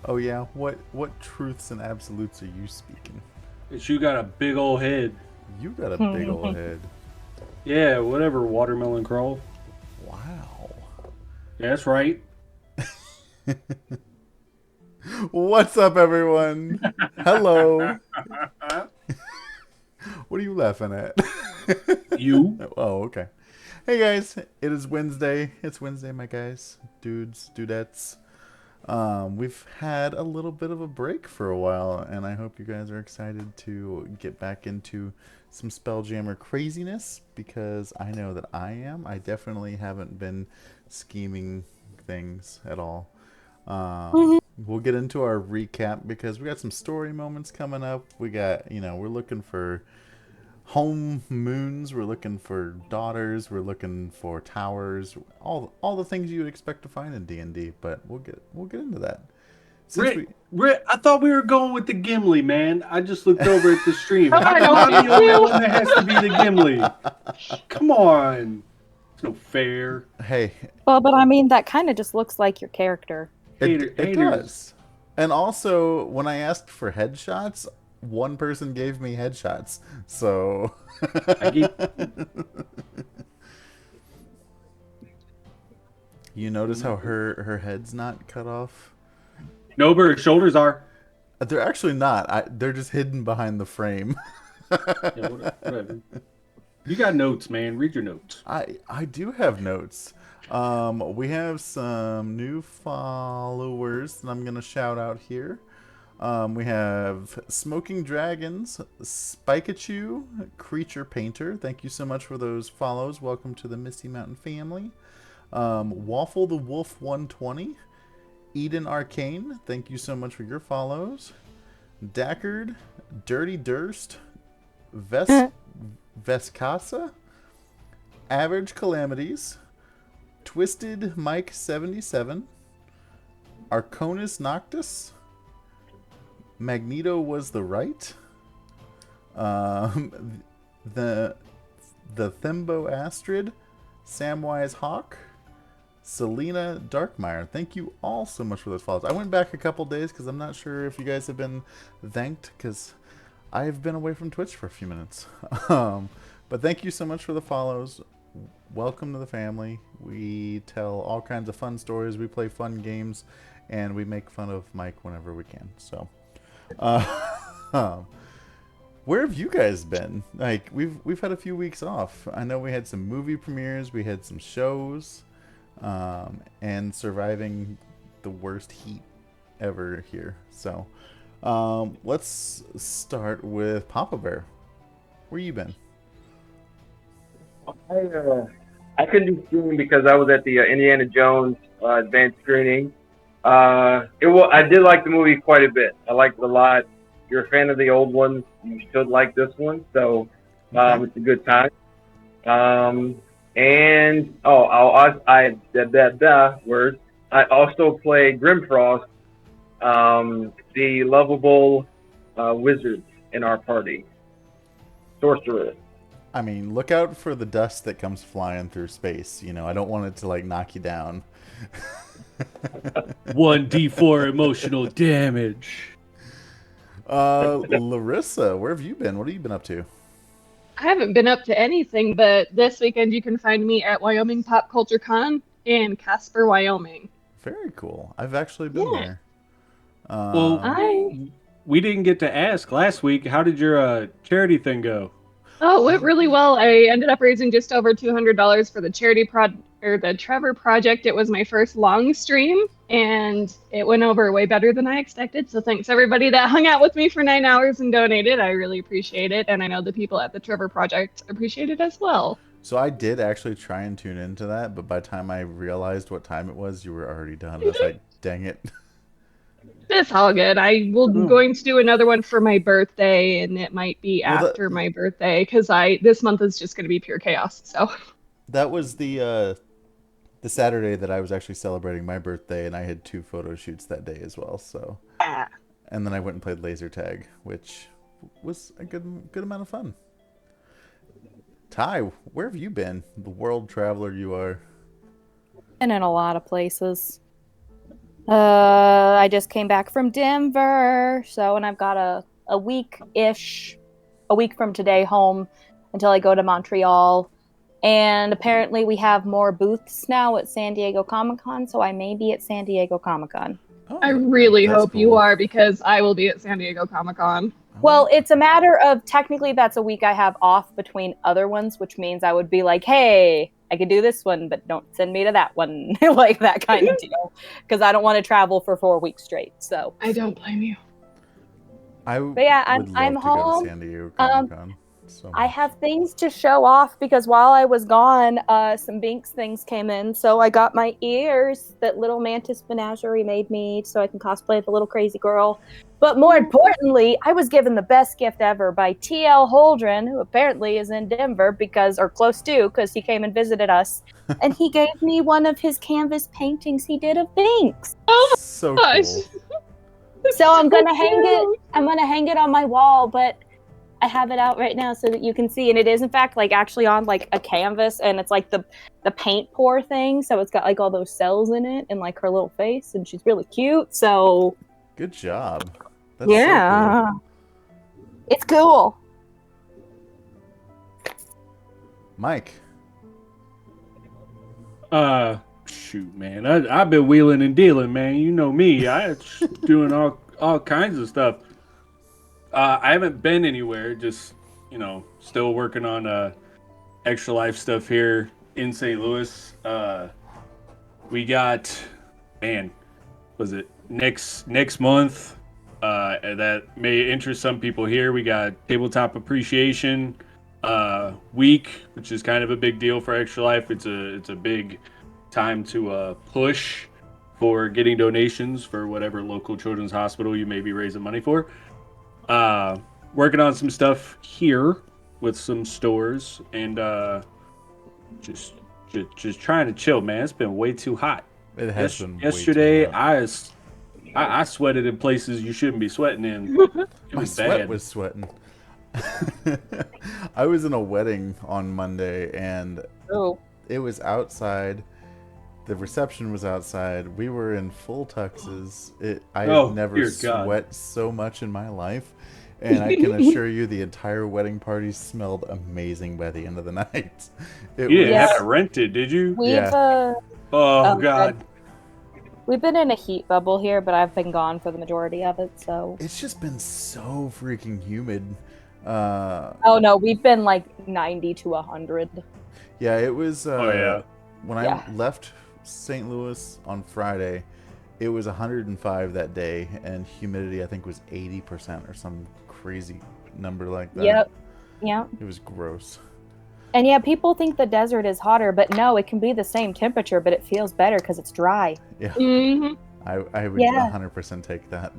Oh yeah, what truths and absolutes are you speaking? It's you got a big old head. You got a big old head. Yeah, whatever, watermelon crawl. Wow. Yeah, that's right. What's up, everyone? Hello. What are you laughing at? You? Oh, okay. Hey guys, it is Wednesday. It's Wednesday, my guys, dudes, dudettes. We've had a little bit of a break for a while, and I hope you guys are excited to get back into some Spelljammer craziness because I know that I am. I definitely haven't been scheming things at all. We'll get into our recap because we got some story moments coming up. We got, we're looking for home moons, we're looking for daughters, we're looking for towers, all the things you would expect to find in D&D, but we'll get into that. Since we Rick, I thought we were going with the Gimli, man. I just looked over at the stream. Oh, How I come know I'm me the only too. one that has to be the Gimli? Come on. It's no fair. Hey, Well, but I mean, that kind of just looks like your character. it Haters. does. And also, when I asked for headshots, one person gave me headshots. So I gave you notice how her head's not cut off? no, but her shoulders are. They're actually not. They're just hidden behind the frame. Yeah, whatever. You got notes, man. Read your notes. I do have notes. We have some new followers that I'm gonna shout out here. We have Smoking Dragons, Spikachu, Creature Painter. Thank you so much for those follows. Welcome to the Misty Mountain family. Waffle the Wolf 120, Eden Arcane. Thank you so much for your follows. Dackard, Dirty Durst, Vescasa, Average Calamities, Twisted Mike 77, Arconus Noctis, Magneto was the right, the Thimbo Astrid, Samwise Hawk, Selena Darkmeyer. Thank you all so much for those follows. I went back a couple days because I'm not sure if you guys have been thanked because I've been away from Twitch for a few minutes. But thank you so much for the follows. Welcome to the family. We tell all kinds of fun stories. We play fun games, and we make fun of Mike whenever we can. So, where have you guys been? Like we've had a few weeks off. I know we had some movie premieres, we had some shows, and surviving the worst heat ever here. So, let's start with Papa Bear. Where you been? I couldn't do streaming because I was at the Indiana Jones advanced screening. I did like the movie quite a bit. I liked it a lot. If you're a fan of the old ones, you should like this one. So it's a good time. I also play Grimfrost, the lovable wizard in our party, sorcerer. I mean, look out for the dust that comes flying through space. I don't want it to like knock you down. 1d4 emotional damage. Larissa, where have you been? What have you been up to? I haven't been up to anything, but this weekend you can find me at Wyoming Pop Culture Con in Casper, Wyoming. Very cool. I've actually been there. We didn't get to ask last week. How did your charity thing go? Oh, it went really well. I ended up raising just over $200 for the the Trevor Project. It was my first long stream, and it went over way better than I expected. So thanks everybody that hung out with me for 9 hours and donated. I really appreciate it, and I know the people at the Trevor Project appreciate it as well. So I did actually try and tune into that, but by the time I realized what time it was, you were already done. I was like, dang it. It's all good. I will going to do another one for my birthday, and it might be after my birthday because this month is just going to be pure chaos. So that was the Saturday that I was actually celebrating my birthday, and I had 2 photo shoots that day as well. So, and then I went and played laser tag, which was a good amount of fun. Ty, where have you been? The world traveler you are. Been in a lot of places. I just came back from Denver, and I've got a week from today home until I go to Montreal. And apparently we have more booths now at San Diego Comic-Con, so I may be at San Diego Comic-Con. Oh, I really hope cool. you are, because I will be at San Diego Comic-Con. Well, it's a matter of, technically that's a week I have off between other ones, which means I would be like, hey, I could do this one, but don't send me to that one. Like that kind of deal. Because I don't want to travel for 4 weeks straight. So I don't blame you. I'm to home. Go to San Diego Comic-Con. I have things to show off because while I was gone, some Binx things came in. So I got my ears that Little Mantis Menagerie made me so I can cosplay the little crazy girl. But more importantly, I was given the best gift ever by T.L. Holdren, who apparently is in Denver or close to, because he came and visited us. And he gave me one of his canvas paintings he did of Binx. Oh so my gosh. Cool. So I'm gonna hang it. I'm gonna hang it on my wall, but I have it out right now so that you can see, and it is in fact like actually on like a canvas, and it's like the paint pour thing, so it's got like all those cells in it and like her little face, and she's really cute. So good job. That's yeah, so cool. It's cool. Mike. Shoot, man, I've been wheeling and dealing, man. You know me. I doing all kinds of stuff. I haven't been anywhere, just, still working on Extra Life stuff here in St. Louis. We got, was it next month? That may interest some people here. We got Tabletop Appreciation Week, which is kind of a big deal for Extra Life. It's a big time to push for getting donations for whatever local children's hospital you may be raising money for. Working on some stuff here with some stores, and just trying to chill, man. It's been way too hot. It has been yesterday. Way too hot. I sweated in places you shouldn't be sweating in. My sweat was sweating. I was in a wedding on Monday, and it was outside. The reception was outside. We were in full tuxes. I have never sweat so much in my life. And I can assure you the entire wedding party smelled amazing by the end of the night. You didn't have to rent it, did you? Oh, God. We've been in a heat bubble here, but I've been gone for the majority of it, so... It's just been so freaking humid. Oh, no, we've been like 90 to 100. Yeah, it was... When I left St. Louis on Friday, it was 105 that day, and humidity I think was 80% or some crazy number like that. Yep. It was gross. And yeah, people think the desert is hotter, but no, it can be the same temperature, but it feels better because it's dry. Yeah. Mm-hmm. I would 100% take that.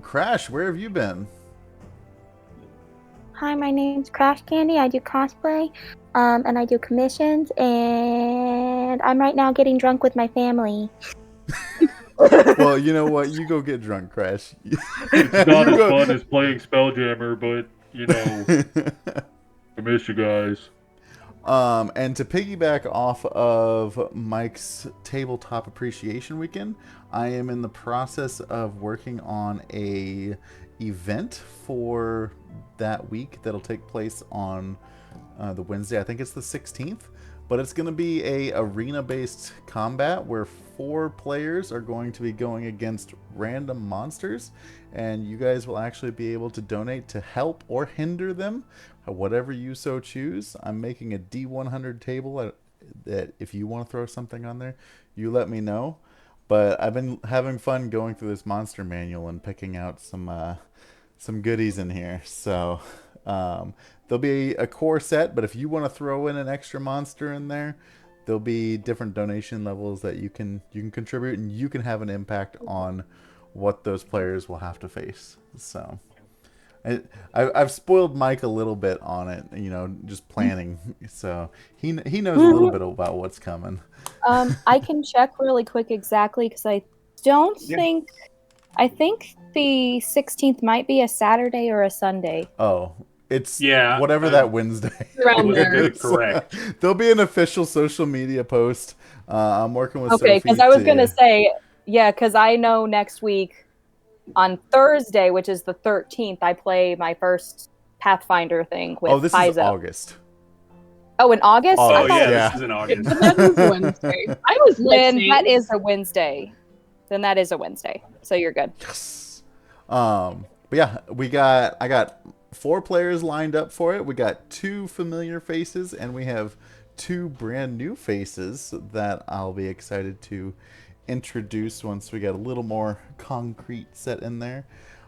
Crash, where have you been? Hi, my name's Crash Candy. I do cosplay, and I do commissions, and I'm right now getting drunk with my family. Well, you know what? You go get drunk, Crash. It's not as fun as playing Spelljammer, but, I miss you guys. And to piggyback off of Mike's Tabletop Appreciation Weekend, I am in the process of working on a event for that week that'll take place on the Wednesday. I think it's the 16th, but it's going to be a arena-based combat where 4 players are going to be going against random monsters, and you guys will actually be able to donate to help or hinder them, whatever you so choose. I'm making a D100 table that if you want to throw something on there, you let me know. But I've been having fun going through this monster manual and picking out some goodies in here. So there'll be a core set, but if you want to throw in an extra monster in there, there'll be different donation levels that you can contribute, and you can have an impact on what those players will have to face. So I've spoiled Mike a little bit on it, just planning. So he knows a little bit about what's coming. I can check really quick exactly because I don't think. I think the 16th might be a Saturday or a Sunday. Oh, it's whatever that Wednesday around there. is. Correct. There'll be an official social media post. I'm working with Okay, Sophie because I was gonna say, because I know next week on Thursday, which is the 13th, I play my first Pathfinder thing with this Paizo. is August. Oh, in August? Oh, This is in August. But that was Wednesday. I was Then listening. that is a Wednesday. So you're good. Yes. But yeah, I got 4 players lined up for it. We got 2 familiar faces, and we have 2 brand new faces that I'll be excited to introduce once we get a little more concrete set in there.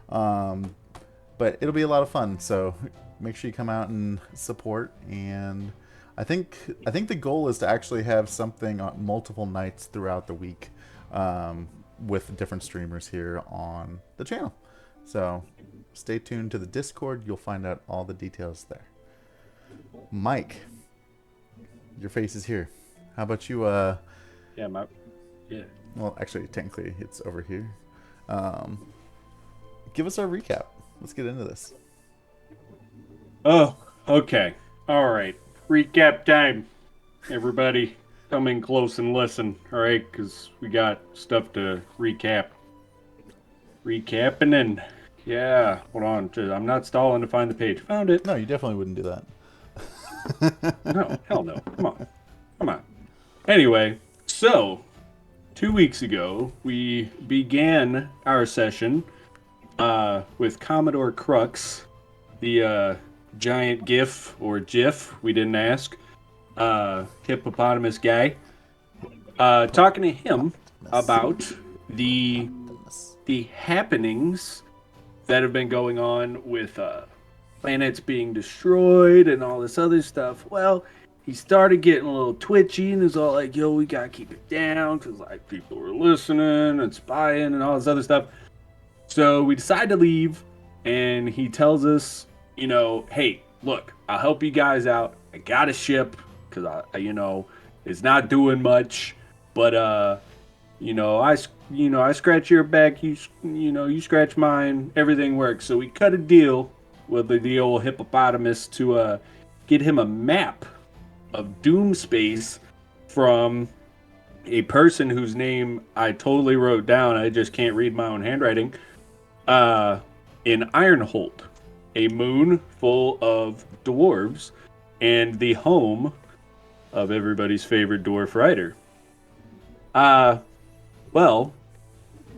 But it'll be a lot of fun, so make sure you come out and support. And I think the goal is to actually have something on multiple nights throughout the week, with different streamers here on the channel. So stay tuned to the Discord. You'll find out all the details there. Mike, your face is here. How about you? Yeah. Well, actually, technically, it's over here. Give us our recap. Let's get into this. Oh, okay. All right. Recap time, everybody. Come in close and listen, all right? Because we got stuff to recap. Recapping and yeah, hold on. I'm not stalling to find the page. Found it. No, you definitely wouldn't do that. No, hell no. Come on. Anyway, so 2 weeks ago we began our session with Commodore Crux, the giant GIF or GIF. We didn't ask. Hippopotamus guy. Talking to him about the happenings that have been going on with planets being destroyed and all this other stuff. Well, he started getting a little twitchy and was all like, yo, we gotta keep it down because like people were listening and spying and all this other stuff. So we decided to leave, and he tells us, hey, look, I'll help you guys out. I got a ship because I it's not doing much, but I scratch your back, you scratch mine, everything works. So we cut a deal with the old hippopotamus to get him a map of Doom Space from a person whose name I totally wrote down. I just can't read my own handwriting. In Ironhold, a moon full of dwarves and the home of everybody's favorite dwarf rider. Well,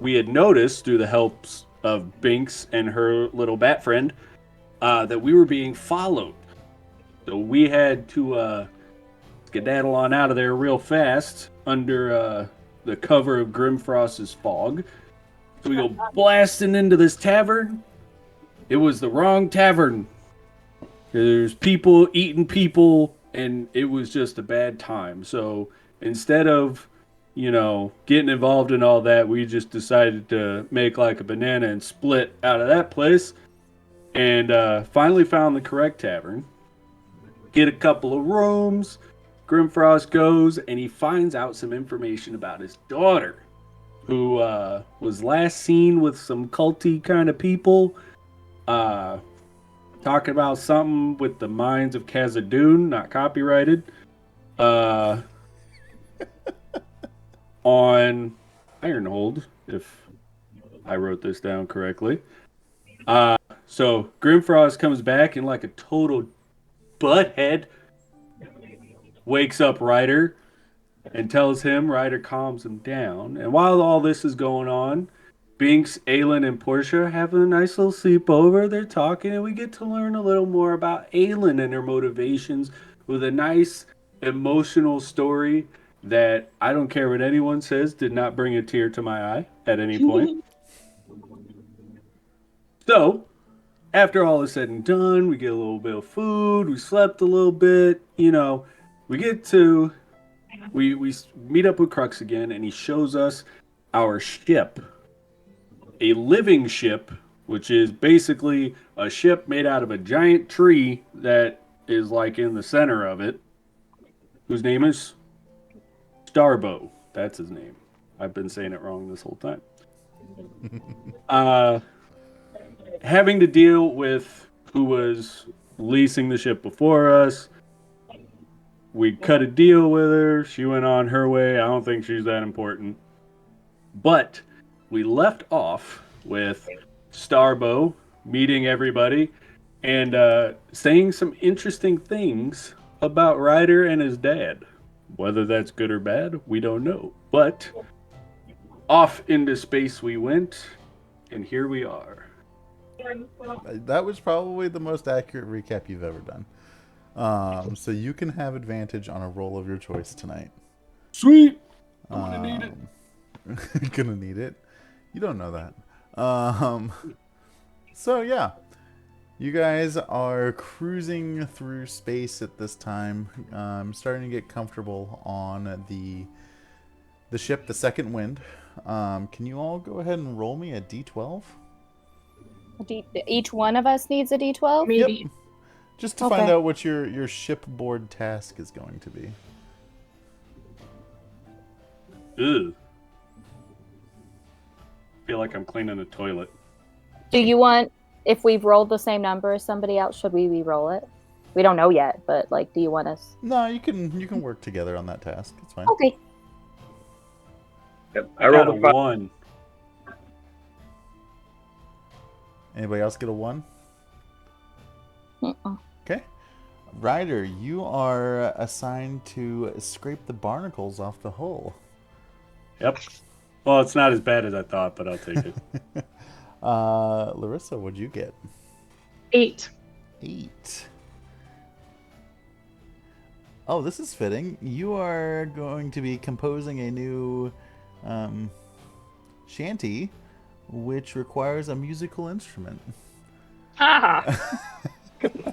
we had noticed through the helps of Binx and her little bat friend that we were being followed. So we had to skedaddle on out of there real fast under the cover of Grimfrost's fog. So we go blasting into this tavern. It was the wrong tavern. There's people eating people, and it was just a bad time. So instead of, getting involved in all that, we just decided to make like a banana and split out of that place. And finally found the correct tavern. Get a couple of rooms. Grimfrost goes, and he finds out some information about his daughter, who was last seen with some culty kind of people. Talking about something with the mines of Khazad-dûm, not copyrighted. On Ironhold, if I wrote this down correctly. So Grimfrost comes back and like a total butthead wakes up Ryder and tells him. Ryder calms him down. And while all this is going on, Binx, Aylin, and Portia have a nice little sleepover. They're talking, and we get to learn a little more about Aylin and her motivations with a nice emotional story that I don't care what anyone says did not bring a tear to my eye at any point. So, after all is said and done, we get a little bit of food, we slept a little bit, we get to we meet up with Crux again and he shows us our ship. A living ship, which is basically a ship made out of a giant tree that is like in the center of it, whose name is Starbow. That's his name. I've been saying it wrong this whole time. Having to deal with who was leasing the ship before us. We cut a deal with her. She went on her way. I don't think she's that important. But we left off with Starbow meeting everybody and saying some interesting things about Ryder and his dad. Whether that's good or bad, we don't know. But off into space we went, and here we are. That was probably the most accurate recap you've ever done. So you can have advantage on a roll of your choice tonight. Sweet! I'm gonna need it. Gonna need it. You don't know that. So yeah, you guys are cruising through space at this time, starting to get comfortable on the ship, the Second Wind. Can you all go ahead and roll me a d12? Each one of us needs a D12? Maybe. Yep. Just to find out what your shipboard task is going to be. Ugh. I feel like I'm cleaning a toilet. Do you want, if we've rolled the same number as somebody else, should we re-roll it? We don't know yet, but like, do you want us? No, you can work together on that task. It's fine. Okay. Yep. I rolled a 1. Anybody else get a 1? Uh-uh. Okay. Ryder, you are assigned to scrape the barnacles off the hull. Yep. Well, it's not as bad as I thought, but I'll take it. Larissa, what'd you get? 8. 8. Oh, this is fitting. You are going to be composing a new shanty, which requires a musical instrument. Ah!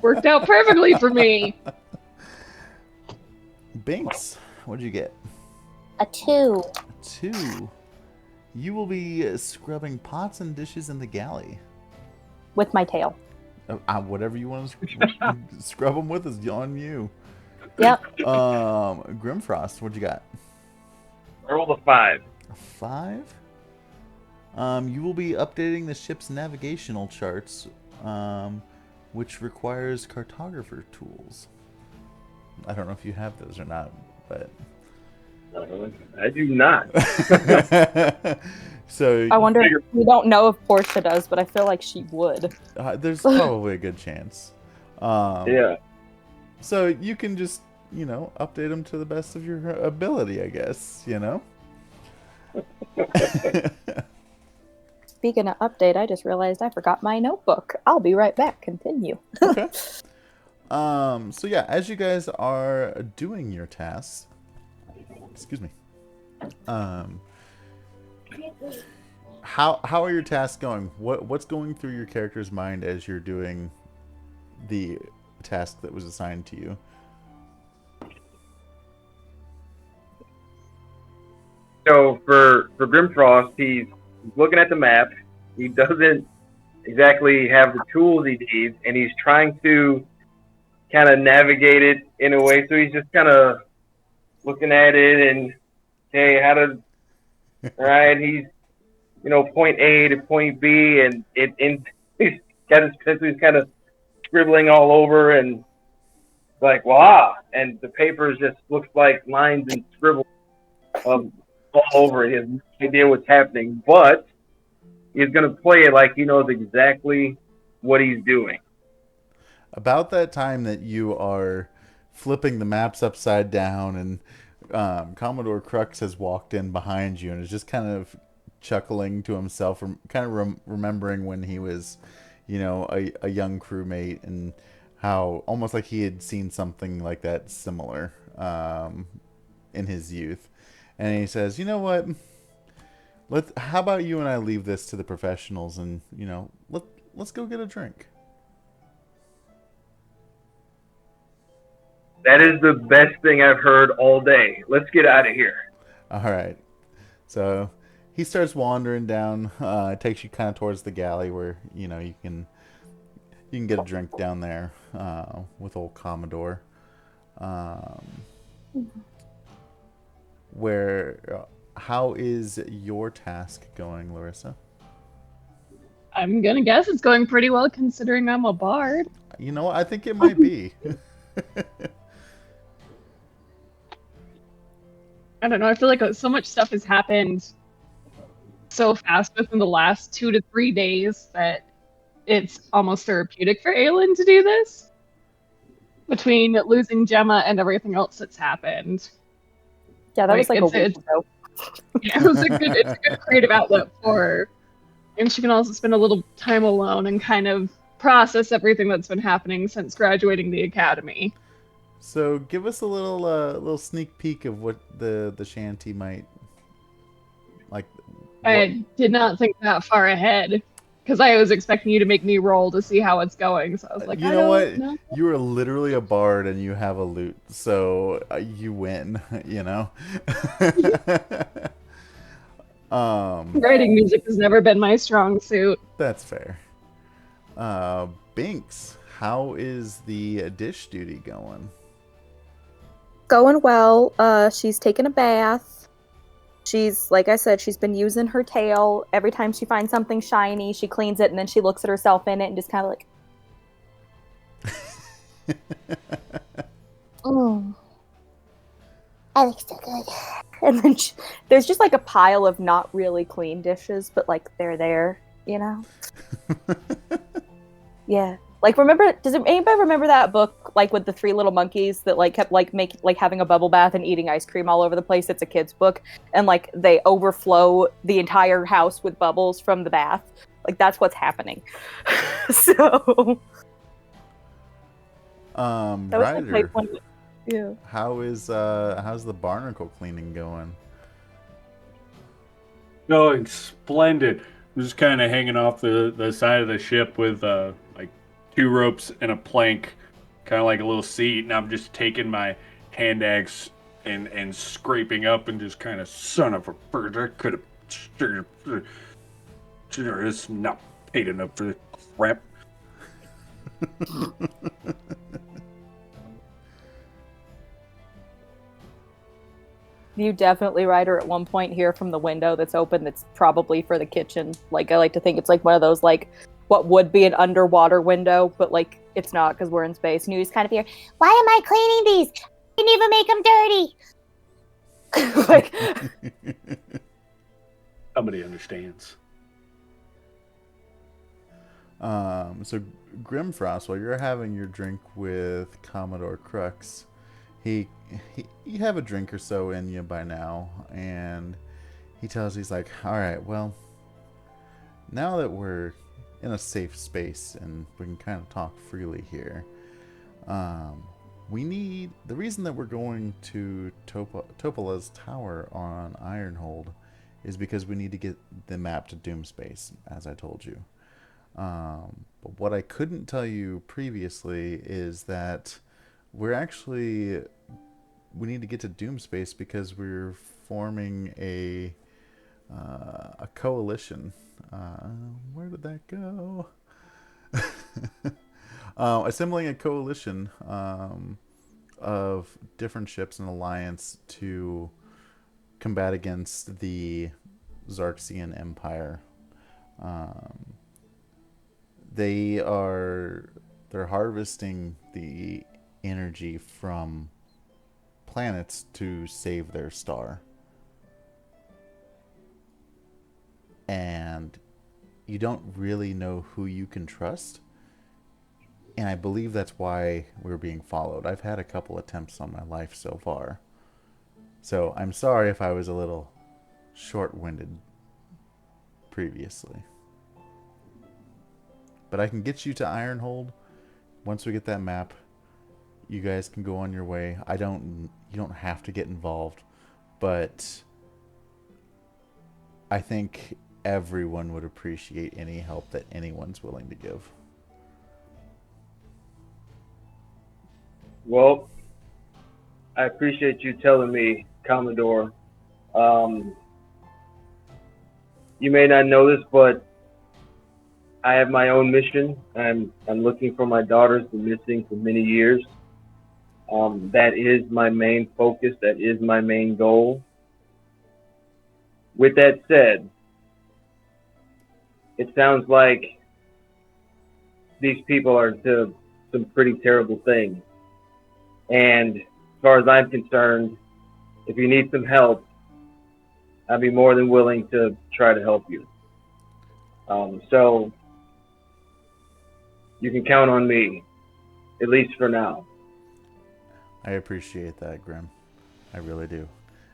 Worked out perfectly for me. Binx, what'd you get? A 2. 2. You will be scrubbing pots and dishes in the galley. With my tail. Whatever you want to scrub them with is on you. Yep. Grimfrost, what'd you got? I rolled a 5. A 5? You will be updating the ship's navigational charts, which requires cartographer tools. I don't know if you have those or not, but... I do not. So I wonder, we don't know if Portia does, but I feel like she would. there's probably a good chance. Yeah. So you can just, update them to the best of your ability, I guess, Speaking of update, I just realized I forgot my notebook. I'll be right back. Continue. Okay. So yeah, as you guys are doing your tasks, excuse me. How are your tasks going? What's going through your character's mind as you're doing the task that was assigned to you? So for Grimfrost, he's looking at the map. He doesn't exactly have the tools he needs, and he's trying to kind of navigate it in a way. So he's just kind of looking at it and, hey, right? He's, point A to point B, and he's got his pencil. He's kind of scribbling all over, and like, wow! And the paper just looks like lines and scribbles all over it. He has no idea what's happening, but he's going to play it like he knows exactly what he's doing. About that time that you are flipping the maps upside down and Commodore Crux has walked in behind you and is just kind of chuckling to himself, kind of remembering when he was, a young crewmate and how almost like he had seen something like that similar. in his youth, and he says, "You know what? How about you and I leave this to the professionals, and let's go get a drink." That is the best thing I've heard all day. Let's get out of here. All right. So he starts wandering down. It takes you kind of towards the galley where you can get a drink down there with old Commodore. How is your task going, Larissa? I'm gonna guess it's going pretty well considering I'm a bard. You know what? I think it might be. I don't know. I feel like so much stuff has happened so fast within the last 2 to 3 days that it's almost therapeutic for Aylin to do this. Between losing Gemma and everything else that's happened. Yeah, that was like a week ago. Yeah, it's a good creative outlet for her. And she can also spend a little time alone and kind of process everything that's been happening since graduating the academy. So give us a little sneak peek of what the shanty might like. I did not think that far ahead because I was expecting you to make me roll to see how it's going. So I was like, you know what? You are literally a bard and you have a lute, so you win. Writing music has never been my strong suit. That's fair. Binx, how is the dish duty going? Going well. She's taken a bath. She's, like I said, she's been using her tail. Every time she finds something shiny, she cleans it, and then she looks at herself in it and just kind of like, oh, I look so good. And then there's just like a pile of not really clean dishes, but like they're there, Yeah. Like, does anybody remember that book, like, with the 3 little monkeys that, like, kept, like, having a bubble bath and eating ice cream all over the place? It's a kid's book. And, like, they overflow the entire house with bubbles from the bath. Like, that's what's happening. So... Ryder, yeah. how's the barnacle cleaning going? Going splendid. I'm just kind of hanging off the side of the ship with, like, 2 ropes and a plank, kind of like a little seat, and I'm just taking my hand axe and scraping up and just kind of, son of a bird, I could have, it's not paid enough for the crap. You definitely, Ryder, at one point hear from the window that's open that's probably for the kitchen. Like, I like to think it's like one of those, like, what would be an underwater window, but, like, it's not because we're in space. And you just kind of hear, why am I cleaning these? I didn't even make them dirty! Like... Somebody understands. So Grimforst, while you're having your drink with Commodore Crux, you have a drink or so in you by now, and he's like, all right, well, now that we're in a safe space and we can kind of talk freely here, the reason that we're going to Topola's tower on Ironhold is because we need to get the map to Doomspace, as I told you. But what I couldn't tell you previously is that we need to get to Doomspace because we're forming a coalition. Where did that go? Assembling a coalition of different ships and alliance to combat against the Xarxian Empire. They're harvesting the energy from planets to save their star. And you don't really know who you can trust. And I believe that's why we're being followed. I've had a couple attempts on my life so far. So I'm sorry if I was a little short-winded previously. But I can get you to Ironhold. Once we get that map, you guys can go on your way. You don't have to get involved, but I think everyone would appreciate any help that anyone's willing to give. Well, I appreciate you telling me, Commodore. You may not know this, but I have my own mission. I'm looking for my daughter's been missing for many years. That is my main focus. That is my main goal. With that said, it sounds like these people are to some pretty terrible things. And as far as I'm concerned, if you need some help, I'd be more than willing to try to help you. So you can count on me, at least for now. I appreciate that, Grim. I really do.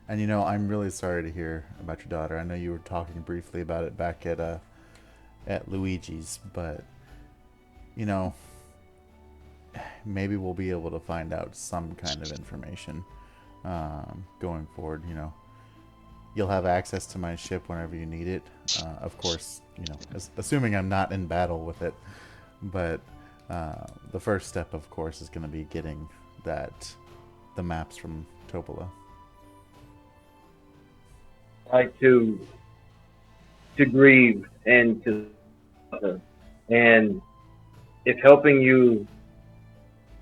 And I'm really sorry to hear about your daughter. I know you were talking briefly about it back at Luigi's, but maybe we'll be able to find out some kind of information going forward. You'll have access to my ship whenever you need it. Of course, assuming I'm not in battle with it. But the first step, of course, is going to be getting the maps from Topola. I like to grieve and to suffer. And if helping you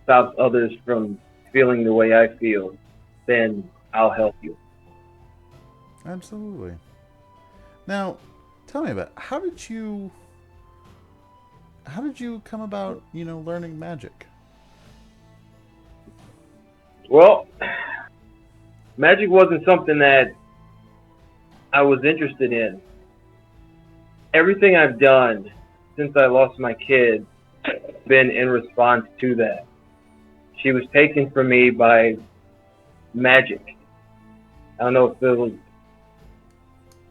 stops others from feeling the way I feel, then I'll help you. Absolutely. Now, tell me about how did you come about, learning magic? Well, magic wasn't something that I was interested in. Everything I've done since I lost my kid has been in response to that. She was taken from me by magic. I don't know if it was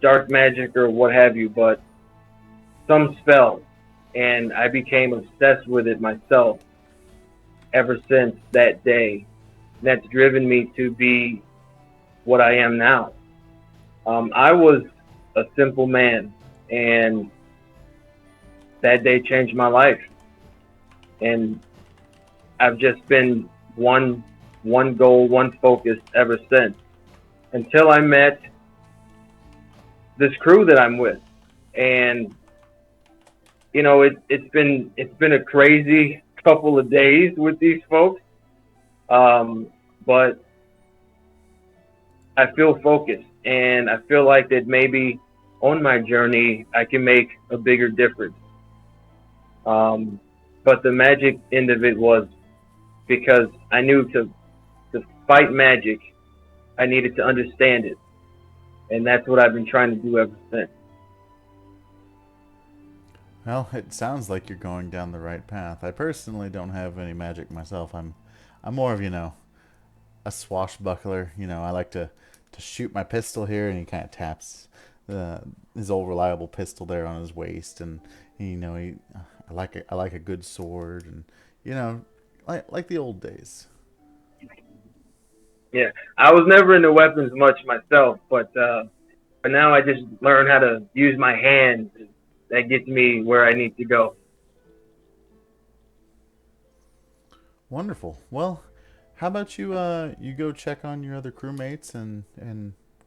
dark magic or what have you, but some spell. And I became obsessed with it myself ever since that day. That's driven me to be what I am now. I was a simple man, and that day changed my life. And I've just been one goal, one focus ever since. Until I met this crew that I'm with. And it's been a crazy couple of days with these folks. But I feel focused, and I feel like that maybe on my journey I can make a bigger difference. But the magic end of it was because I knew to fight magic, I needed to understand it. And that's what I've been trying to do ever since. Well, it sounds like you're going down the right path. I personally don't have any magic myself. I'm more of, a swashbuckler. I like to shoot my pistol here, and he kind of taps his old reliable pistol there on his waist, and I like a good sword, and like the old days. Yeah, I was never into weapons much myself, but now I just learn how to use my hands. That gets me where I need to go. Wonderful. Well, how about you you go check on your other crewmates and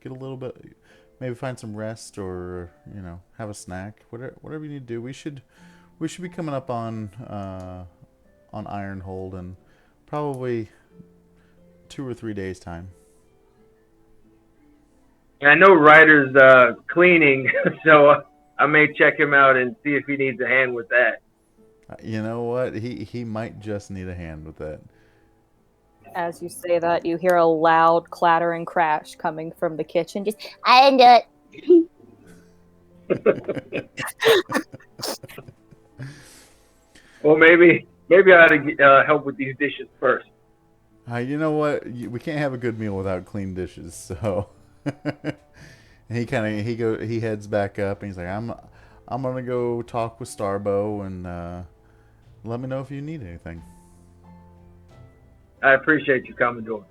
get a little bit, maybe find some rest, or have a snack, whatever you need to do. We should be coming up on Ironhold in probably 2 or 3 days time. I know Ryder's cleaning, so I may check him out and see if he needs a hand with that. You know what? He might just need a hand with that. As you say that, you hear a loud clattering crash coming from the kitchen. Just, I didn't do it. Well, maybe I ought to help with these dishes first. You know what? We can't have a good meal without clean dishes. So he heads back up, and he's like, I'm gonna go talk with Starbo, and let me know if you need anything. I appreciate you, Commodore.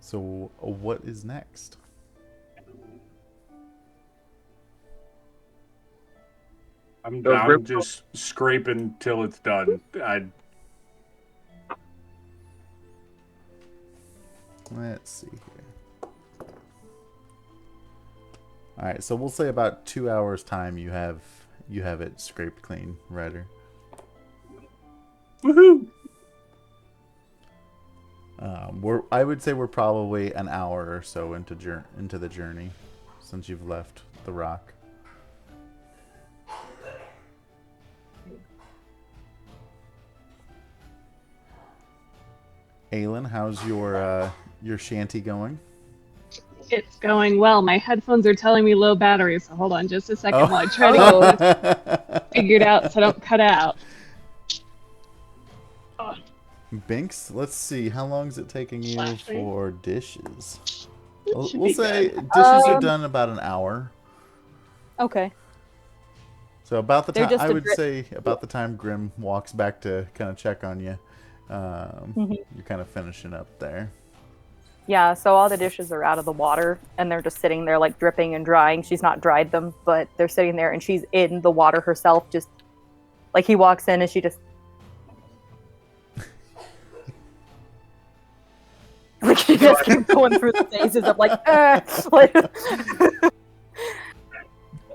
So, what is next? I'm So just scraping till it's done. Let's see here. All right, so we'll say about 2 hours time. You have it scraped clean, Ryder. Woohoo! I would say we're probably an hour or so into the journey since you've left the rock. Aylin, how's your shanty going? It's going well. My headphones are telling me low battery, so hold on just a second Oh. while I try to get this figured out so I don't cut out. Binx, let's see. How long is it taking you Flashlight. for dishes? Should We'll be say good. dishes are done about an hour. Okay. So about the They're time just I a would drip. say about the time Grim walks back to kind of check on you, you're kind of finishing up there. Yeah, so all the dishes are out of the water and they're just sitting there like dripping and drying. She's not dried them, but they're sitting there and she's in the water herself, just like he walks in and she just like she just keeps going through the phases of like, like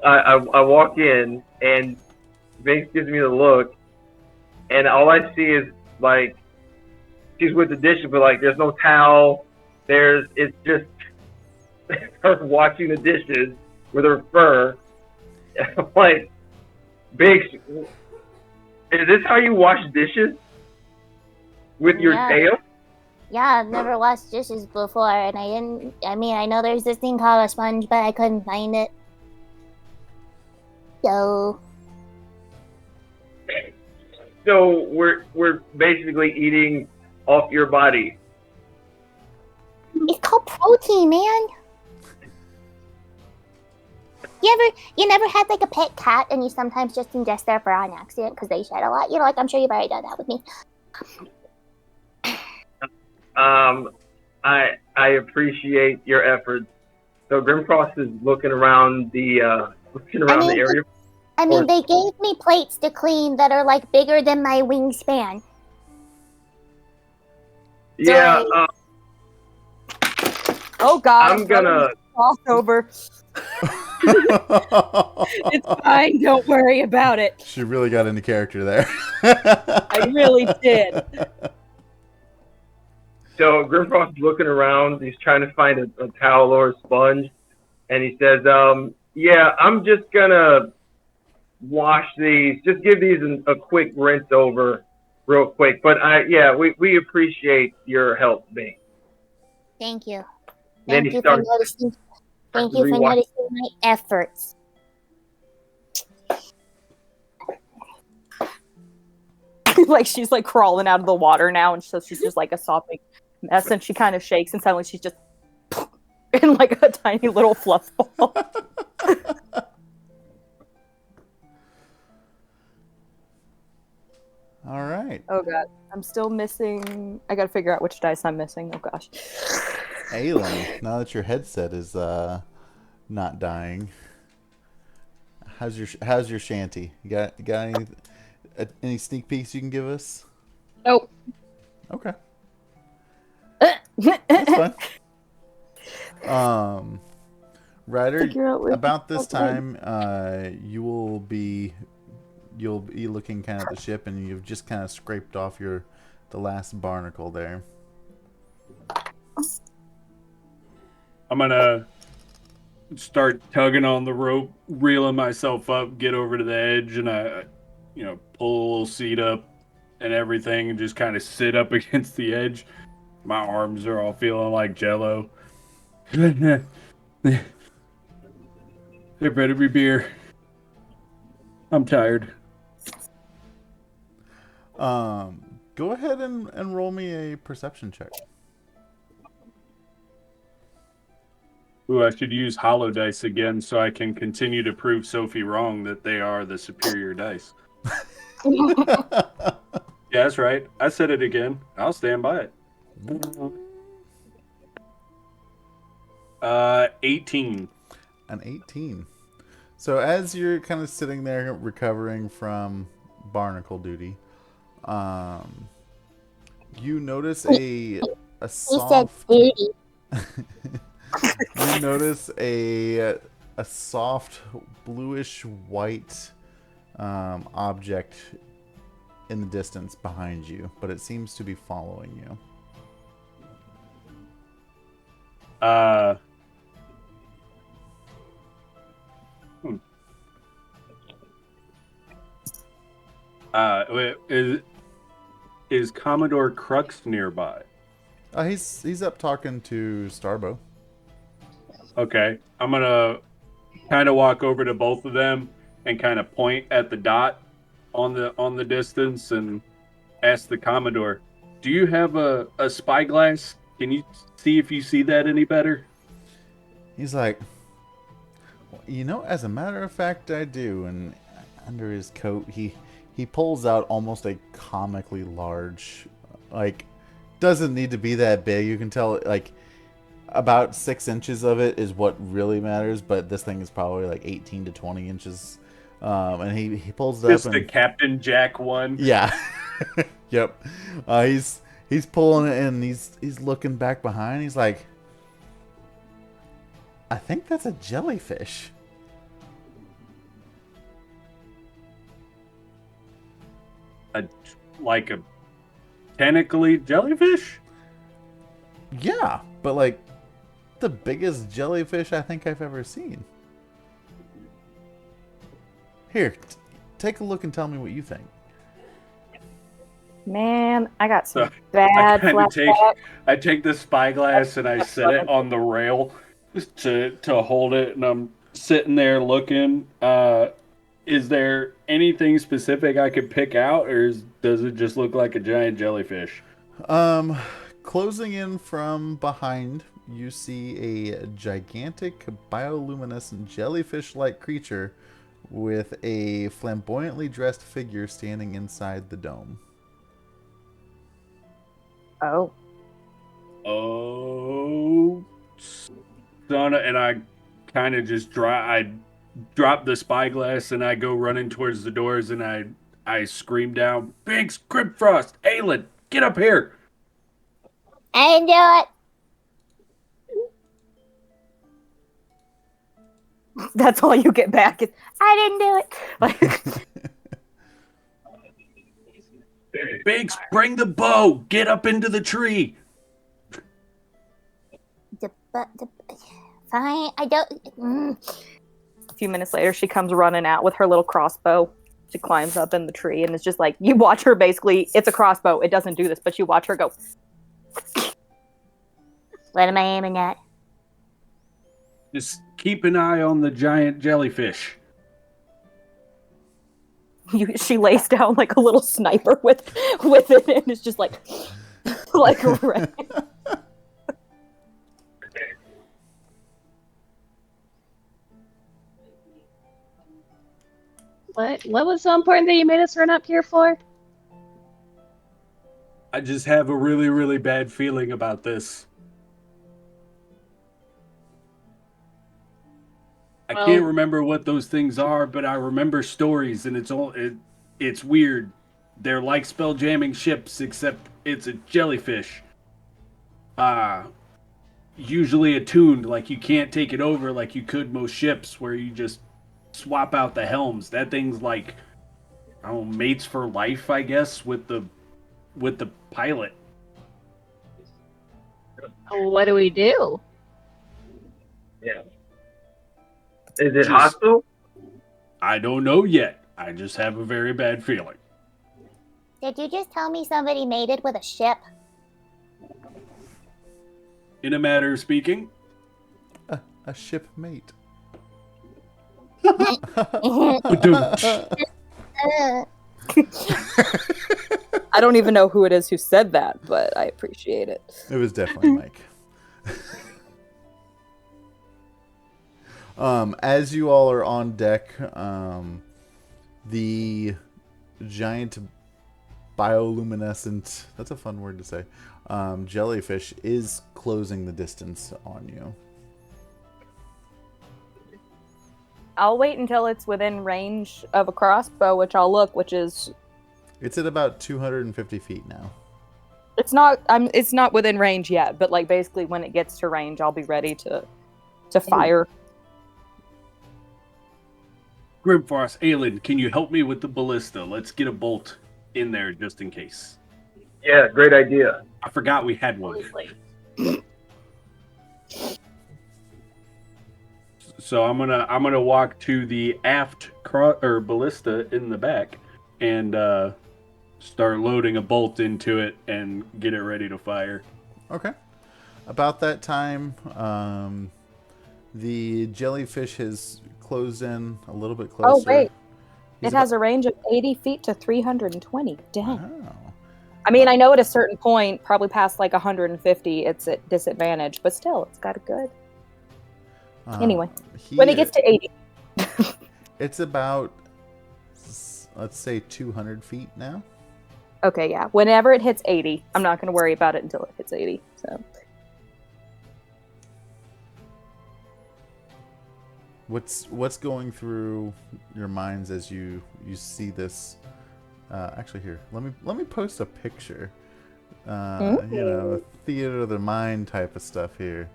I walk in and Binx gives me the look, and all I see is like she's with the dishes, but like there's no towel. It's just her washing the dishes with her fur. I'm like, Binx, is this how you wash dishes? With your Yeah. tail? Yeah, I've never washed dishes before, and I know there's this thing called a sponge, but I couldn't find it. So, So we're basically eating off your body. it's called protein, man. You never had like a pet cat and you sometimes just ingest their fur on accident because they shed a lot? Like I'm sure you've already done that with me. I appreciate your efforts. So Grimforst is looking around the area. I mean, they gave me plates to clean that are like bigger than my wingspan. Yeah, oh god, I'm gonna. crossover. It's fine, don't worry about it. She really got into character there. I really did. So Grimfrost is looking around. He's trying to find a towel or a sponge, and he says, "Yeah, I'm just gonna wash these. Just give these a quick rinse over, real quick. But we appreciate your help, Binx." Thank you. Then Thank he you for starts. noticing. Thank you for noticing my efforts. Like she's like crawling out of the water now, and so she's just like a sopping mess, and she kind of shakes, and suddenly she's just in like a tiny little fluff ball. All right. Oh god, I'm still missing. I gotta figure out which dice I'm missing. Oh gosh. Aylin, now that your headset is not dying, how's your shanty? You got any sneak peeks you can give us? Nope. Okay. That's fine. Ryder, about this time, you'll be looking kind of at the ship, and you've just kind of scraped off the last barnacle there. I'm gonna start tugging on the rope, reeling myself up, get over to the edge, and I pull a little seat up and everything, and just kind of sit up against the edge. My arms are all feeling like jello. There better be beer. I'm tired. Go ahead and roll me a perception check. Ooh, I should use hollow dice again so I can continue to prove Sophie wrong that they are the superior dice. Yeah, that's right. I said it again. I'll stand by it. 18. An 18. So as you're kind of sitting there recovering from barnacle duty, you notice a soft. duty. You notice a soft bluish white object in the distance behind you, but it seems to be following you. Is Commodore Crux nearby? He's up talking to Starbo. Okay, I'm gonna kind of walk over to both of them and kind of point at the dot on the distance and ask the Commodore, "Do you have a spyglass? Can you see if you see that any better?" He's like, as a matter of fact, I do. And under his coat, he pulls out almost a comically large, like, doesn't need to be that big. You can tell, like, about 6 inches of it is what really matters, but this thing is probably like 18 to 20 inches. And he pulls it Just up. the Captain Jack one. Yeah. Yep. He's pulling it and he's looking back behind. He's like, I think that's a jellyfish. Like a tentacly jellyfish? Yeah, but like the biggest jellyfish I think I've ever seen. Here, take a look and tell me what you think. Man, I got some So, bad flashbacks. I take the spyglass and I set it on the rail to hold it, and I'm sitting there looking. Is there anything specific I could pick out, or does it just look like a giant jellyfish? Closing in from behind, you see a gigantic bioluminescent jellyfish-like creature with a flamboyantly dressed figure standing inside the dome. Oh. Oh, son, and I kind of just drop the spyglass and I go running towards the doors and I scream down, "Binx, Grimforst, Aylin, get up here!" I didn't do it. That's all you get back. I didn't do it. Like, "Binx, bring the bow! Get up into the tree!" Fine. I don't. a few minutes later, she comes running out with her little crossbow. She climbs up in the tree, and it's just like, you watch her basically, it's a crossbow. It doesn't do this, but you watch her go. What am I aiming at? Just keep an eye on the giant jellyfish. She lays down like a little sniper with it, and it's just like right. What was so important that you made us run up here for? I just have a really, really bad feeling about this. I can't remember what those things are, but I remember stories, and it's weird. They're like spell jamming ships, except it's a jellyfish. Usually attuned, like you can't take it over like you could most ships, where you just swap out the helms. That thing's like, I don't know, mates for life, I guess, with the pilot. What do we do? Yeah. Is it hostile? I don't know yet. I just have a very bad feeling. Did you just tell me somebody mated with a ship? In a matter of speaking, A shipmate. I don't even know who it is who said that, but I appreciate it. It was definitely Mike. As you all are on deck, the giant bioluminescent, that's a fun word to say, jellyfish is closing the distance on you. I'll wait until it's within range of a crossbow, which I'll look, which is... It's at about 250 feet now. It's not within range yet, but like basically when it gets to range, I'll be ready to fire. Grimforst, Aylin, can you help me with the ballista? Let's get a bolt in there just in case. Yeah, great idea. I forgot we had one. So I'm gonna walk to the aft ballista in the back and start loading a bolt into it and get it ready to fire. Okay. About that time, the jellyfish has closed in a little bit closer. Oh, wait. It has a range of 80 feet to 320. Dang. Wow. I mean, I know at a certain point, probably past like 150, it's at disadvantage, but still, it's got a good... Anyway, when it gets to 80. It's about, let's say, 200 feet now. Okay, yeah. Whenever it hits 80, I'm not going to worry about it until it hits 80. So, what's going through your minds as you see this? Actually, here, let me post a picture. Theater of the mind type of stuff here.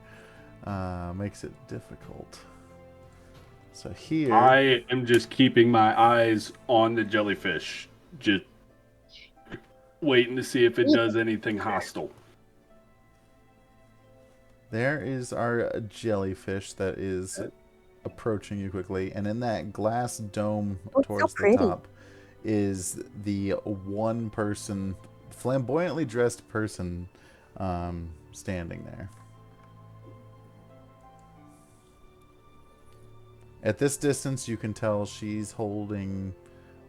Makes it difficult. So here, I am just keeping my eyes on the jellyfish, just waiting to see if it does anything hostile. there is our jellyfish that is approaching you quickly, and in that glass dome towards the top is the one person, flamboyantly dressed person, standing there. At this distance, you can tell she's holding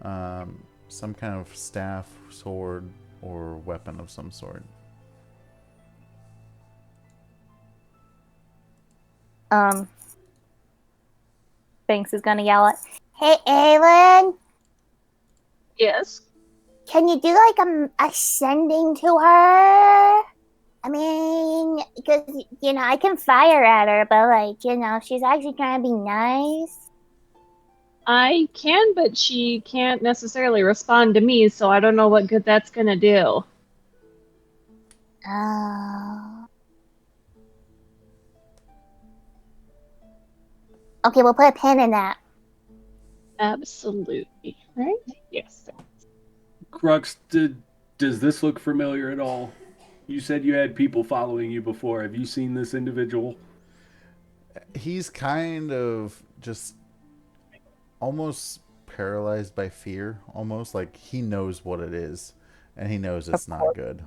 some kind of staff, sword, or weapon of some sort. Binx is gonna yell at, "Hey, Aylin, Yes. can you do like a sending to her? I mean, because, I can fire at her, but like, she's actually trying to be nice." I can, but she can't necessarily respond to me, so I don't know what good that's gonna do. Oh. Okay, we'll put a pin in that. Absolutely. Right? Yes. Crux, does this look familiar at all? You said you had people following you before. Have you seen this individual? He's kind of just almost paralyzed by fear, almost like he knows what it is, and he knows it's not good.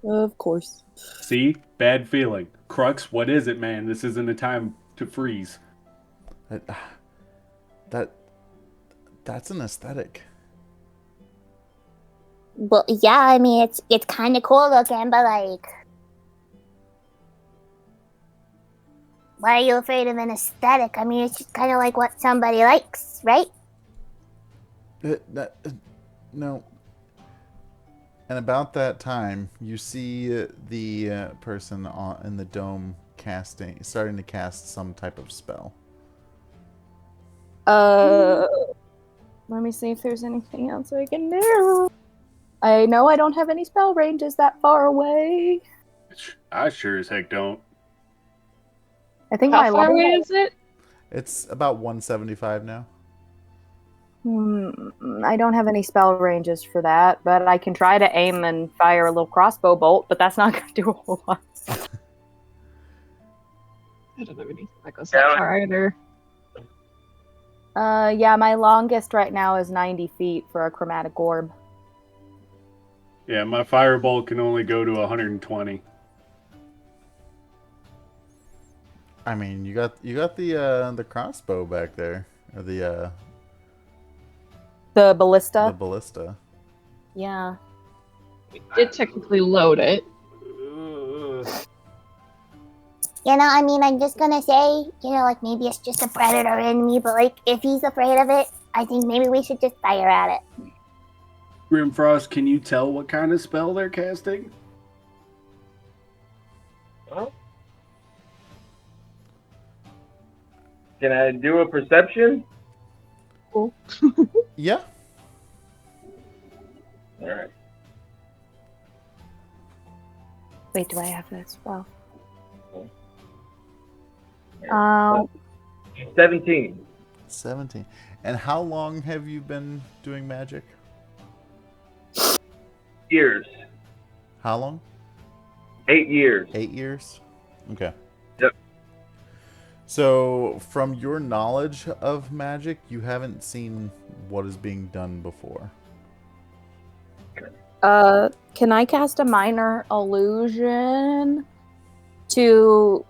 Of course. See? Bad feeling. Crux, what is it, man? This isn't a time to freeze. That's an aesthetic. Well, yeah, I mean, it's kind of cool looking, but like, why are you afraid of an aesthetic? I mean, it's just kind of like what somebody likes, right? No. And about that time, you see the person in the dome starting to cast some type of spell. Let me see if there's anything else I can do. I know I don't have any spell ranges that far away. I sure as heck don't. I think How far away is it? It's about 175 now. I don't have any spell ranges for that, but I can try to aim and fire a little crossbow bolt, but that's not going to do a whole lot. I don't have anything that goes that far either. Yeah, my longest right now is 90 feet for a chromatic orb. Yeah, my firebolt can only go to 120. I mean, you got the crossbow back there, or the ballista. The ballista. Yeah. We did technically load it. I mean, I'm just gonna say, like maybe it's just a predator in me, but like if he's afraid of it, I think maybe we should just fire at it. Grimfrost, can you tell what kind of spell they're casting? Can I do a perception? Cool. Yeah. All right. Wait, do I have this? Well, 17 17. And how long have you been doing magic? years. How long? 8 years. 8 years? Okay. Yep. So, from your knowledge of magic, you haven't seen what is being done before. can I cast a minor illusion to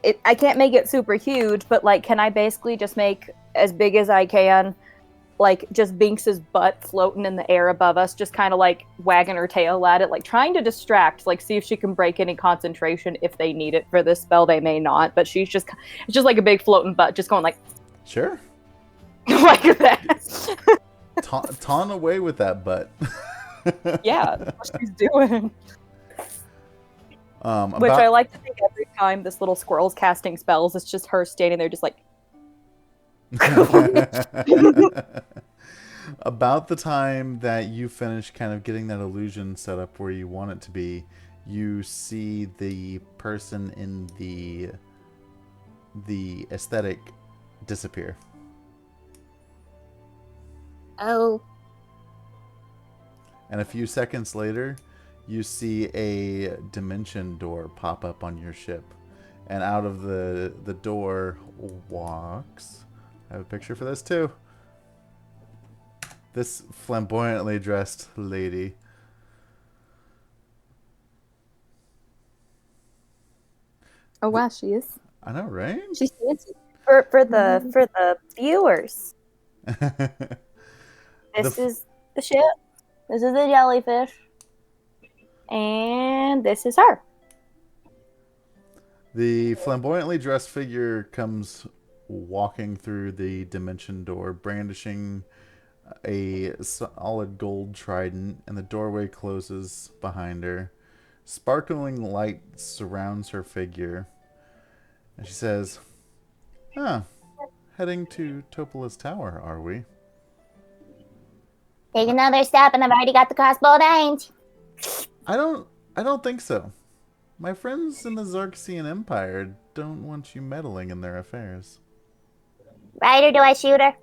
it? I can't make it super huge, but like, can I basically just make as big as I can, like just Binx's butt floating in the air above us, just kind of like wagging her tail at it, like trying to distract, like see if she can break any concentration if they need it for this spell. They may not, but it's just like a big floating butt, just going like Sure. like that. Taunt away with that butt. Yeah, that's what she's doing. Which About, I like to think every time this little squirrel's casting spells, it's just her standing there just like... About the time that you finish kind of getting that illusion set up where you want it to be, you see the person in the aesthetic disappear. Oh, And a few seconds later, you see a dimension door pop up on your ship. And out of the door walks... I have a picture for this too. This flamboyantly dressed lady. Oh wow, she is. I know, right? She's fancy. For the viewers, this is the ship. This is the jellyfish. And this is her. The flamboyantly dressed figure comes walking through the dimension door, brandishing a solid gold trident, and the doorway closes behind her. Sparkling light surrounds her figure, and she says, heading to Topola's tower, are we? take another step, and I've already got the crossbow aimed. I don't think so. My friends in the Xarxian Empire don't want you meddling in their affairs. Right, or do I shoot her?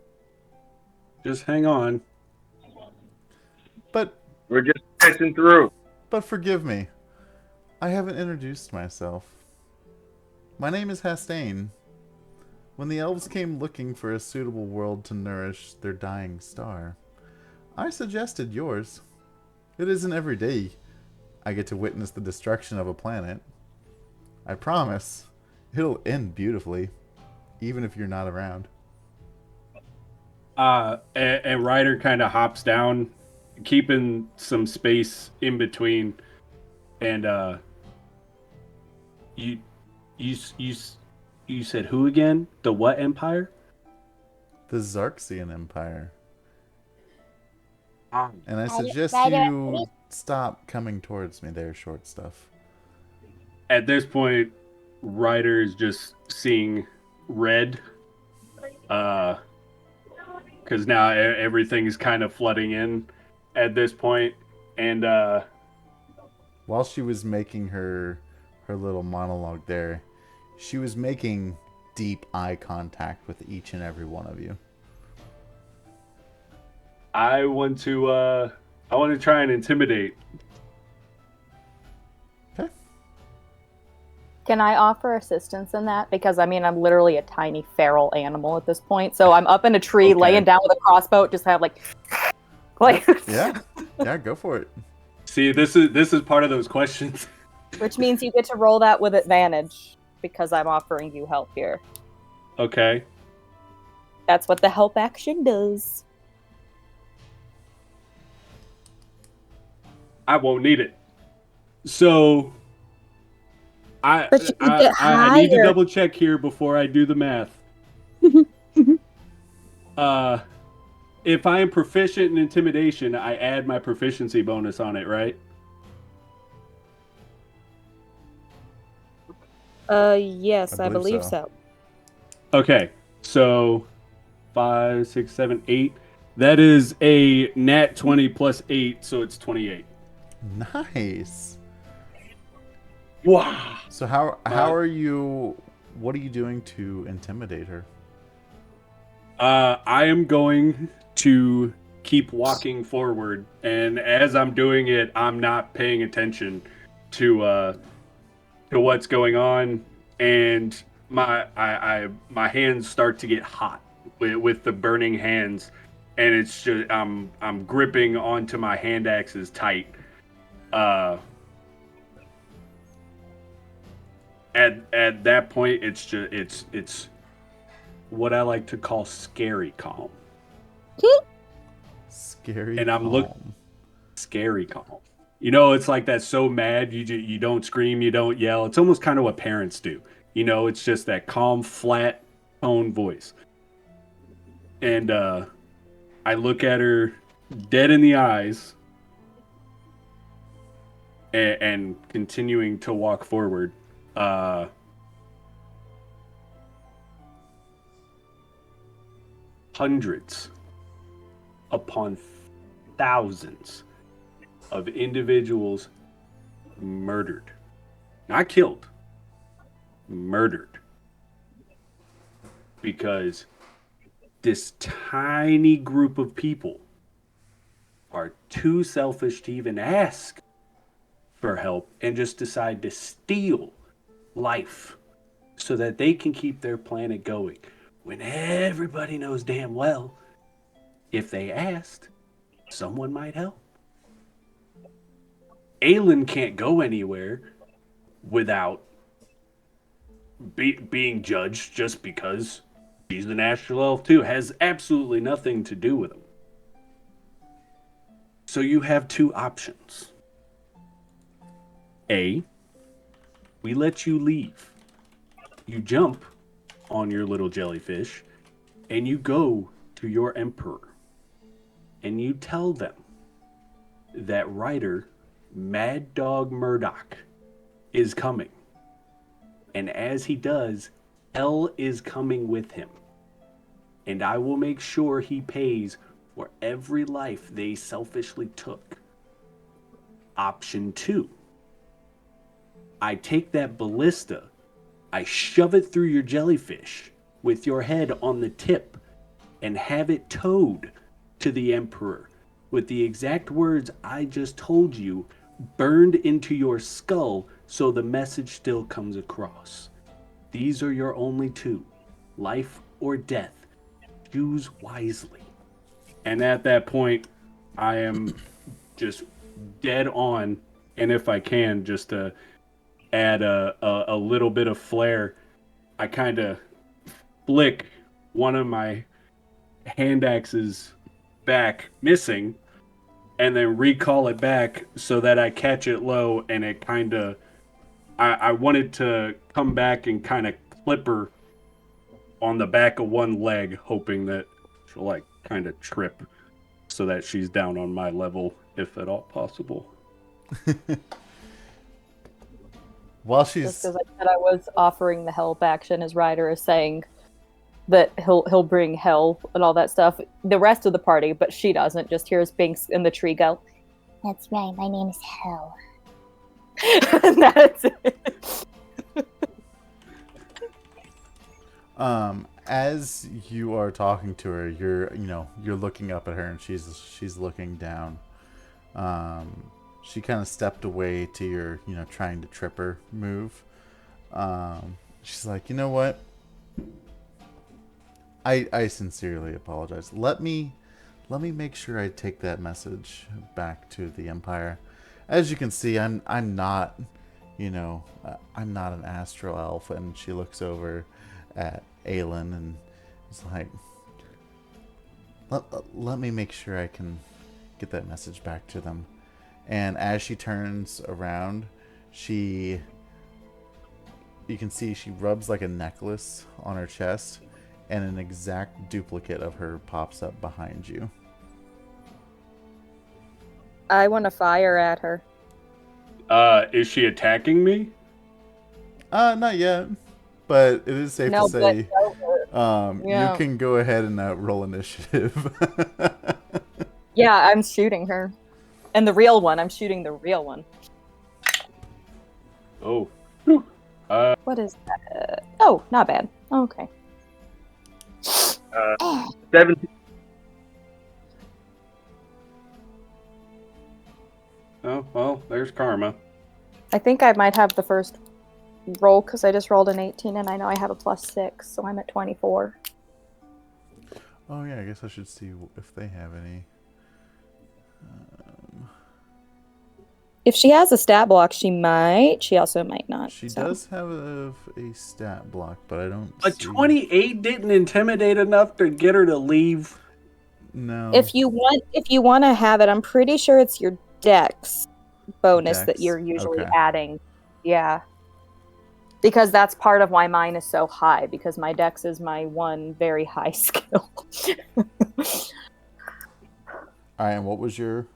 Just hang on. But We're just passing through. forgive me. I haven't introduced myself. My name is Hastane. When the elves came looking for a suitable world to nourish their dying star, I suggested yours. It isn't every day I get to witness the destruction of a planet. I promise, it'll end beautifully, even if you're not around. And Ryder kind of hops down, keeping some space in between, and you said who again? The what empire? The Xarxian Empire. Ah. And I suggest Ryder, you stop coming towards me there, short stuff. At this point, Ryder is just seeing red, because now everything is kind of flooding in at this point, and While she was making her little monologue there, she was making deep eye contact with each and every one of you. I want to try and intimidate. Okay. Can I offer assistance in that? Because I mean, I'm literally a tiny feral animal at this point. So I'm up in a tree, Okay. laying down with a crossbow, just have like Yeah. Yeah, go for it. See, this is part of those questions. which means you get to roll that with advantage because I'm offering you help here. Okay. That's what the help action does. I won't need it. So But you can I get need to higher. double check here before I do the math. If I am proficient in intimidation, I add my proficiency bonus on it, right? Yes, I I believe believe so. so. Okay. So 5, 6, 7, 8. That is a nat 20 plus 8, so it's 28. Nice. Wow. So how are you? What are you doing to intimidate her? I am going to keep walking forward, and as I'm doing it, I'm not paying attention to what's going on, and my hands start to get hot with the burning hands, and it's just I'm gripping onto my hand axes tight. At that point, it's what I like to call scary calm. Scary. And I'm calm. Scary calm. You know, it's like that so mad you don't scream, you don't yell. It's almost kind of what parents do. You know, it's just that calm, flat tone voice. And I look at her dead in the eyes and continuing to walk forward. Hundreds upon thousands of individuals murdered. Not killed. Murdered. Because this tiny group of people are too selfish to even ask for help and just decide to steal life so that they can keep their planet going. When everybody knows damn well, if they asked, someone might help. Aylin can't go anywhere without being judged just because she's an astral elf too. Has absolutely nothing to do with them. So you have two options. A, we let you leave. You jump on your little jellyfish and you go to your emperor and you tell them that writer Mad Dog Murdoch is coming. And as he does, hell is coming with him. And I will make sure he pays for every life they selfishly took. Option 2. I take that ballista, I shove it through your jellyfish with your head on the tip and have it towed to the Emperor with the exact words I just told you burned into your skull so the message still comes across. These are your only two, life or death. Choose wisely. And at that point, I am just dead on, and if I can, just to add a little bit of flair, I kind of flick one of my hand axes back, missing, and then recall it back so that I catch it low, and it kind of, I wanted to come back and kind of clip her on the back of one leg, hoping that she'll like kind of trip so that she's down on my level, if at all possible. While Just she's because I said I was offering the help action, as Ryder is saying that he'll bring hell and all that stuff. The rest of the party, but she doesn't, just hears Binx in the tree go, That's right, my name is Hell. and that's it. as you are talking to her, you're looking up at her and she's looking down. She kind of stepped away to your, trying to trip her move. She's like, you know what? I sincerely apologize. Let me make sure I take that message back to the Empire. As you can see, I'm not, I'm not an astral elf. And she looks over at Aylin and is like, let me make sure I can get that message back to them. And as she turns around, you can see she rubs like a necklace on her chest, and an exact duplicate of her pops up behind you. I want to fire at her. Is she attacking me? Not yet, but it is safe to say Yeah. You can go ahead and roll initiative. Yeah, I'm shooting her. And the real one. I'm shooting the real one. Oh. What is that? Oh, not bad. Okay. 17. Oh, well, there's karma. I think I might have the first roll because I just rolled an 18 and I know I have a +6, so I'm at 24. Oh yeah, I guess I should see if they have any. If she has a stat block, she might. She also might not. She so. does have a stat block, but I don't A see... 28 didn't intimidate enough to get her to leave. No. If you want to have it, I'm pretty sure it's your dex bonus that Dex? you're usually Okay. adding. Yeah. Because that's part of why mine is so high, because my dex is my one very high skill. Alright, and what was your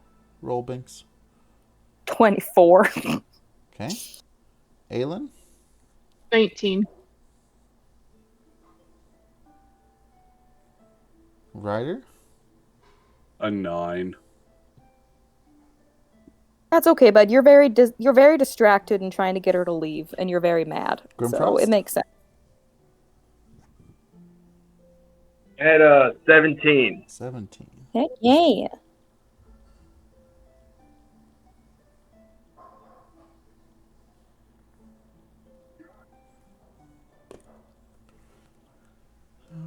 roll, Binx? 24. Okay. Aylin? 19. Ryder? A 9. That's okay, bud. You're very distracted and trying to get her to leave, and you're very mad. So Grimforst? it makes sense. At 17. 17. Heck yeah.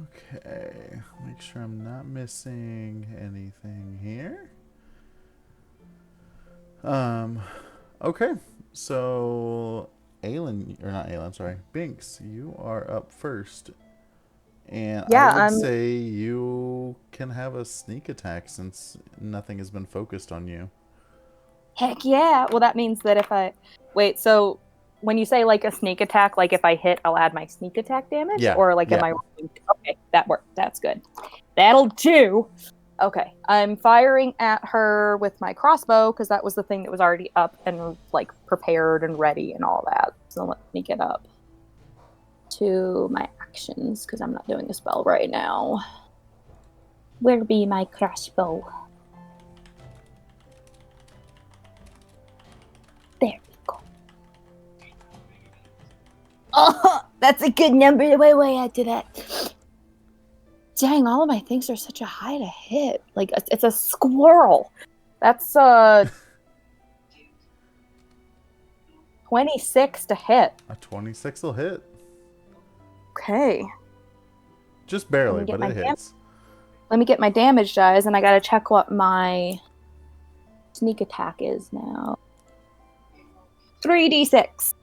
Okay. Make sure I'm not missing anything here. Okay. So Aylin, or not Aylin, sorry. Binx, you are up first. And Yeah, I would say you can have a sneak attack since nothing has been focused on you. Heck yeah. Well, that means that if I... Wait, so when you say like a sneak attack, like if I hit, I'll add my sneak attack damage? Yeah, Or like am yeah. I... Okay, that worked. That's good. That'll do. Okay, I'm firing at her with my crossbow because that was the thing that was already up and like prepared and ready and all that. So let me get up to my actions because I'm not doing a spell right now. Where be my crossbow? There we go. Oh, that's a good number. Way after that. Dang, all of my things are such a high to hit. Like, it's a squirrel. That's 26 to hit. A 26 will hit. Okay. Just barely, get but my it hits. Let me get my damage dice, and I gotta check what my sneak attack is now. 3d6.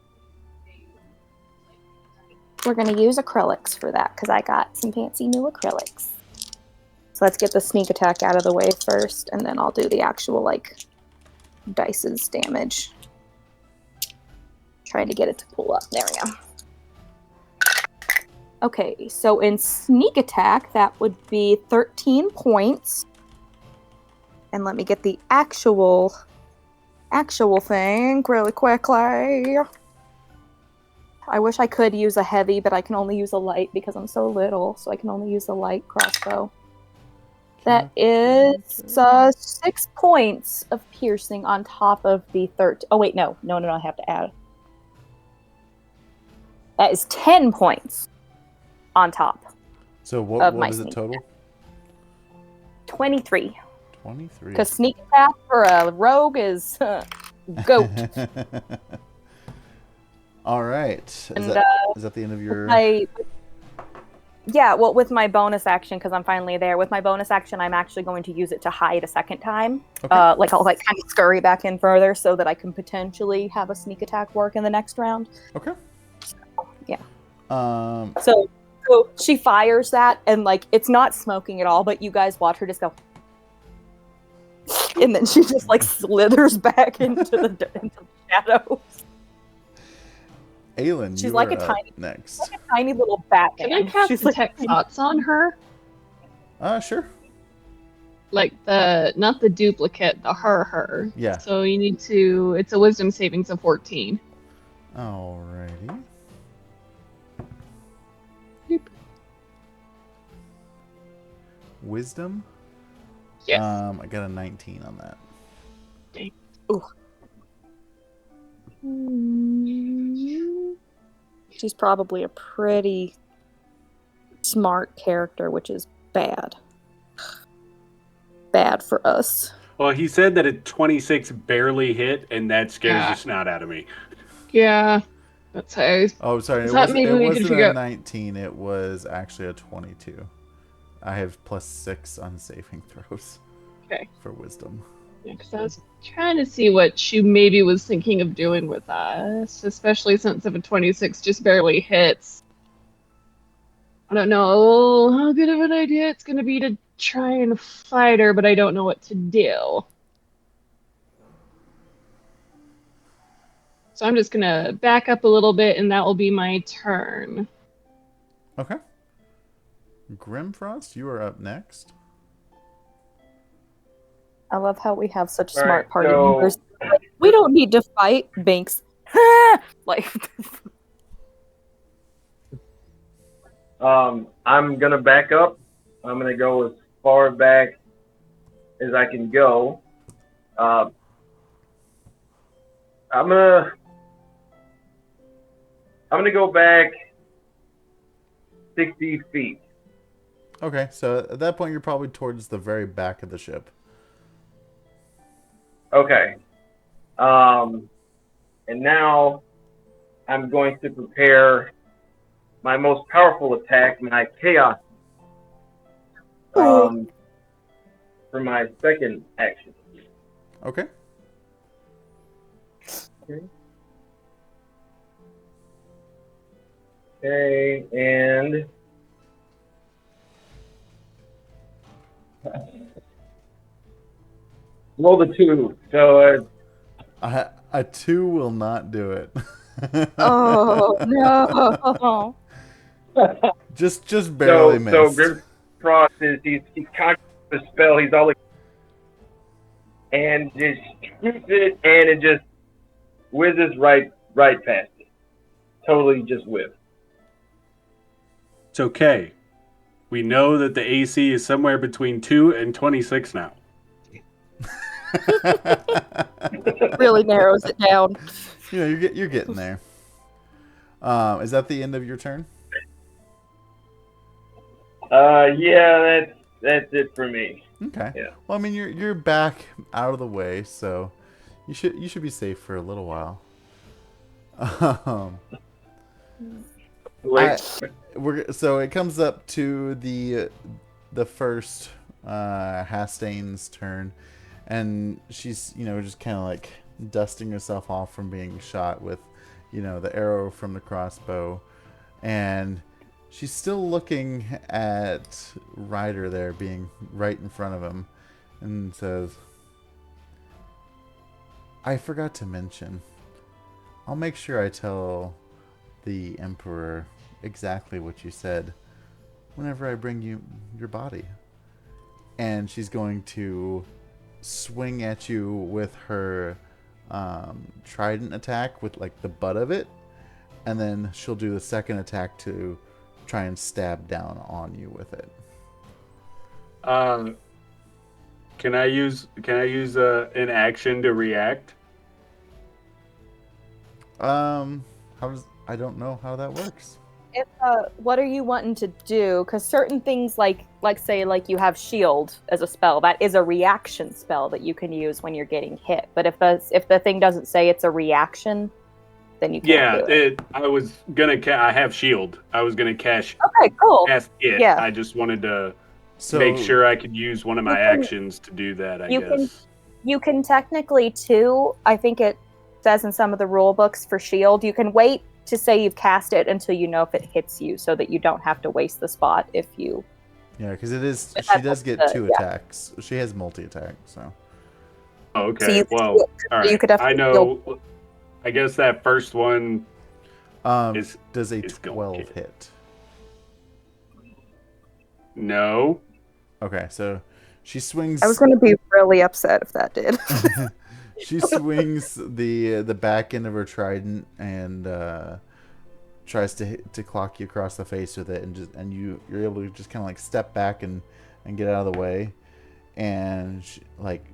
We're gonna use acrylics for that, because I got some fancy new acrylics. So let's get the sneak attack out of the way first, and then I'll do the actual, like, dice's damage. Try to get it to pull up. There we go. Okay, so in sneak attack, that would be 13 points. And let me get the actual thing really quickly. I wish I could use a heavy, but I can only use a light because I'm so little, so I can only use a light crossbow. That is 6 points of piercing on top of the 13. Oh, wait, no, I have to add. That is 10 points on top. So what is it total? 23. 23. Because sneak attack for a rogue is goat. All right. Is that the end of your... Yeah, well, with my bonus action, because I'm finally there, with my bonus action, I'm actually going to use it to hide a second time. Okay. I'll kind of scurry back in further so that I can potentially have a sneak attack work in the next round. Okay. So, yeah. So she fires that, and it's not smoking at all, but you guys watch her just go, and then she just slithers back into the shadows. Aylin, she's you like are a tiny, next. like a tiny little Batman. Can I cast Detect Thoughts on her? Sure. Not the duplicate, the her. Yeah. So you need to. It's a Wisdom savings of 14. Alrighty. wisdom. Yes. I got a 19 on that. She's probably a pretty smart character, which is bad. Bad for us. Well, he said that a 26 barely hit, and that scares the snot out of me. Yeah. That's how I Oh, sorry. thought maybe we could wasn't figure a out. 19. It was actually a 22. I have +6 on saving throws. Okay. For wisdom. Yeah, because I was trying to see what she maybe was thinking of doing with us, especially since if a 26 just barely hits. I don't know how good of an idea it's going to be to try and fight her, but I don't know what to do. So I'm just going to back up a little bit, and that will be my turn. Okay. Grimfrost, you are up next. I love how we have such All smart right, party so- members. We don't need to fight, Binx. Like, I'm gonna back up. I'm gonna go as far back as I can go. I'm gonna go back 60 feet. Okay, so at that point you're probably towards the very back of the ship. Okay. And now I'm going to prepare my most powerful attack, my chaos, for my second action. Okay. Okay, and roll the 2. So A 2 will not do it. oh no! just barely missed. So Grimfrost he's conscious of the spell. He's all and just shoots it, and it just whizzes right past it. Totally just whizzed. It's okay. We know that the AC is somewhere between 2 and 26 now. Really narrows it down. You know, you're getting there. Is that the end of your turn? Yeah, that's it for me. Okay. Yeah. Well, I mean, you're back out of the way, so you should be safe for a little while. So it comes up to the first Hastane's turn, and she's just kind of like dusting herself off from being shot with the arrow from the crossbow, and she's still looking at Ryder there being right in front of him, and says, "I forgot to mention, I'll make sure I tell the Emperor exactly what you said whenever I bring you your body." And she's going to swing at you with her trident attack with like the butt of it, and then she'll do the second attack to try and stab down on you with it. Can I use an action to react? I don't know how that works. If, what are you wanting to do? Because certain things, like say, like you have shield as a spell, that is a reaction spell that you can use when you're getting hit. But if the thing doesn't say it's a reaction, then you can't do it. I have shield. I was gonna cast cool. Cast it. Yeah. I just wanted to So make sure I could use one of my actions to do that. I guess. You can technically too. I think it says in some of the rule books for shield, you can wait to say you've cast it until you know if it hits you, so that you don't have to waste the spot if you. Yeah, because she does get 2 attacks. She has multi-attack, so. Okay. So All right. you could have I know. I guess that first one does a 12 hit? No. Okay, so she swings. I was going to be really upset if that did. She swings the back end of her trident and tries to clock you across the face with it, and you're able to just kind of like step back and and get out of the way. And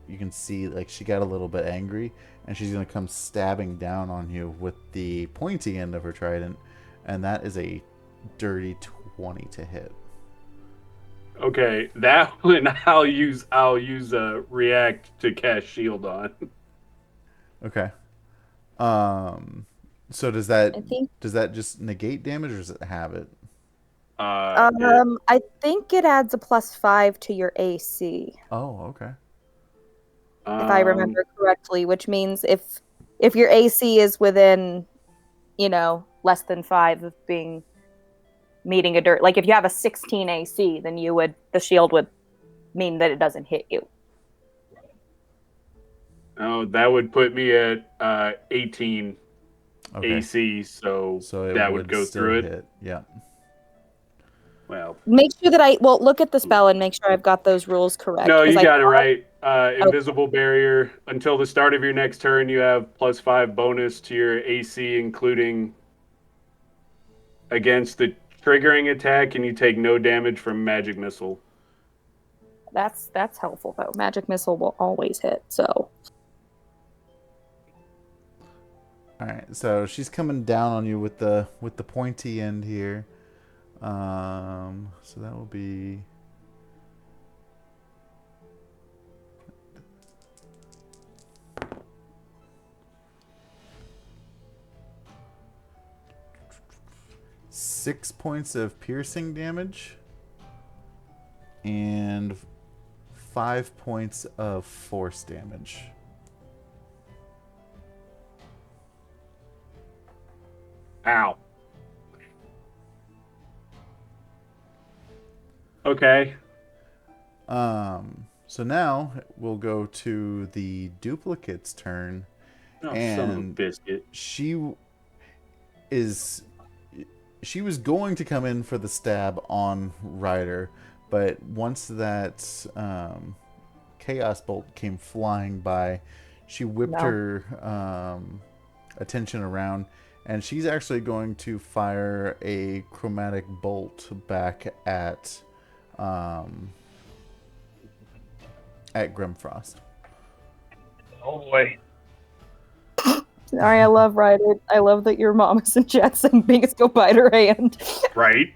you can see she got a little bit angry, and she's gonna come stabbing down on you with the pointy end of her trident, and that is a dirty 20 to hit. Okay, that one I'll use react to cast shield on. Okay. So does that just negate damage, or does it have it? I think it adds a +5 to your AC. Oh, okay. If I remember correctly, which means if your AC is within, less than 5 of being meeting a dirt, like if you have a 16 AC, then the shield would mean that it doesn't hit you. Oh, that would put me at 18 Okay. AC, so it that would go still through it. hit. Yeah. Well, make sure that look at the spell and make sure I've got those rules correct. No, you got it right. Invisible barrier. Until the start of your next turn, you have +5 bonus to your AC, including against the triggering attack, and you take no damage from magic missile. That's helpful though. Magic missile will always hit. So. All right. So she's coming down on you with the pointy end here. So that will be. Six points of piercing damage and 5 points of force damage. Ow. Okay. So now we'll go to the duplicate's turn. Oh, and son of a biscuit. She was going to come in for the stab on Ryder, but once that chaos bolt came flying by, she whipped her attention around, and she's actually going to fire a chromatic bolt back at Grimfrost. Oh boy. Sorry, I love Ryder. I love that your mom is in chat saying Binx go bite her hand. Right?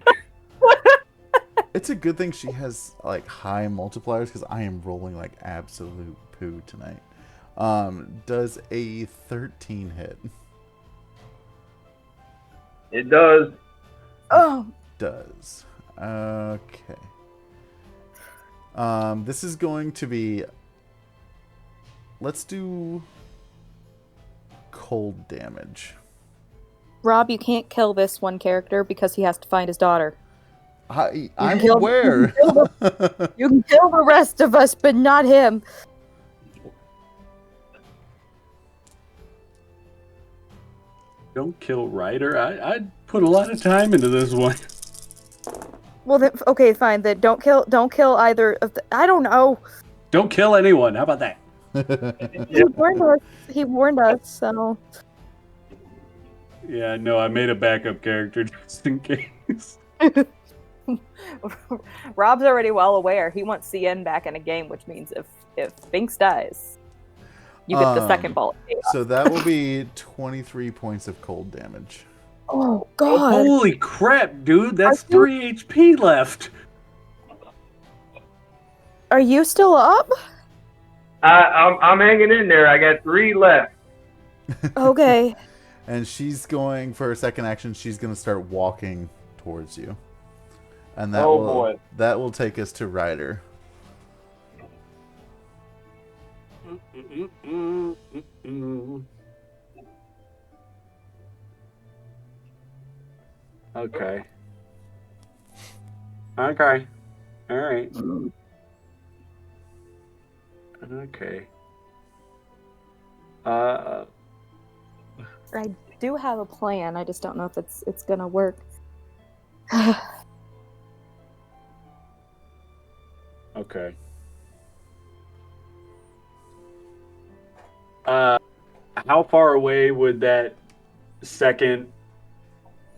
It's a good thing she has high multipliers, because I am rolling like absolute poo tonight. Does a 13 hit? It does. Oh. Does. Okay. This is going to be. Let's do cold damage. Rob, you can't kill this one character because he has to find his daughter. I'm aware. You can kill the rest of us, but not him. Don't kill Ryder. I'd put a lot of time into this one. Well, then, okay, fine. Then don't kill either of the. I don't know. Don't kill anyone. How about that? He warned us. So. Yeah, no, I made a backup character just in case. Rob's already well aware. He wants CN back in a game, which means if Binx dies, you get the second ball. So that will be 23 points of cold damage. Oh God! Holy crap, dude! That's 3 HP left. Are you still up? I'm hanging in there. I got 3 left. Okay. And she's going for her second action. She's going to start walking towards you, and that will take us to Ryder. Okay. Okay. All right. Okay. I do have a plan. I just don't know if it's gonna work. Okay. How far away would that second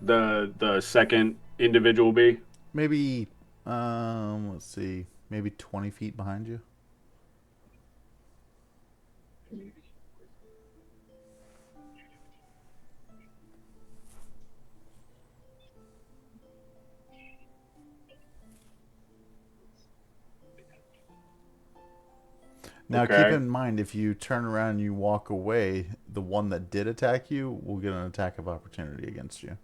the second individual be? Maybe let's see. maybe 20 feet behind you. Now, Okay. keep in mind, if you turn around and you walk away, the one that did attack you will get an attack of opportunity against you.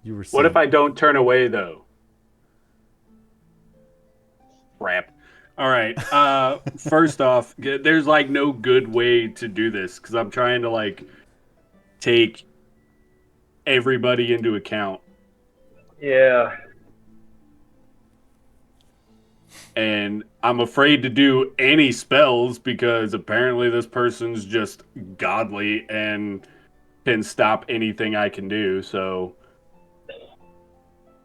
You receive... What if I don't turn away, though? Crap. All right. First off, there's like no good way to do this because I'm trying to like take everybody into account. Yeah. And I'm afraid to do any spells because apparently this person's just godly and can stop anything I can do. So,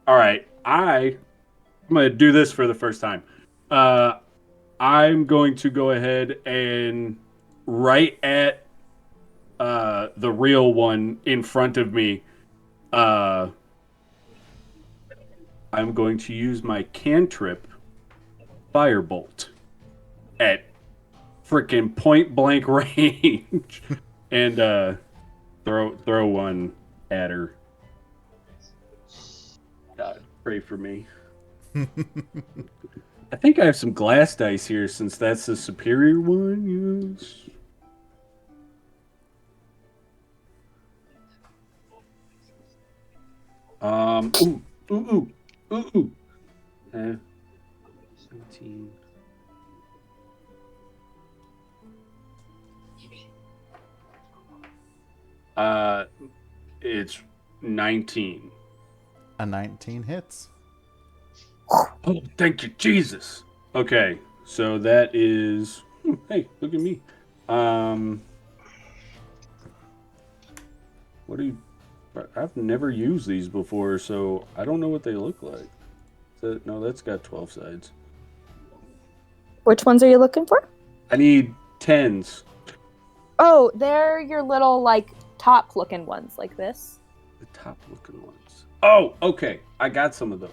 all right, I'm going to do this for the first time. I'm going to go ahead and right at the real one in front of me. I'm going to use my cantrip Firebolt at freaking point blank range and throw one at her. God, pray for me. I think I have some glass dice here since that's the superior one. Yes. Ooh. 17. It's 19. A 19 hits. Oh, thank you, Jesus. Okay, so that is. Hey, look at me. What do you? I've never used these before, so I don't know what they look like. No, that's got 12 sides. Which ones are you looking for? I need 10s. Oh, they're your little, like, top-looking ones, like this. The top-looking ones. Oh, okay. I got some of those.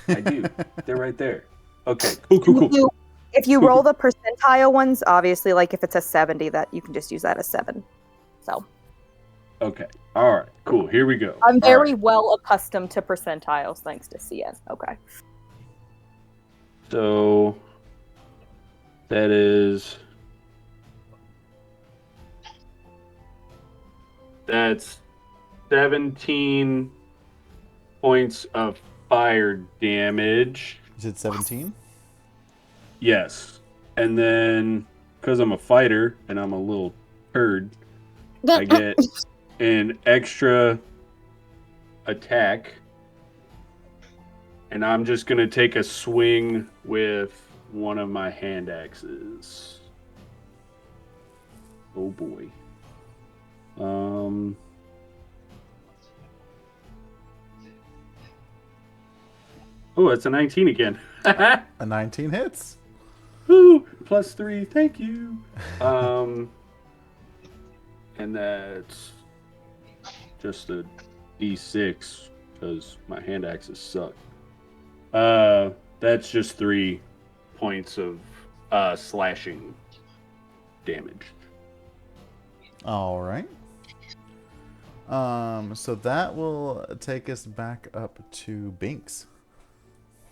I do. They're right there. Okay, cool. If you roll the percentile ones, obviously, like, if it's a 70, that you can just use that as 7. So. Okay. All right. Cool. Here we go. I'm very well accustomed to percentiles, thanks to CN. Okay. So that is that's 17 points of fire damage. You said 17? Yes. And then because I'm a fighter and I'm a little turd, I get an extra attack. And I'm just going to take a swing with one of my hand axes. Oh boy. Oh, it's a 19 again. A 19 hits. Woo! +3, thank you. And that's just a D6 because my hand axes suck. That's just 3 points of slashing damage. All right. So that will take us back up to Binx.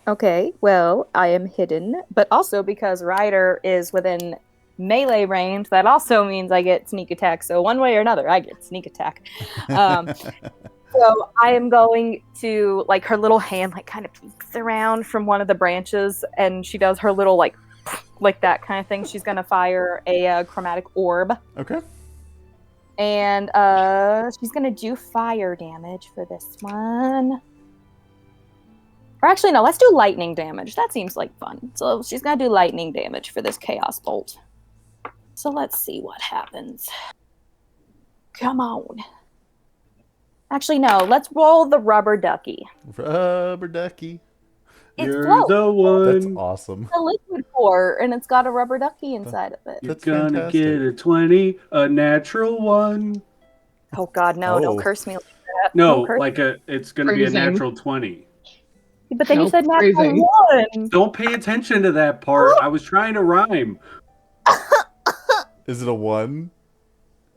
Okay, well, I am hidden, but also because Ryder is within melee range, that also means I get sneak attack. So one way or another, I get sneak attack. So I am going to, like, her little hand, like, kind of peeks around from one of the branches, and she does her little, like that kind of thing. She's going to fire a chromatic orb. Okay. And she's going to do fire damage for this one. Or actually, no, let's do lightning damage. That seems like fun. So she's going to do lightning damage for this chaos bolt. So let's see what happens. Come on. Actually, no. Let's roll the rubber ducky. Rubber ducky. You're floats. the one. That's awesome. It's a liquid core, and it's got a rubber ducky inside of it. You're That's gonna fantastic. get a 20, a natural one. Oh God, no! Oh. Don't curse me like that. No, Don't curse like it's gonna be a Freezing. natural 20. But then you said natural phrasing. one. Don't pay attention to that part. I was trying to rhyme. Is it a 1?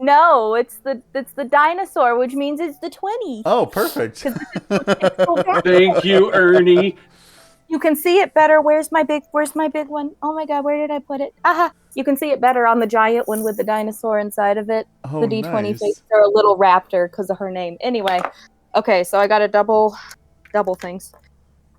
No, it's the dinosaur, which means it's the 20. Oh, perfect. Thank you, Ernie. You can see it better. Where's my big one? Oh my god, where did I put it? Aha! You can see it better on the giant one with the dinosaur inside of it. Oh, the D20 nice. face or a little raptor because of her name. Anyway, okay, so I got a double things.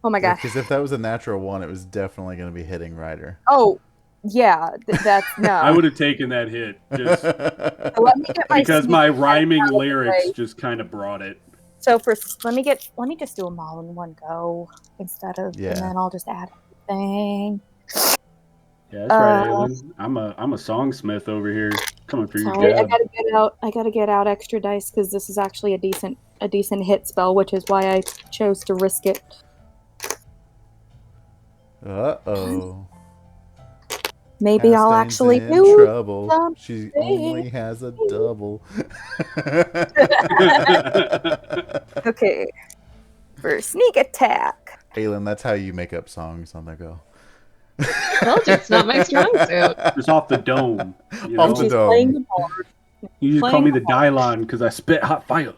Oh my god. Because if that was a natural 1, it was definitely going to be hitting Ryder. Oh, yeah, that's no. I would have taken that hit just So let me get my because sneak my attack rhyming out of the lyrics way. just kind of brought it. So let me just do them all in one go instead of, and then I'll just add everything. Yeah, that's right, Aylin. I'm a songsmith over here, coming for you, Sorry, Gab. I gotta get out extra dice because this is actually a decent hit spell, which is why I chose to risk it. Uh-oh. Maybe I'll Hastain's actually in do trouble. something. She only has a double. Okay. For sneak attack. Aylin, that's how you make up songs on the go. Told you, it's not my strong suit. Just off the dome. You Off know? the She's dome. playing the board. You just call Playing me the the Dylon because I spit hot fire.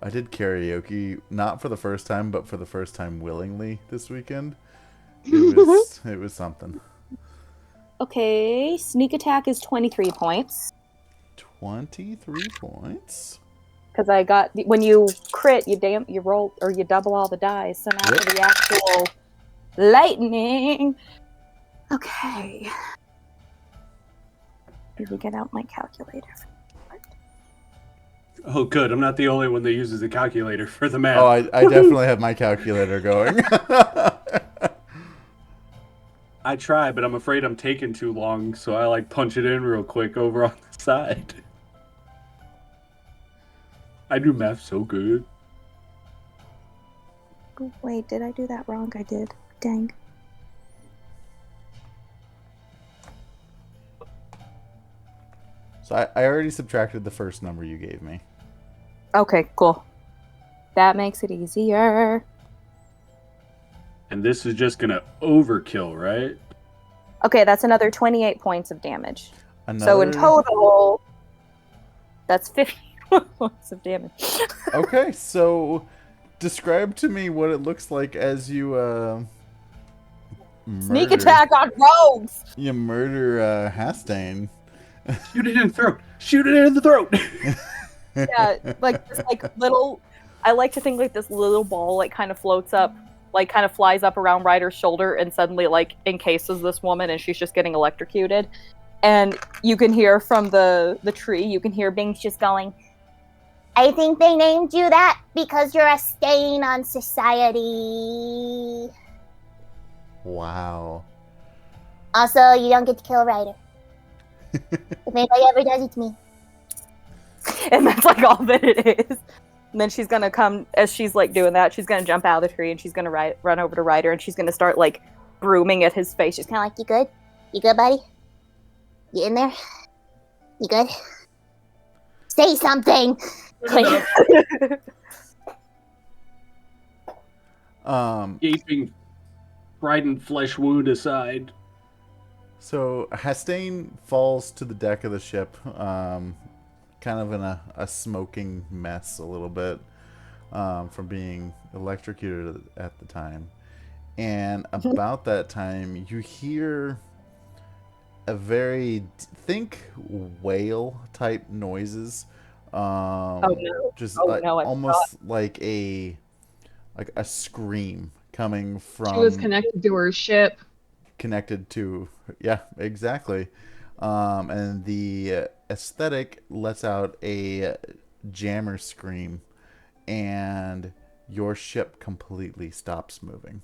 I did karaoke, not for the first time, but for the first time willingly this weekend. It was something. Okay, sneak attack is 23 points. 23 points. Because I got when you crit, you roll or you double all the dice. So now for the actual lightning. Okay. Let me get out my calculator. Oh, good. I'm not the only one that uses a calculator for the math. Oh, I definitely have my calculator going. I try, but I'm afraid I'm taking too long, so I punch it in real quick over on the side. I do math so good. Oh, wait, did I do that wrong? I did. Dang. So I already subtracted the first number you gave me. Okay, cool. That makes it easier. And this is just gonna overkill, right? Okay, that's another 28 points of damage. Another... So in total, that's 51 points of damage. Okay, so describe to me what it looks like as you Sneak attack on rogues! You murder Hastain. Shoot it in the throat! Shoot it in the throat! Yeah, this little... I like to think this little ball kind of floats up, kind of flies up around Ryder's shoulder and suddenly encases this woman and she's just getting electrocuted. And you can hear from the tree, you can hear Binx just going, I think they named you that because you're a stain on society. Wow. Also, you don't get to kill Ryder. If anybody ever does it to me. and that's all that it is. And then she's gonna come, as she's doing that, she's gonna jump out of the tree and she's gonna run over to Ryder and she's gonna start brooming at his face. She's Kind of you good? You good, buddy? You in there? You good? Say something! Gaping frightened flesh wound aside. So Hastain falls to the deck of the ship, kind of in a smoking mess a little bit from being electrocuted at the time. And about that time, you hear a very, think whale type noises. Just almost like a scream coming from... She was connected to her ship. Connected to, yeah, exactly. And the aesthetic lets out a jammer scream and your ship completely stops moving.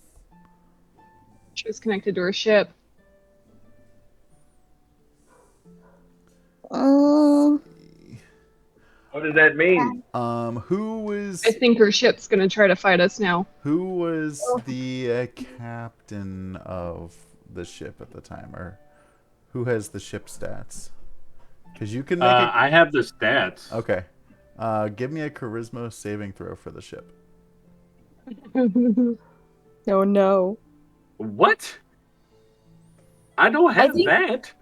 She was connected to her ship. What does that mean? Who was... I think her ship's gonna try to fight us now. Who was the captain of the ship at the time, or who has the ship stats? Because you can make I have the stats. Okay. Give me a charisma saving throw for the ship. Oh no. What? I don't have think- that.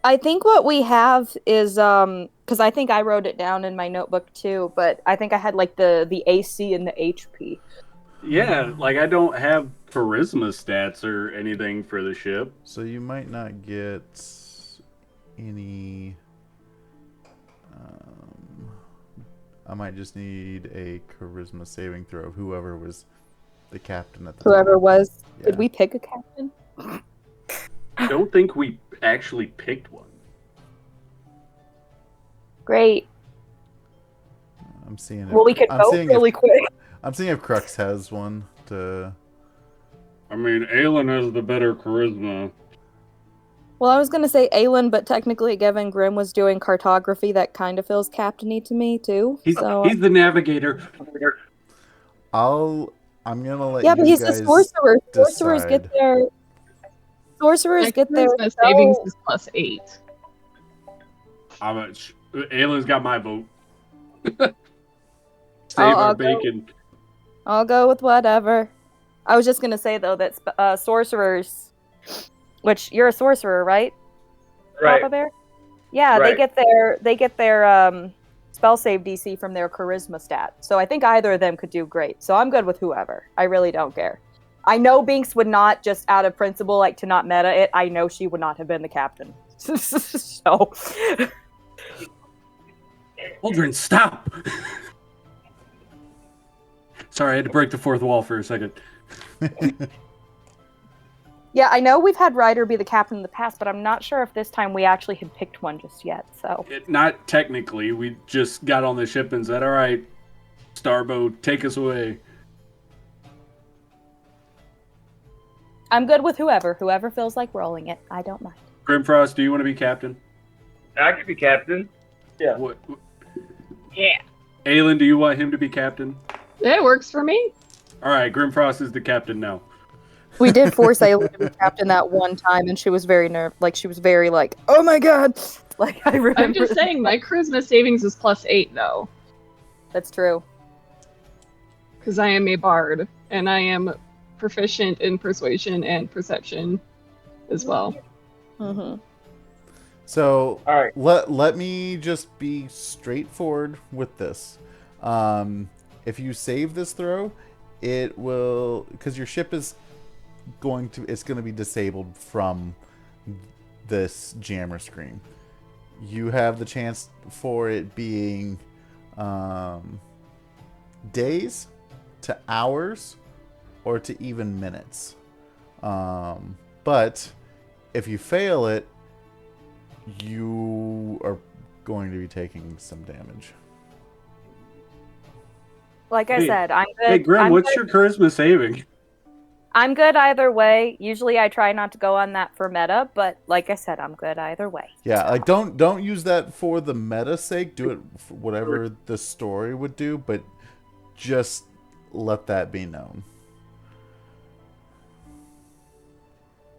I think what we have is because I think I wrote it down in my notebook too, but I think I had like the AC and the HP. Yeah, like I don't have charisma stats or anything for the ship. So you might not get any. I might just need a charisma saving throw of whoever was the captain at the Whoever time. was. Yeah. Did we pick a captain? I don't think we actually picked one. Great. I'm seeing. Well, we could I'm vote seeing really if, quick. I'm seeing if Crux has one to. I mean, Aylin has the better charisma. Well, I was gonna say Aylin, but technically Gavin Grimm was doing cartography. That kind of feels captain-y to me too. He's so the navigator. I'm gonna let yeah, you but he's guys a sorcerer. Sorcerers get decide. their sorcerers My get their charisma savings spell- is +8. How much? Aylin's got my vote. Save I'll our go. bacon. I'll go with whatever. I was just gonna say though that sorcerers, which you're a sorcerer, right? Right. Papa Bear? Yeah, Right. they get their spell save DC from their charisma stat. So I think either of them could do great. So I'm good with whoever. I really don't care. I know Binx would not, just out of principle, like to not meta it. I know she would not have been the captain. So Aldrin, stop! Sorry, I had to break the fourth wall for a second. yeah, I know we've had Ryder be the captain in the past, but I'm not sure if this time we actually had picked one just yet. So Not technically. We just got on the ship and said, all right, Starbow, take us away. I'm good with whoever. Whoever feels like rolling it. I don't mind. Grimfrost, do you want to be captain? I could be captain. Yeah. What? Yeah. Aylin, do you want him to be captain? It works for me. All right, Grimfrost is the captain now. We did force Aylin to be captain that one time, and she was very she was very like, oh my god! Like I remember. I'm just saying, my charisma savings is +8 though, That's true. because I am a bard and I am proficient in persuasion and perception as well. Mm-hmm. So All right. let me just be straightforward with this. If you save this throw, it will, because your ship is going to be disabled from this jammer screen. You have the chance for it being days to hours or to even minutes. But if you fail it, you are going to be taking some damage. Like I Hey- said, I'm good. Hey, Grim, I'm what's good. your charisma saving? I'm good either way. Usually, I try not to go on that for meta, but like I said, I'm good either way. Yeah, like don't use that for the meta sake. Do it for whatever the story would do, but just let that be known.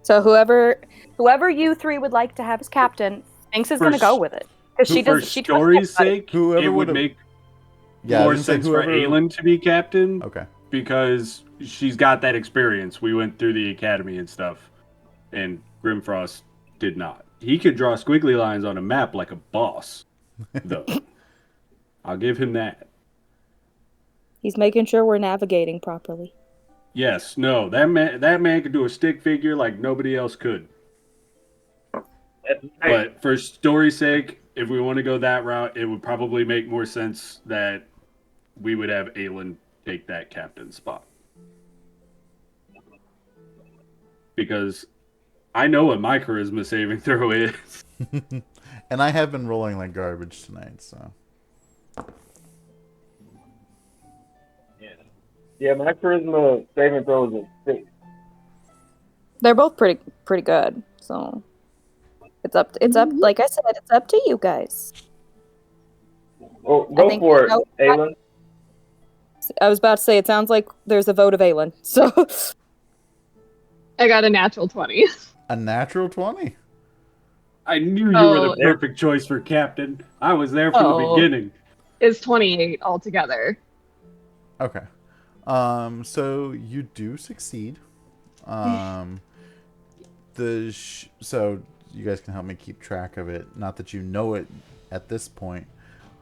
So whoever you three would like to have as captain, Binx is For going to go s- with it because she For does. She trusts story's everybody. sake, Whoever it would would've- make Yeah, I more was gonna say sense for Aylin to be captain Okay. because she's got that experience. We went through the academy and stuff, and Grimfrost did not. He could draw squiggly lines on a map like a boss, though. I'll give him that. He's making sure we're navigating properly. Yes, no, that man could do a stick figure like nobody else could. That's right. But for story's sake, if we want to go that route, it would probably make more sense that we would have Aylin take that captain spot. Because I know what my charisma saving throw is. And I have been rolling like garbage tonight, so. Yeah, my charisma saving throw is a 6. They're both pretty good. So it's up. Like I said, it's up to you guys. Oh, I go think for it, no- Aylin. I was about to say it sounds like there's a vote of Aylin. So I got a natural 20. A natural 20. I knew you were the Oh. perfect choice for captain. I was there from the Oh. beginning. It's 28 altogether. Okay. So you do succeed. Um, so you guys can help me keep track of it. Not that you know it at this point,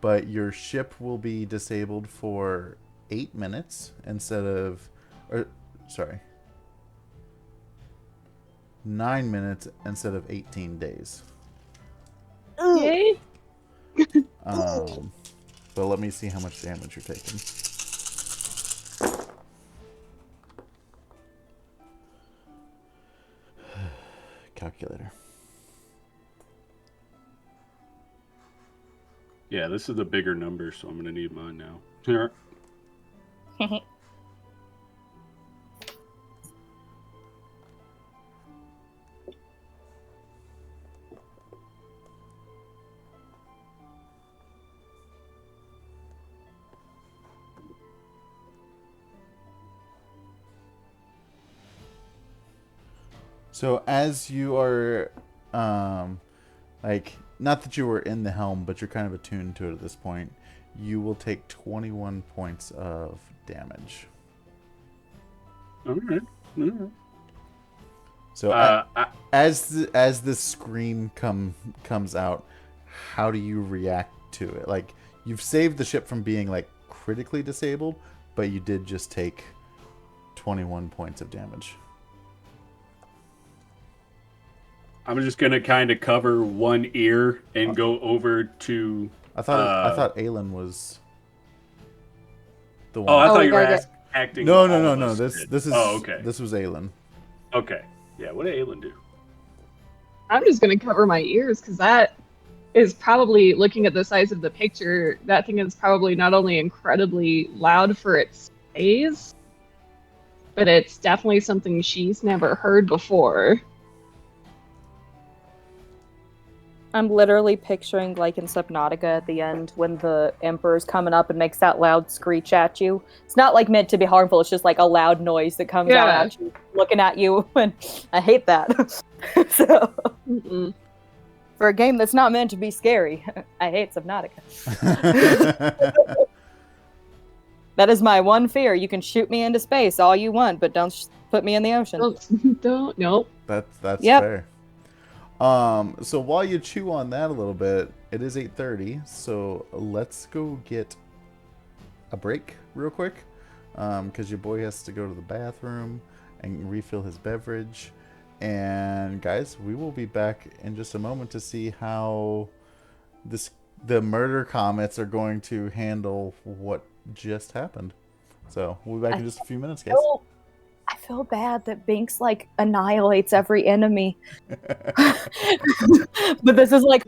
but your ship will be disabled for 8 minutes instead of, or sorry, 9 minutes instead of 18 days. Yay! But let me see how much damage you're taking. Calculator. Yeah, this is a bigger number, so I'm gonna need mine now. Here. So as you are, like, not that you were in the helm, but you're kind of attuned to it at this point, you will take 21 points of damage. All right. All right. So as the scream comes out, how do you react to it? Like, you've saved the ship from being like critically disabled, but you did just take 21 points of damage. I'm just gonna kind of cover one ear and go over to. I thought Aylin was the one. Oh, I thought we you were gotta acting. No. all of us This did. is Oh, okay. This was Aylin. Okay. Yeah. What did Aylin do? I'm just gonna cover my ears because that is probably, looking at the size of the picture, that thing is probably not only incredibly loud for its size, but it's definitely something she's never heard before. I'm literally picturing like in Subnautica at the end when the Emperor's coming up and makes that loud screech at you. It's not like meant to be harmful, it's just like a loud noise that comes out at you, looking at you, and I hate that. So for a game that's not meant to be scary, I hate Subnautica. That is my one fear. You can shoot me into space all you want, but don't put me in the ocean. Don't, nope. That's Yep. fair. So while you chew on that a little bit, it is 8:30, so let's go get a break real quick, because your boy has to go to the bathroom and refill his beverage. And guys, we will be back in just a moment to see how the murder comets are going to handle what just happened. So we'll be back in just a few minutes, guys. I feel bad that Binx like annihilates every enemy. But this is like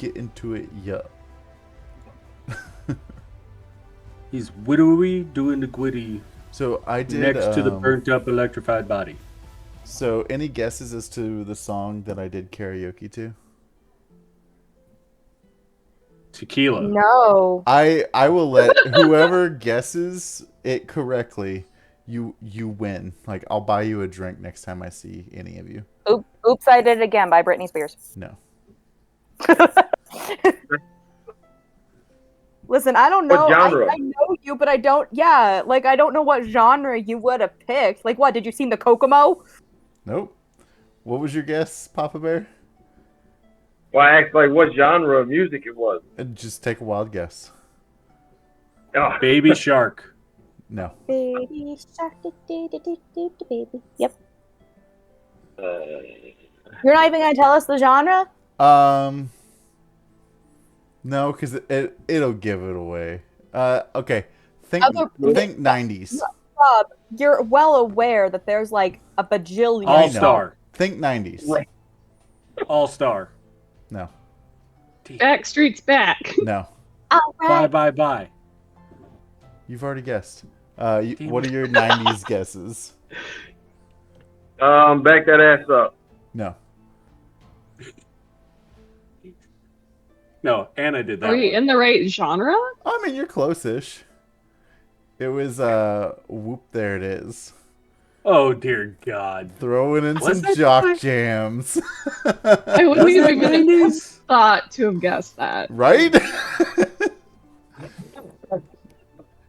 get into it, yup. He's widowy doing the gwitty So I did next to the burnt up electrified body. So any guesses as to the song that I did karaoke to? Tequila. No. I will let whoever guesses it correctly, you win. Like, I'll buy you a drink next time I see any of you. Oops, I Did It Again by Britney Spears. No. Listen, I don't know. What genre? I know you, but I don't. Yeah, like I don't know what genre you would have picked. Like, what did you see the Kokomo? Nope. What was your guess, Papa Bear? Well, I asked like what genre of music it was. Just take a wild guess. Oh. Baby Shark. No. Baby shark, baby. Yep. You're not even gonna tell us the genre? No, because it'll give it away. Okay. Think Other- 90s. Rob, you're well aware that there's like a bajillion. All Star. Think 90s. Right. All Star. No. Backstreet's Back. No. All right. Bye. You've already guessed. What are your 90s guesses? Back that ass up. No. No, Anna did that Are we one. in the right genre? I mean, you're close-ish. It was, Whoop, There It Is. Oh, dear God. Throwing in Was some it? jock jams. I wouldn't Was that even 90s? thought to have guessed that. Right?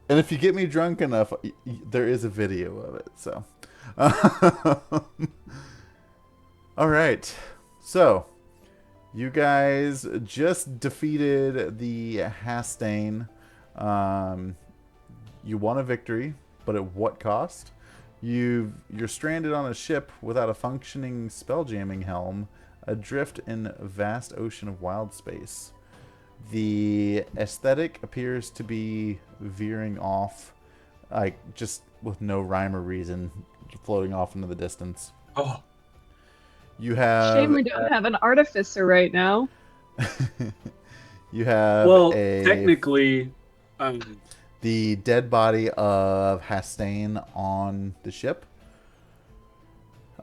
And if you get me drunk enough, there is a video of it, so. All right. So, you guys just defeated the Hastane. You won a victory, but at what cost? You're stranded on a ship without a functioning spelljamming helm, adrift in a vast ocean of wild space. The aesthetic appears to be veering off, like just with no rhyme or reason, floating off into the distance. Oh, You have Shame we don't have an artificer right now. you have well, technically, the dead body of Hastane on the ship.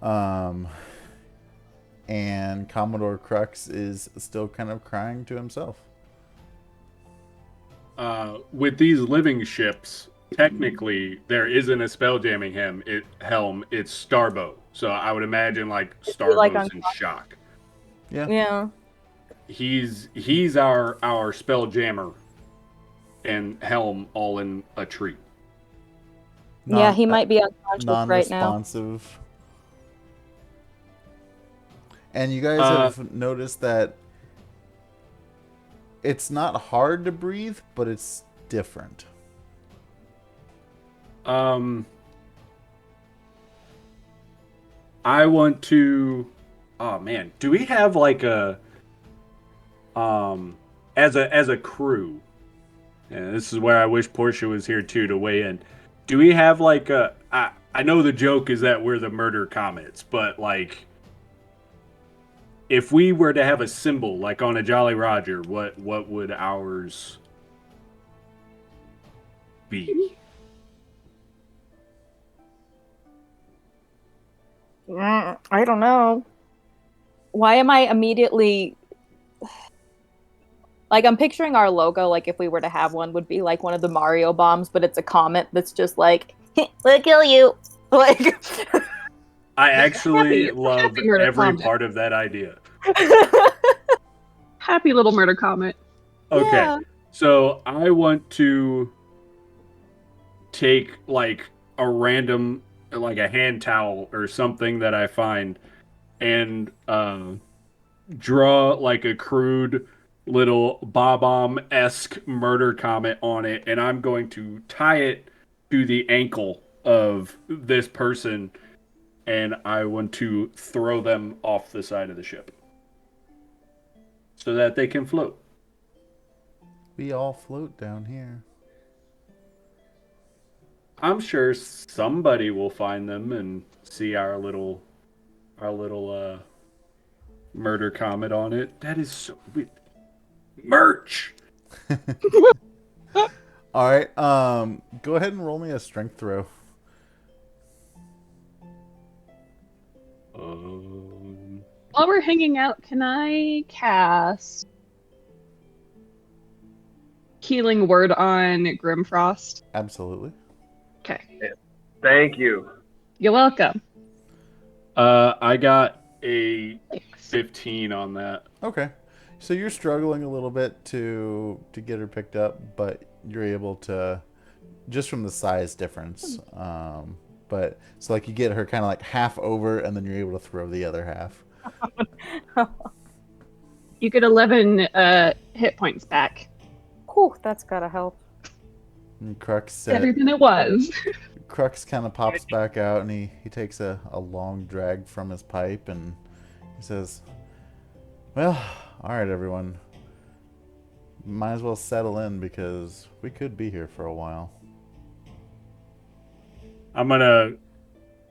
And Commodore Crux is still kind of crying to himself. with these living ships, technically there isn't a spelljamming helm. It's Starbow. So I would imagine like Starbow's like in shock. Yeah. He's our spelljammer and helm all in a tree. Yeah, he might be unconscious right now. Non-responsive. And you guys have noticed that it's not hard to breathe, but it's different. I want to. Oh man, do we have like a as a crew? And this is where I wish Portia was here too to weigh in. Do we have like a? I know the joke is that we're the murder comets, but like, if we were to have a symbol like on a Jolly Roger, what would ours be? I don't know. Why am I immediately like I'm picturing our logo like if we were to have one would be like one of the Mario bombs, but it's a comet that's just like we'll kill you. Like I actually love happy murder every comet. part of that idea. Happy little murder comet. Okay, Yeah. so I want to take like a random, like a hand towel or something that I find, and draw like a crude little Bob-omb-esque murder comet on it, and I'm going to tie it to the ankle of this person, and I want to throw them off the side of the ship so that they can float. We all float down here. I'm sure somebody will find them and see our little murder comet on it. That is so weird. Merch. All right. Go ahead and roll me a strength throw. While we're hanging out, can I cast Healing Word on Grimfrost? Absolutely. Okay. Thank you. You're welcome. I got a 15 on that. Okay. So you're struggling a little bit to get her picked up, but you're able to, just from the size difference. But so like you get her kind of like half over, and then you're able to throw the other half. You get 11 hit points back. Whew, that's gotta help. And Crux, Better than it was. Crux kind of pops back out, and he takes a long drag from his pipe, and he says, "Well, all right, everyone. Might as well settle in because we could be here for a while." I'm gonna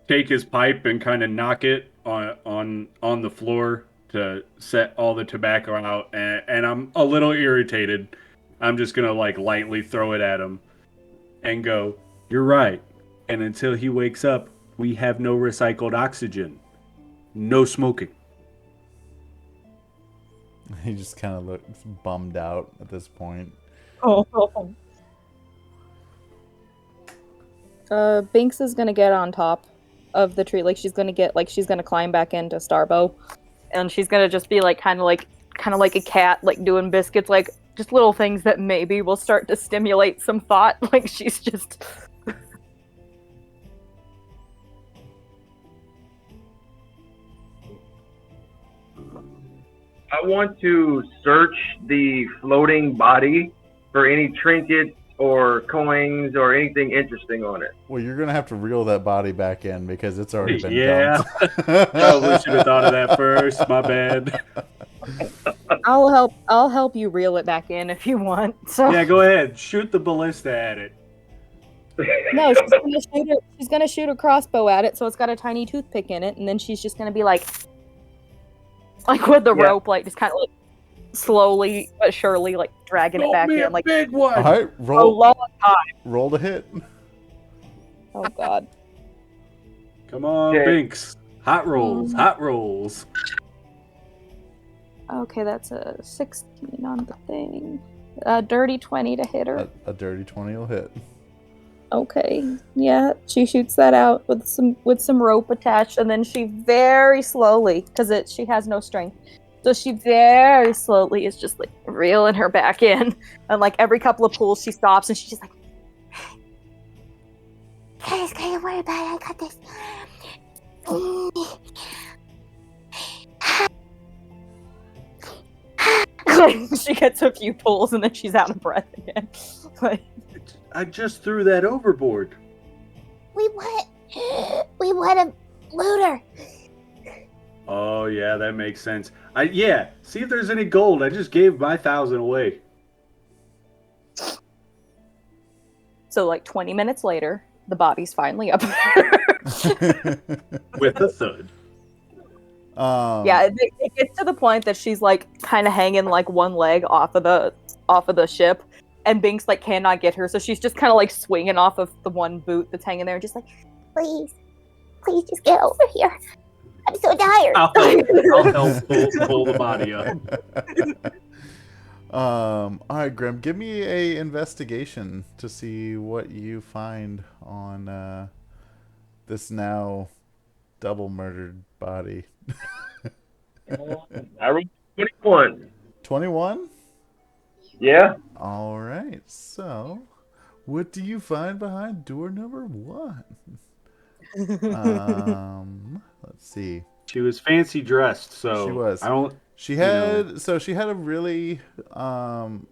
take his pipe and kind of knock it on the floor to set all the tobacco out, and I'm a little irritated. I'm just gonna like lightly throw it at him and go, "You're right. And until he wakes up, we have no recycled oxygen, no smoking." He just kind of looks bummed out at this point. Oh. Binx is gonna get on top of the tree, like she's gonna climb back into Starbow, and she's gonna just be like kind of like a cat, like doing biscuits, like just little things that maybe will start to stimulate some thought. Like she's just. I want to search the floating body for any trinkets or coins or anything interesting on it. Well, you're gonna have to reel that body back in because it's already been Yeah. dumped. Probably should have thought of that first. My bad. I'll help you reel it back in if you want. So. Yeah, go ahead. Shoot the ballista at it. No, she's gonna shoot a crossbow at it, so it's got a tiny toothpick in it, and then she's just gonna be like with the rope, like just kind of like slowly but surely like dragging it back in, like big one. All right, a roll long time. roll to hit. Oh god. Come on, Okay. Binx. Hot rolls. Hot rolls. Okay, that's a 16 on the thing. Dirty 20 to hit her. A dirty 20 will hit. Okay, yeah, she shoots that out with some rope attached, and then she very slowly, because she has no strength, so she very slowly is just like reeling her back in, and like every couple of pulls she stops, and she's just like, Guys, don't worry about it. I got this. she gets a few pulls, and then she's out of breath again. Like, I just threw that overboard. We want a looter. Oh yeah, that makes sense. See if there's any gold. I just gave my 1,000 away. so like 20 minutes later, the body's finally up. With a thud. Yeah, it gets to the point that she's like kind of hanging like one leg off of the ship, and Binx like cannot get her, so she's just kind of like swinging off of the one boot that's hanging there, just like, Please just get over here. I'm so tired. I'll help pull the body up. All right, Grim, give me a investigation to see what you find on this now double murdered body. I rolled 21. 21? Yeah. All right. So, what do you find behind door number 1? Let's see. She was fancy dressed, so She was. I don't. She had she had a really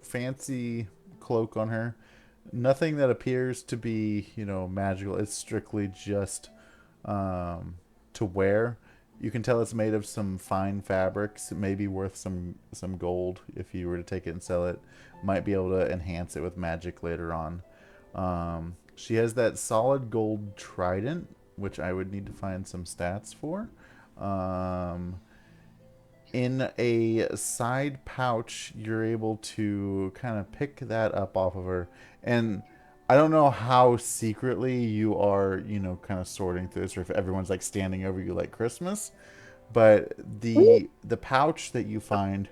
fancy cloak on her. Nothing that appears to be, magical. It's strictly just to wear. You can tell it's made of some fine fabrics. It may be worth some gold if you were to take it and sell it. Might be able to enhance it with magic later on. She has that solid gold trident, which I would need to find some stats for. in a side pouch, you're able to kind of pick that up off of her. And I don't know how secretly you are, kind of sorting through this, or if everyone's like standing over you like Christmas. But the pouch that you find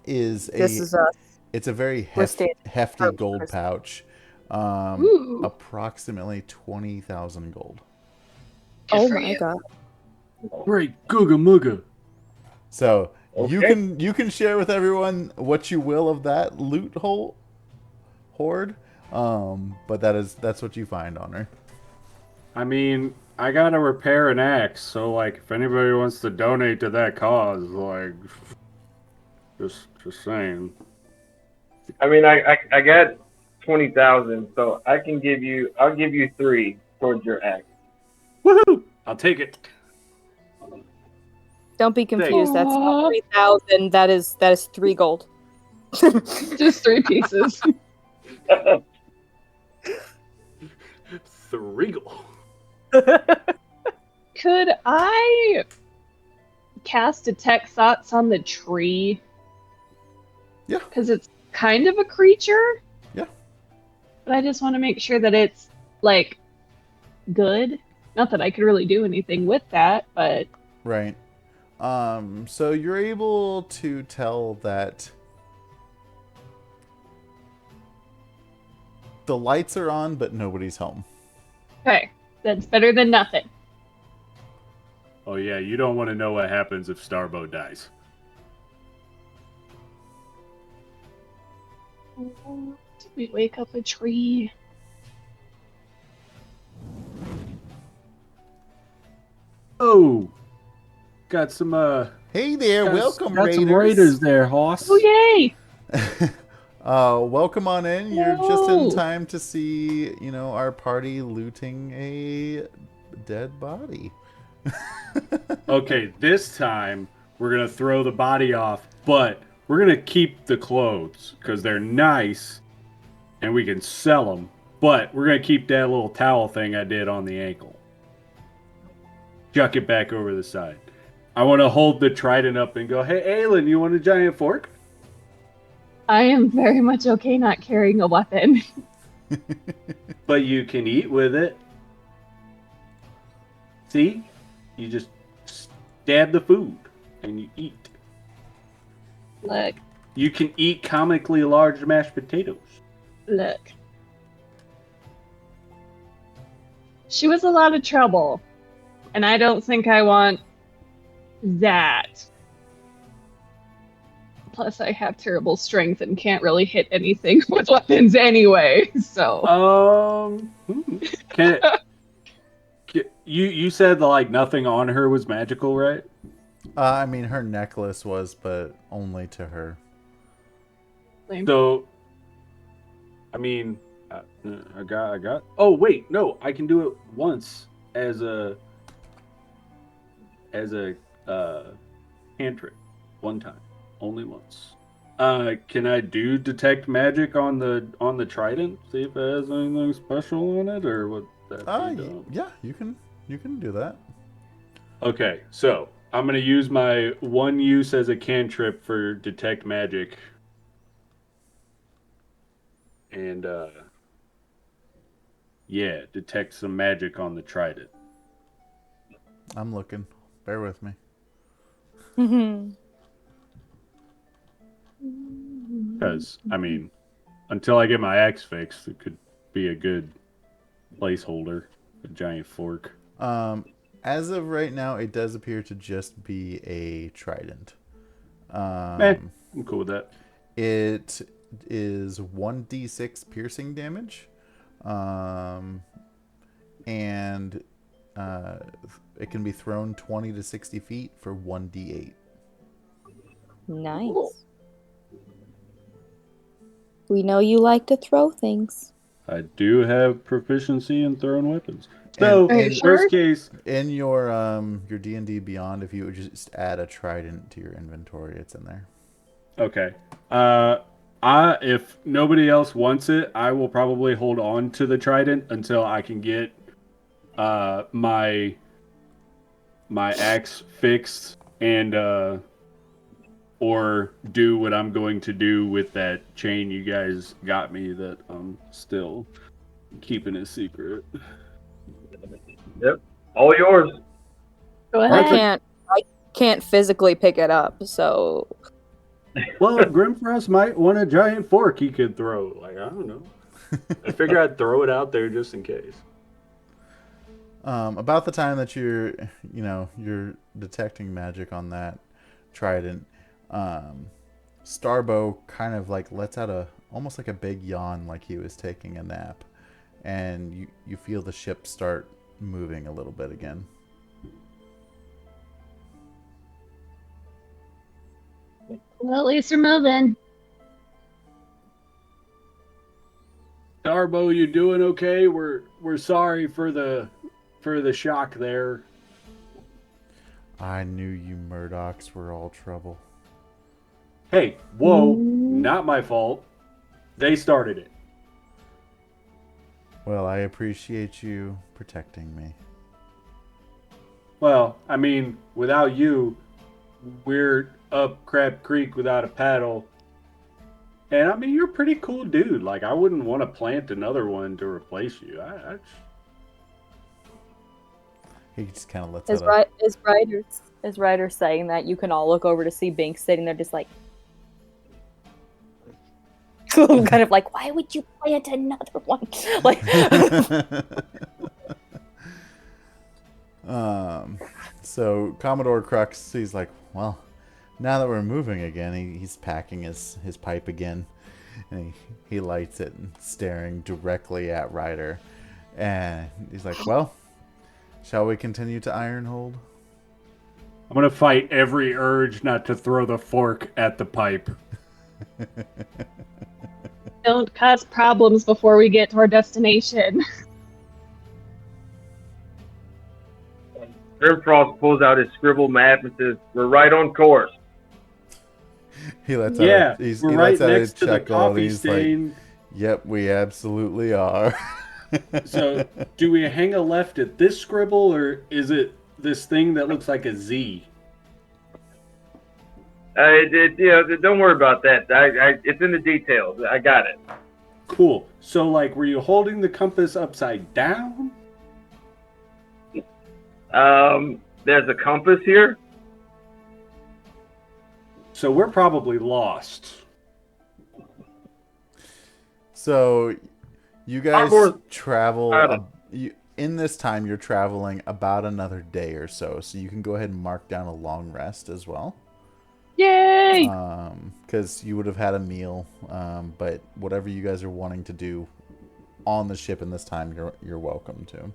is This is us. it's a very We're standing hefty over gold Christmas. pouch. Ooh. Approximately 20,000 gold. Good Oh for my you. god. Great Googa Mooga. So Okay. you can share with everyone what you will of that loot hoard. But that's what you find on her. I mean, I gotta repair an axe, so like, if anybody wants to donate to that cause, like, just saying. I mean, I got 20,000, so I'll give you 3 towards your axe. Woohoo! I'll take it. Don't be confused. That's Aw. not 3,000. That is 3 gold. Just 3 pieces. 3 gold. Could I cast Detect Thoughts on the tree? Yeah. Because it's kind of a creature. Yeah. But I just want to make sure that it's, like, good. Not that I could really do anything with that, but... Right. So you're able to tell that the lights are on, but nobody's home. Okay. That's better than nothing. Oh yeah, you don't want to know what happens if Starbow dies. Did we wake up a tree? Oh, got some Hey there, welcome got Raiders. some raiders there, Hoss. Oh, yay! Welcome on in. You're just in Whoa. time to see, our party looting a dead body. Okay, this time we're gonna throw the body off, but we're gonna keep the clothes because they're nice, and we can sell them. But we're gonna keep that little towel thing I did on the ankle. Chuck it back over the side. I want to hold the trident up and go, "Hey, Aylin, you want a giant fork?" I am very much okay not carrying a weapon. But you can eat with it. See? You just stab the food and you eat. Look, You can eat comically large mashed potatoes. look. She was a lot of trouble, and I don't think I want that. Plus, I have terrible strength and can't really hit anything with weapons anyway, so... Can you said like nothing on her was magical, right? I mean, her necklace was, but only to her. So, I mean, I got. Oh wait, no, I can do it once as a cantrip, one time, only once. Can I do detect magic on the trident? See if it has anything special on it, or what? Yeah, you can do that. Okay, so I'm gonna use my one use as a cantrip for detect magic, and yeah, detect some magic on the trident. I'm looking. Bear with me. Because I mean, until I get my axe fixed, it could be a good placeholder, a giant fork. As of right now, it does appear to just be a trident. I'm cool with that. It is 1d6 piercing damage, and it can be thrown 20 to 60 feet for 1d8. Nice. We know you like to throw things. I do have proficiency in throwing weapons. So, Are you in sure? first case, In your D&D Beyond, if you would just add a trident to your inventory, it's in there. okay. If nobody else wants it, I will probably hold on to the trident until I can get my axe fixed and or do what I'm going to do with that chain you guys got me that I'm still keeping a secret. Yep, all yours. Go I ahead. can't physically pick it up, so Well, Grimforst might want a giant fork he could throw. Like, I don't know. I figure I'd throw it out there just in case. About the time that you're detecting magic on that trident, Starbow kind of like lets out almost like a big yawn, like he was taking a nap, and you feel the ship start moving a little bit again. Well, at least we're moving. Darbo, you doing okay? We're sorry for the shock there. I knew you Murdochs were all trouble. Hey, whoa, not my fault. They started it. Well, I appreciate you protecting me. Well, I mean, without you, we're up Crab Creek without a paddle. And I mean, you're a pretty cool dude. Like, I wouldn't want to plant another one to replace you. He just kind of lets His out writer saying that you can all look over to see Binx sitting there just like kind of like, why would you plant another one? Like So Commodore Crux, he's like, well, now that we're moving again, he's packing his pipe again, and he lights it and staring directly at Ryder, and he's like, well, shall we continue to Ironhold? I'm going to fight every urge not to throw the fork at the pipe. Don't cause problems before we get to our destination. Grimfrost pulls out his scribble map and says, "We're right on course." He lets Yeah, out he we're lets right out next a to the chuckle, and coffee he's stain. like, yep, we absolutely are. So, do we hang a left at this scribble, or is it this thing that looks like a Z? Don't worry about that. It's in the details. I got it. Cool. So, like, were you holding the compass upside down? There's a compass here. So we're probably lost. So, you guys Harbor- travel. In this time, you're traveling about another day or so. So you can go ahead and mark down a long rest as well. Yay! Because you would have had a meal. But whatever you guys are wanting to do on the ship in this time, you're welcome to.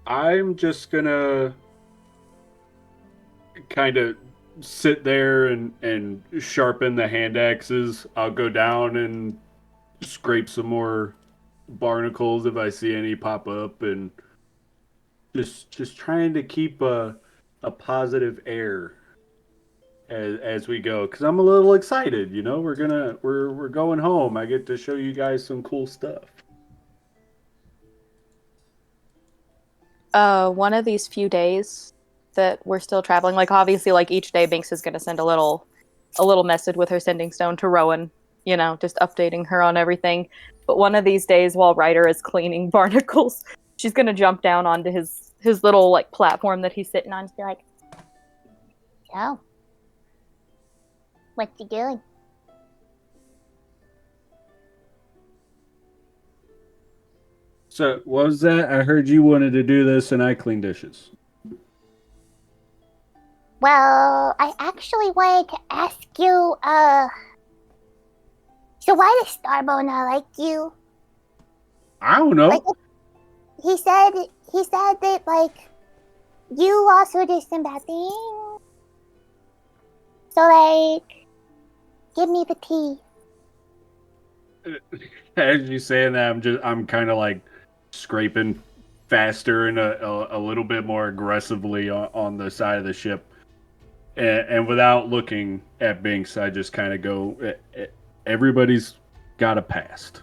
I'm just gonna kind of sit there and sharpen the hand axes. I'll go down and scrape some more barnacles if I see any pop up, and just trying to keep a positive air as we go, because I'm a little excited. You know, we're going home. I get to show you guys some cool stuff. one of these few days that we're still traveling, like obviously like each day Binx is gonna send a little message with her sending stone to Rowan, you know, just updating her on everything. But one of these days while Ryder is cleaning barnacles, she's gonna jump down onto his little like platform that he's sitting on and be like, So, what you doing? So, what was that? I heard you wanted to do this and I clean dishes. Well, I actually wanted to ask you, so why does Starbow not like you? I don't know. Like, he said that, like, you also did some bad things. So, like, give me the tea. As you saying that, I'm kind of like scraping faster and a little bit more aggressively on the side of the ship. And without looking at Binx, I just kind of go, everybody's got a past.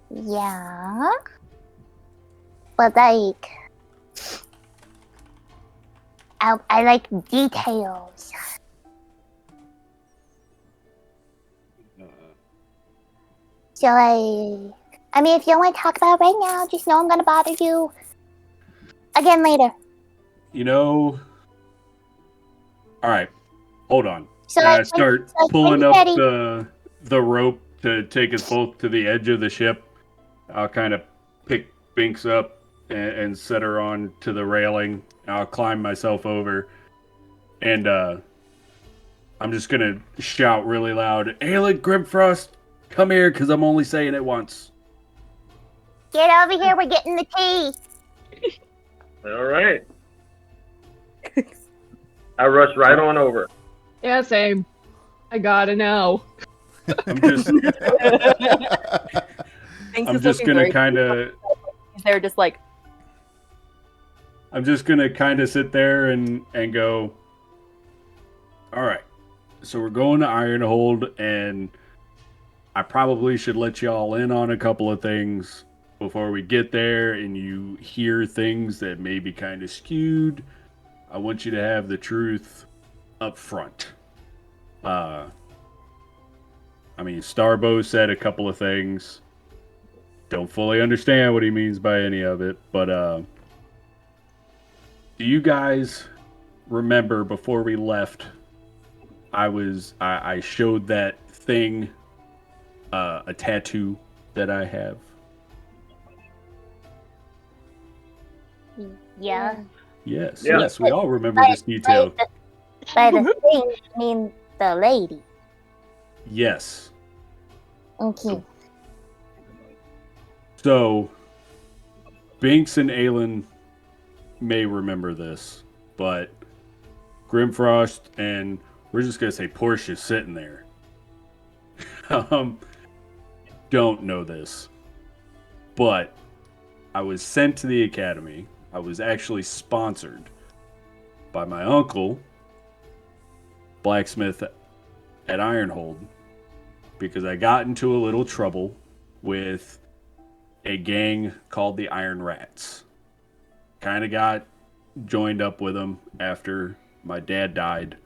Yeah. But, like, I like details. So I mean, if you don't want to talk about it right now, just know I'm gonna bother you again later. You know. All right, hold on. So I start pulling up ready. the rope to take us both to the edge of the ship. I'll kind of pick Binx up and set her on to the railing. I'll climb myself over, and I'm just gonna shout really loud, "Aylin, Grimforst, come here!" Because I'm only saying it once. Get over here. We're getting the tea. All right. I rush right on over. Yeah, same. I gotta know. I'm just gonna kind of. They're just like. I'm just gonna kind of sit there and go. All right, so we're going to Ironhold, and I probably should let y'all in on a couple of things before we get there, and you hear things that may be kind of skewed. I want you to have the truth up front. I mean, Starbo said a couple of things. Don't fully understand what he means by any of it, but do you guys remember before we left? I showed that thing, a tattoo that I have. Yeah. Yes, Yeah. yes, we all remember this detail. By the thing, you mean the lady. Yes. Okay. So, Binx and Aylin may remember this, but Grimforst and we're just gonna say Portia sitting there. Don't know this, but I was sent to the academy. I was actually sponsored by my uncle, blacksmith at Ironhold, because I got into a little trouble with a gang called the Iron Rats. Kind of got joined up with them after my dad died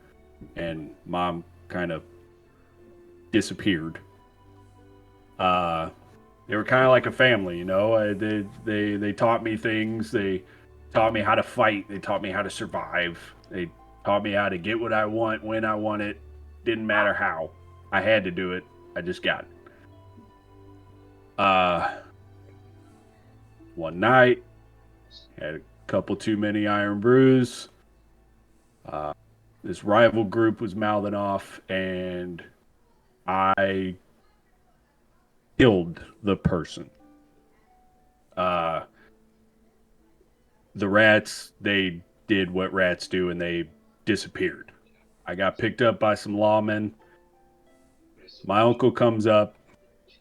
and mom kind of disappeared. They were kind of like a family, you know. They taught me things. They taught me how to fight. They taught me how to survive. They taught me how to get what I want when I want it. Didn't matter how. I had to do it. I just got it. One night, had a couple too many iron brews. This rival group was mouthing off, and I killed the person. The rats, they did what rats do, and they disappeared. I got picked up by some lawmen. My uncle comes up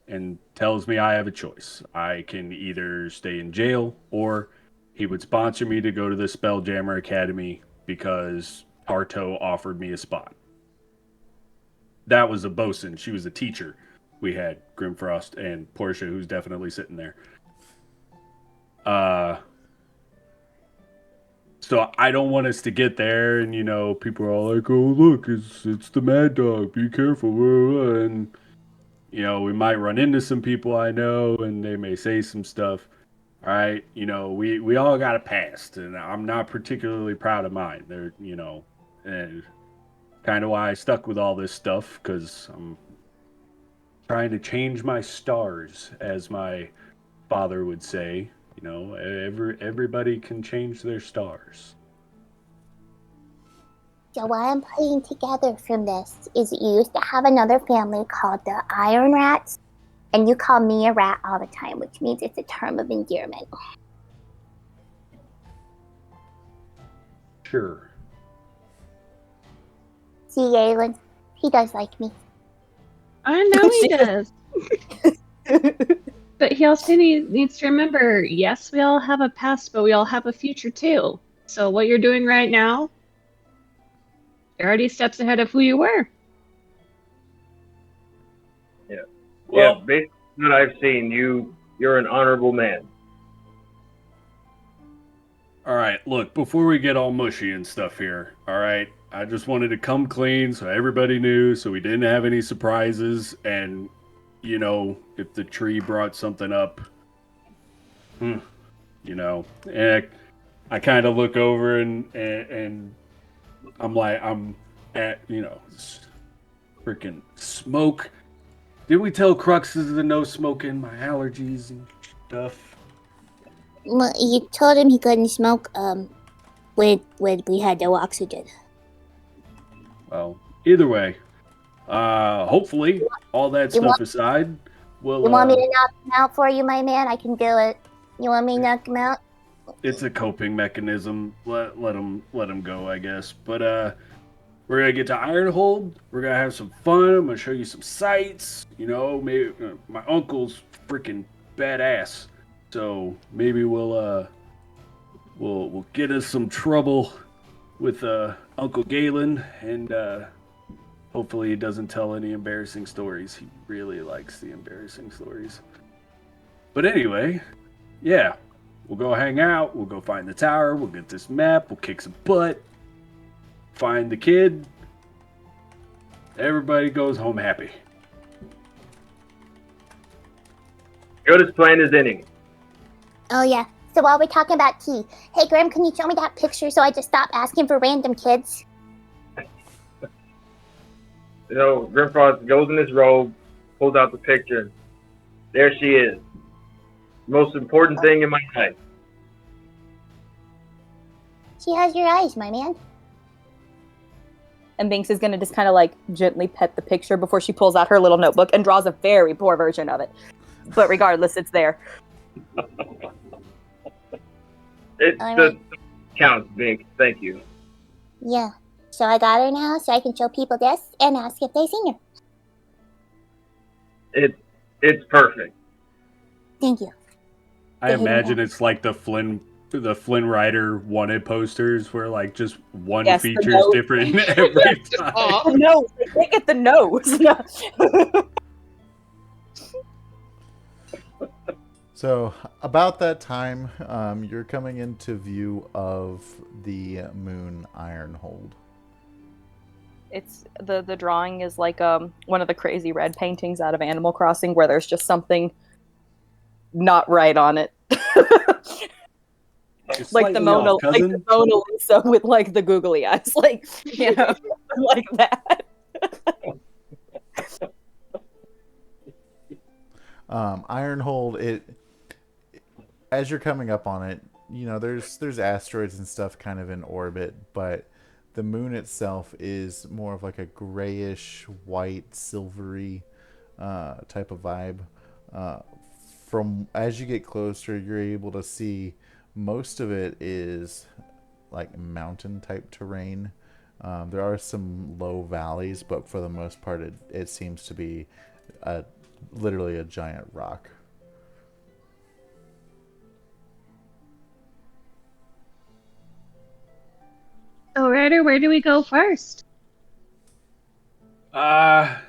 and tells me I have a choice. I can either stay in jail, or he would sponsor me to go to the Spelljammer Academy because Tarto offered me a spot. That was a bosun. She was a teacher. We had Grimforst and Portia, who's definitely sitting there. So I don't want us to get there, and you know, people are all like, "Oh, look, it's the Mad Dog. Be careful!" And you know, we might run into some people I know, and they may say some stuff. All right, you know, we all got a past, and I'm not particularly proud of mine. They're, you know, and kind of why I stuck with all this stuff, because I'm trying to change my stars, as my father would say. You know, everybody can change their stars. So what I'm putting together from this is that you used to have another family called the Iron Rats, and you call me a rat all the time, which means it's a term of endearment. Sure. See, Aylin, he does like me. I know he does. But he also needs to remember, yes, we all have a past, but we all have a future too. So what you're doing right now, you're already steps ahead of who you were. Yeah. Well, Yeah, based on what I've seen, you're an honorable man. All right, look, before we get all mushy and stuff here, all right, I just wanted to come clean so everybody knew, so we didn't have any surprises. And, if the tree brought something up, and I kind of look over and I'm like, I'm at, freaking smoke. Did we tell Cruxes to no smoking, my allergies and stuff? Well, you told him he couldn't smoke. When we had no oxygen. Well, either way, hopefully, all that stuff aside, we'll. You want me to knock him out for you, my man? I can do it. You want me to knock him out? It's a coping mechanism. Let him go, I guess. But we're gonna get to Ironhold. We're gonna have some fun. I'm gonna show you some sights. Maybe my uncle's freaking badass. So maybe we'll get us some trouble with Uncle Galen, and hopefully he doesn't tell any embarrassing stories. He really likes the embarrassing stories. But anyway, yeah, we'll go hang out. We'll go find the tower. We'll get this map. We'll kick some butt. Find the kid. Everybody goes home happy. Good as planned as any. Oh, yeah. So while we're talking about tea, hey, Grim, can you show me that picture so I just stop asking for random kids? Grimfrost goes in his robe, pulls out the picture. There she is. Most important thing in my life. She has your eyes, my man. And Binx is going to just kind of like gently pet the picture before she pulls out her little notebook and draws a very poor version of it. But regardless, it's there. It just counts, Binx. Thank you. Yeah. So I got her now, so I can show people this and ask if they've seen her. It's perfect. Thank you. I imagine it's like the Flynn Rider wanted posters where like just one feature's different every time. The nose. They can't get the nose. So about that time, you're coming into view of the moon Ironhold. It's the drawing is like one of the crazy red paintings out of Animal Crossing where there's just something not right on it. like the Mona Lisa with like the googly eyes, like like that. Ironhold, as you're coming up on it, there's asteroids and stuff kind of in orbit, but the moon itself is more of like a grayish, white, silvery type of vibe. From as you get closer, you're able to see most of it is like mountain type terrain. There are some low valleys, but for the most part, it seems to be literally a giant rock. So, Ryder, where do we go first? Well,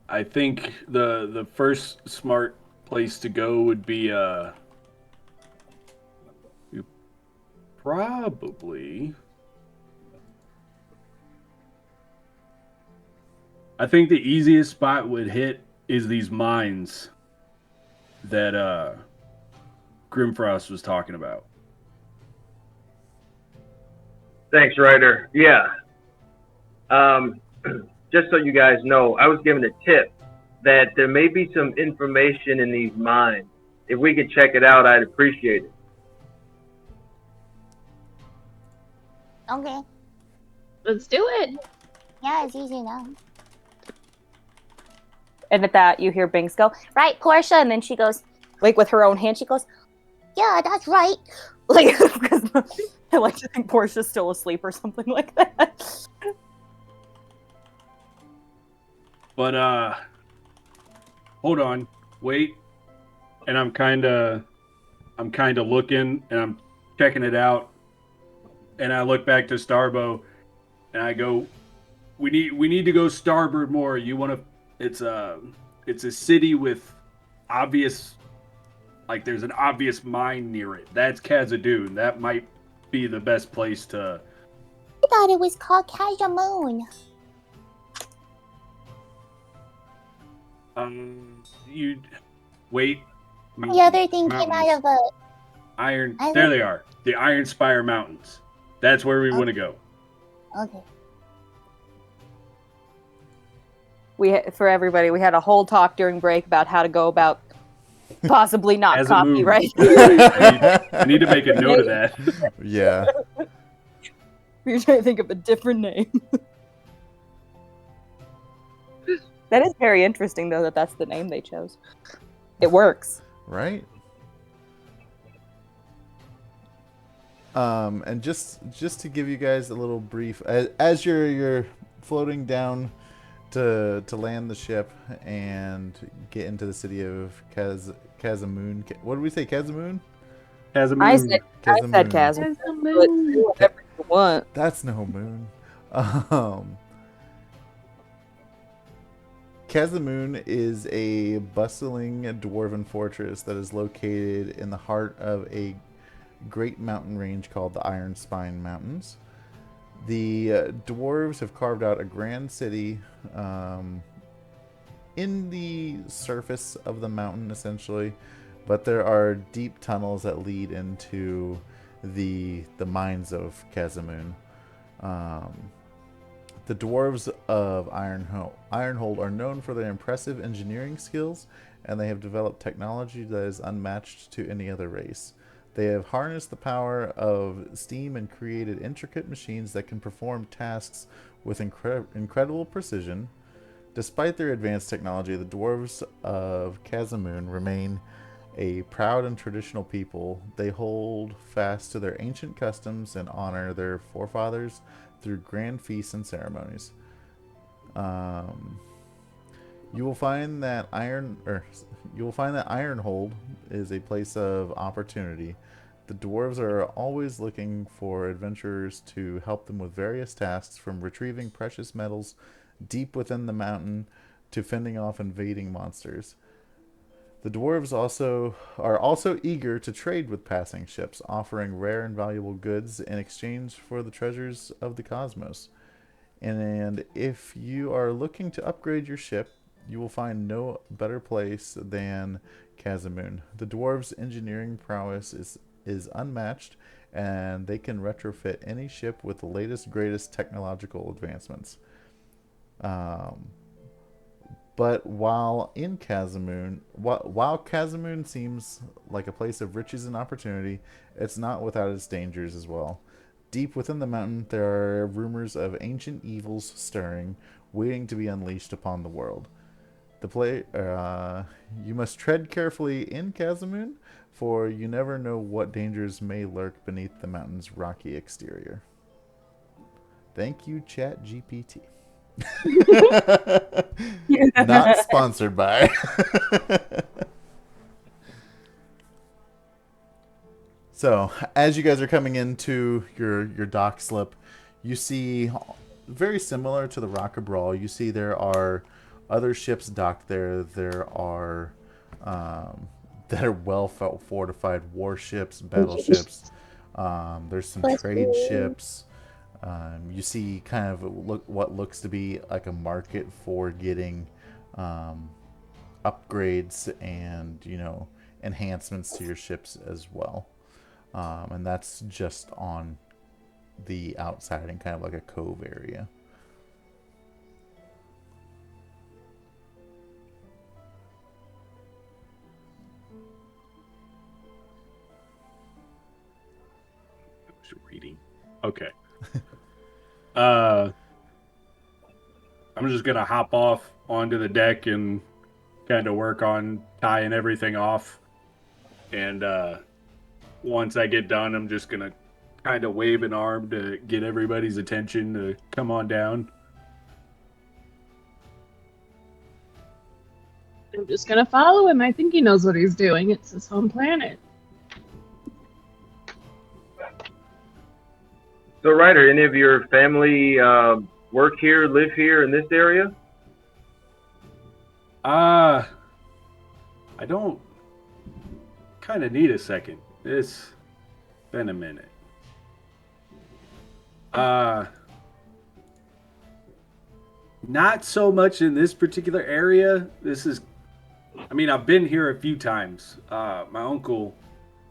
I think the first smart place to go would be probably. I think the easiest spot would hit is these mines that Grimfrost was talking about. Thanks, Ryder. Yeah. Just so you guys know, I was given a tip that there may be some information in these mines. If we could check it out, I'd appreciate it. Okay. Let's do it. Yeah, it's easy enough. And at that, you hear Binx go, "Right, Portia," and then she goes, like with her own hand, she goes, "Yeah, that's right." Like, because I like to think Portia's still asleep or something like that. But hold on, wait, and I'm kind of looking and I'm checking it out, and I look back to Starbo, and I go, we need to go starboard more. You want to? It's a city with obvious like there's an obvious mine near it. That's Khazad-dûm. That might be the best place to. I thought it was called Kajamoon. You wait. The other thing came out of a Iron. I There don't- they are. The Iron Spire Mountains. That's where we want to go. Okay. For everybody, we had a whole talk during break about how to go about possibly not As a move. copyright. I need to make a note of that. Yeah. We were trying to think of a different name. That is very interesting, though, that that's the name they chose. It works. Right. And just to give you guys a little brief, as you're floating down to land the ship and get into the city of Kazamoon. What did we say, Kazamoon? Khazad-dûm. I said chasm. But do whatever you want. That's no moon. Kazamoon is a bustling dwarven fortress that is located in the heart of a great mountain range called the Iron Spine Mountains. The dwarves have carved out a grand city in the surface of the mountain, essentially, but there are deep tunnels that lead into the mines of Kazamoon. The dwarves of Ironhold are known for their impressive engineering skills, and they have developed technology that is unmatched to any other race. They have harnessed the power of steam and created intricate machines that can perform tasks with incredible precision. Despite their advanced technology, the dwarves of Kazamoon remain a proud and traditional people. They hold fast to their ancient customs and honor their forefathers through grand feasts and ceremonies. You will find that Ironhold is a place of opportunity. The dwarves are always looking for adventurers to help them with various tasks, from retrieving precious metals deep within the mountain to fending off invading monsters. The dwarves are also eager to trade with passing ships, offering rare and valuable goods in exchange for the treasures of the cosmos. And if you are looking to upgrade your ship, you will find no better place than Kazamoon. The dwarves' engineering prowess is unmatched, and they can retrofit any ship with the latest, greatest technological advancements. But while Kazamoon seems like a place of riches and opportunity, it's not without its dangers as well. Deep within the mountain, there are rumors of ancient evils stirring, waiting to be unleashed upon the world. You must tread carefully in Kazamoon, for you never know what dangers may lurk beneath the mountain's rocky exterior. Thank you, ChatGPT. Not sponsored by. So, as you guys are coming into your dock slip, you see, very similar to the Rock of Brawl, you see there are other ships docked there. There are that are well fortified warships, battleships. There's some trade ships. You see kind of what looks to be like a market for getting upgrades and, enhancements to your ships as well. And that's just on the outside in kind of like a cove area. Reading. Okay. I'm just gonna hop off onto the deck and kind of work on tying everything off. And once I get done, I'm just gonna kind of wave an arm to get everybody's attention to come on down. I'm just gonna follow him. I think he knows what he's doing. It's his home planet. So, Ryder, any of your family work here, live here in this area? I don't kind of need a second. It's been a minute. Not so much in this particular area. I've been here a few times. My uncle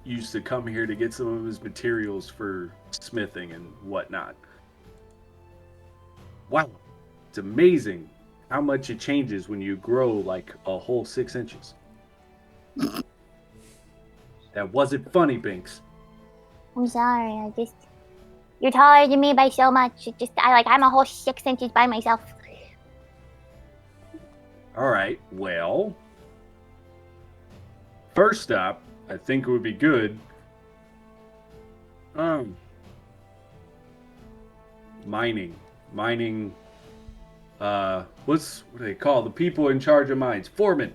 used to come here to get some of his materials for smithing and whatnot. Wow, it's amazing how much it changes when you grow like a whole 6 inches. That wasn't funny, Binx. I'm sorry. You're taller than me by so much. I'm a whole 6 inches by myself. All right, well, first up, I think it would be good. Mining. What do they call the people in charge of mines? Foreman.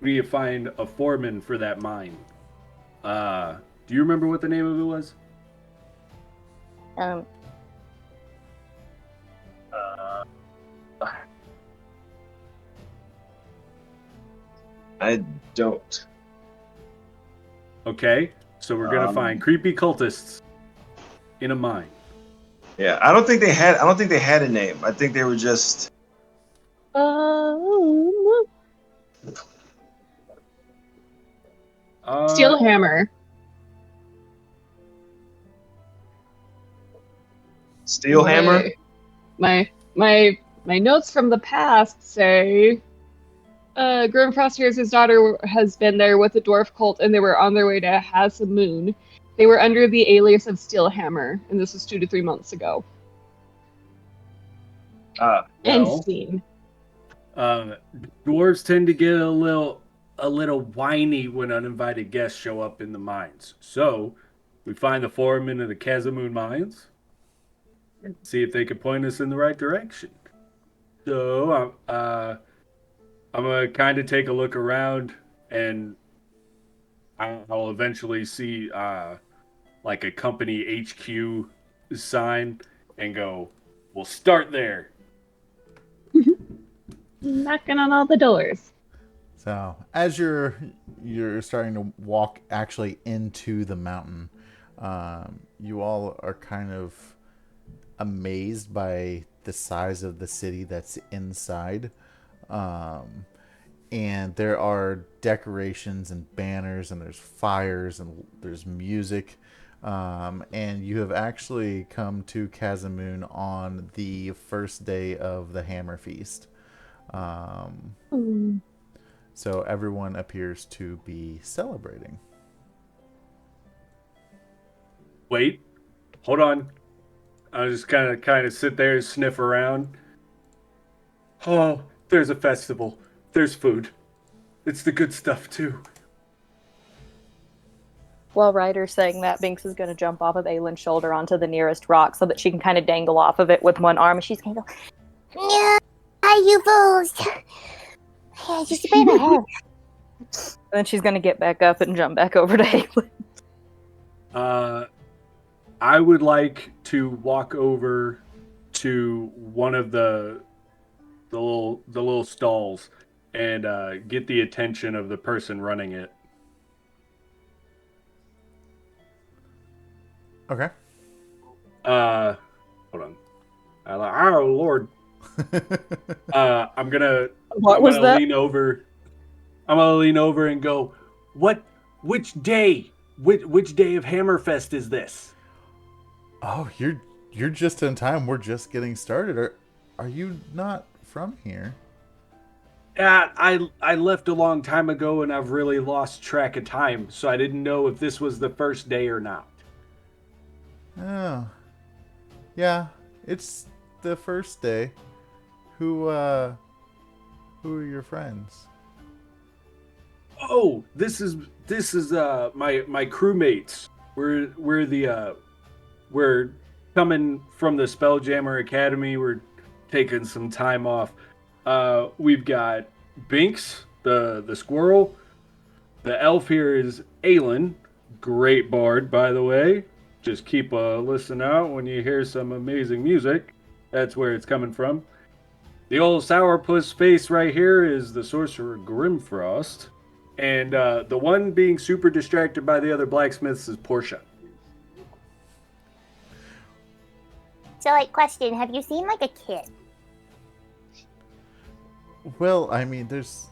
We need to find a foreman for that mine. Do you remember what the name of it was? I don't. Okay, so we're gonna find creepy cultists in a mine. Yeah, I don't think they had a name. I think they were just. Steel hammer. Steel hammer. My notes from the past say Grimforst hears his daughter has been there with the dwarf cult and they were on their way to Hasamoon. They were under the alias of Steelhammer, and this was 2 to 3 months ago. End scene. Dwarves tend to get a little whiny when uninvited guests show up in the mines. So we find the foreman of the Hasamoon mines and see if they can point us in the right direction. So I'm gonna kind of take a look around, and I'll eventually see like a company HQ sign and go, we'll start there. Knocking on all the doors. So as you're starting to walk actually into the mountain, you all are kind of amazed by the size of the city that's inside. And there are decorations and banners, and there's fires, and there's music. And you have actually come to Hasamoon on the first day of the Hammer Feast. So everyone appears to be celebrating. Wait, hold on. I'll just kind of sit there and sniff around. Oh, there's a festival. There's food. It's the good stuff, too. While Ryder's saying that, Binx is going to jump off of Aylin's shoulder onto the nearest rock so that she can kind of dangle off of it with one arm. She's going to go, "Yeah, you fools! Yeah, just a bit ahead." and then she's going to get back up and jump back over to Aylin. I would like to walk over to one of the little stalls and get the attention of the person running it. Okay. Hold on. Oh Lord. I'm gonna lean over. I'm gonna lean over and go, which day of Hammerfest is this? Oh, you're just in time. We're just getting started. Are you not from here? Yeah, I left a long time ago and I've really lost track of time, so I didn't know if this was the first day or not. Oh. Yeah, it's the first day. Who are your friends? Oh, this is my crewmates. We're coming from the Spelljammer Academy. We're taking some time off. We've got Binx, the squirrel. The elf here is Aylin, great bard, by the way. Just keep a listen out when you hear some amazing music. That's where it's coming from. The old sourpuss face right here is the sorcerer Grimfrost. And the one being super distracted by the other blacksmiths is Portia. So, like, question: have you seen like a kid? Well, I mean, there's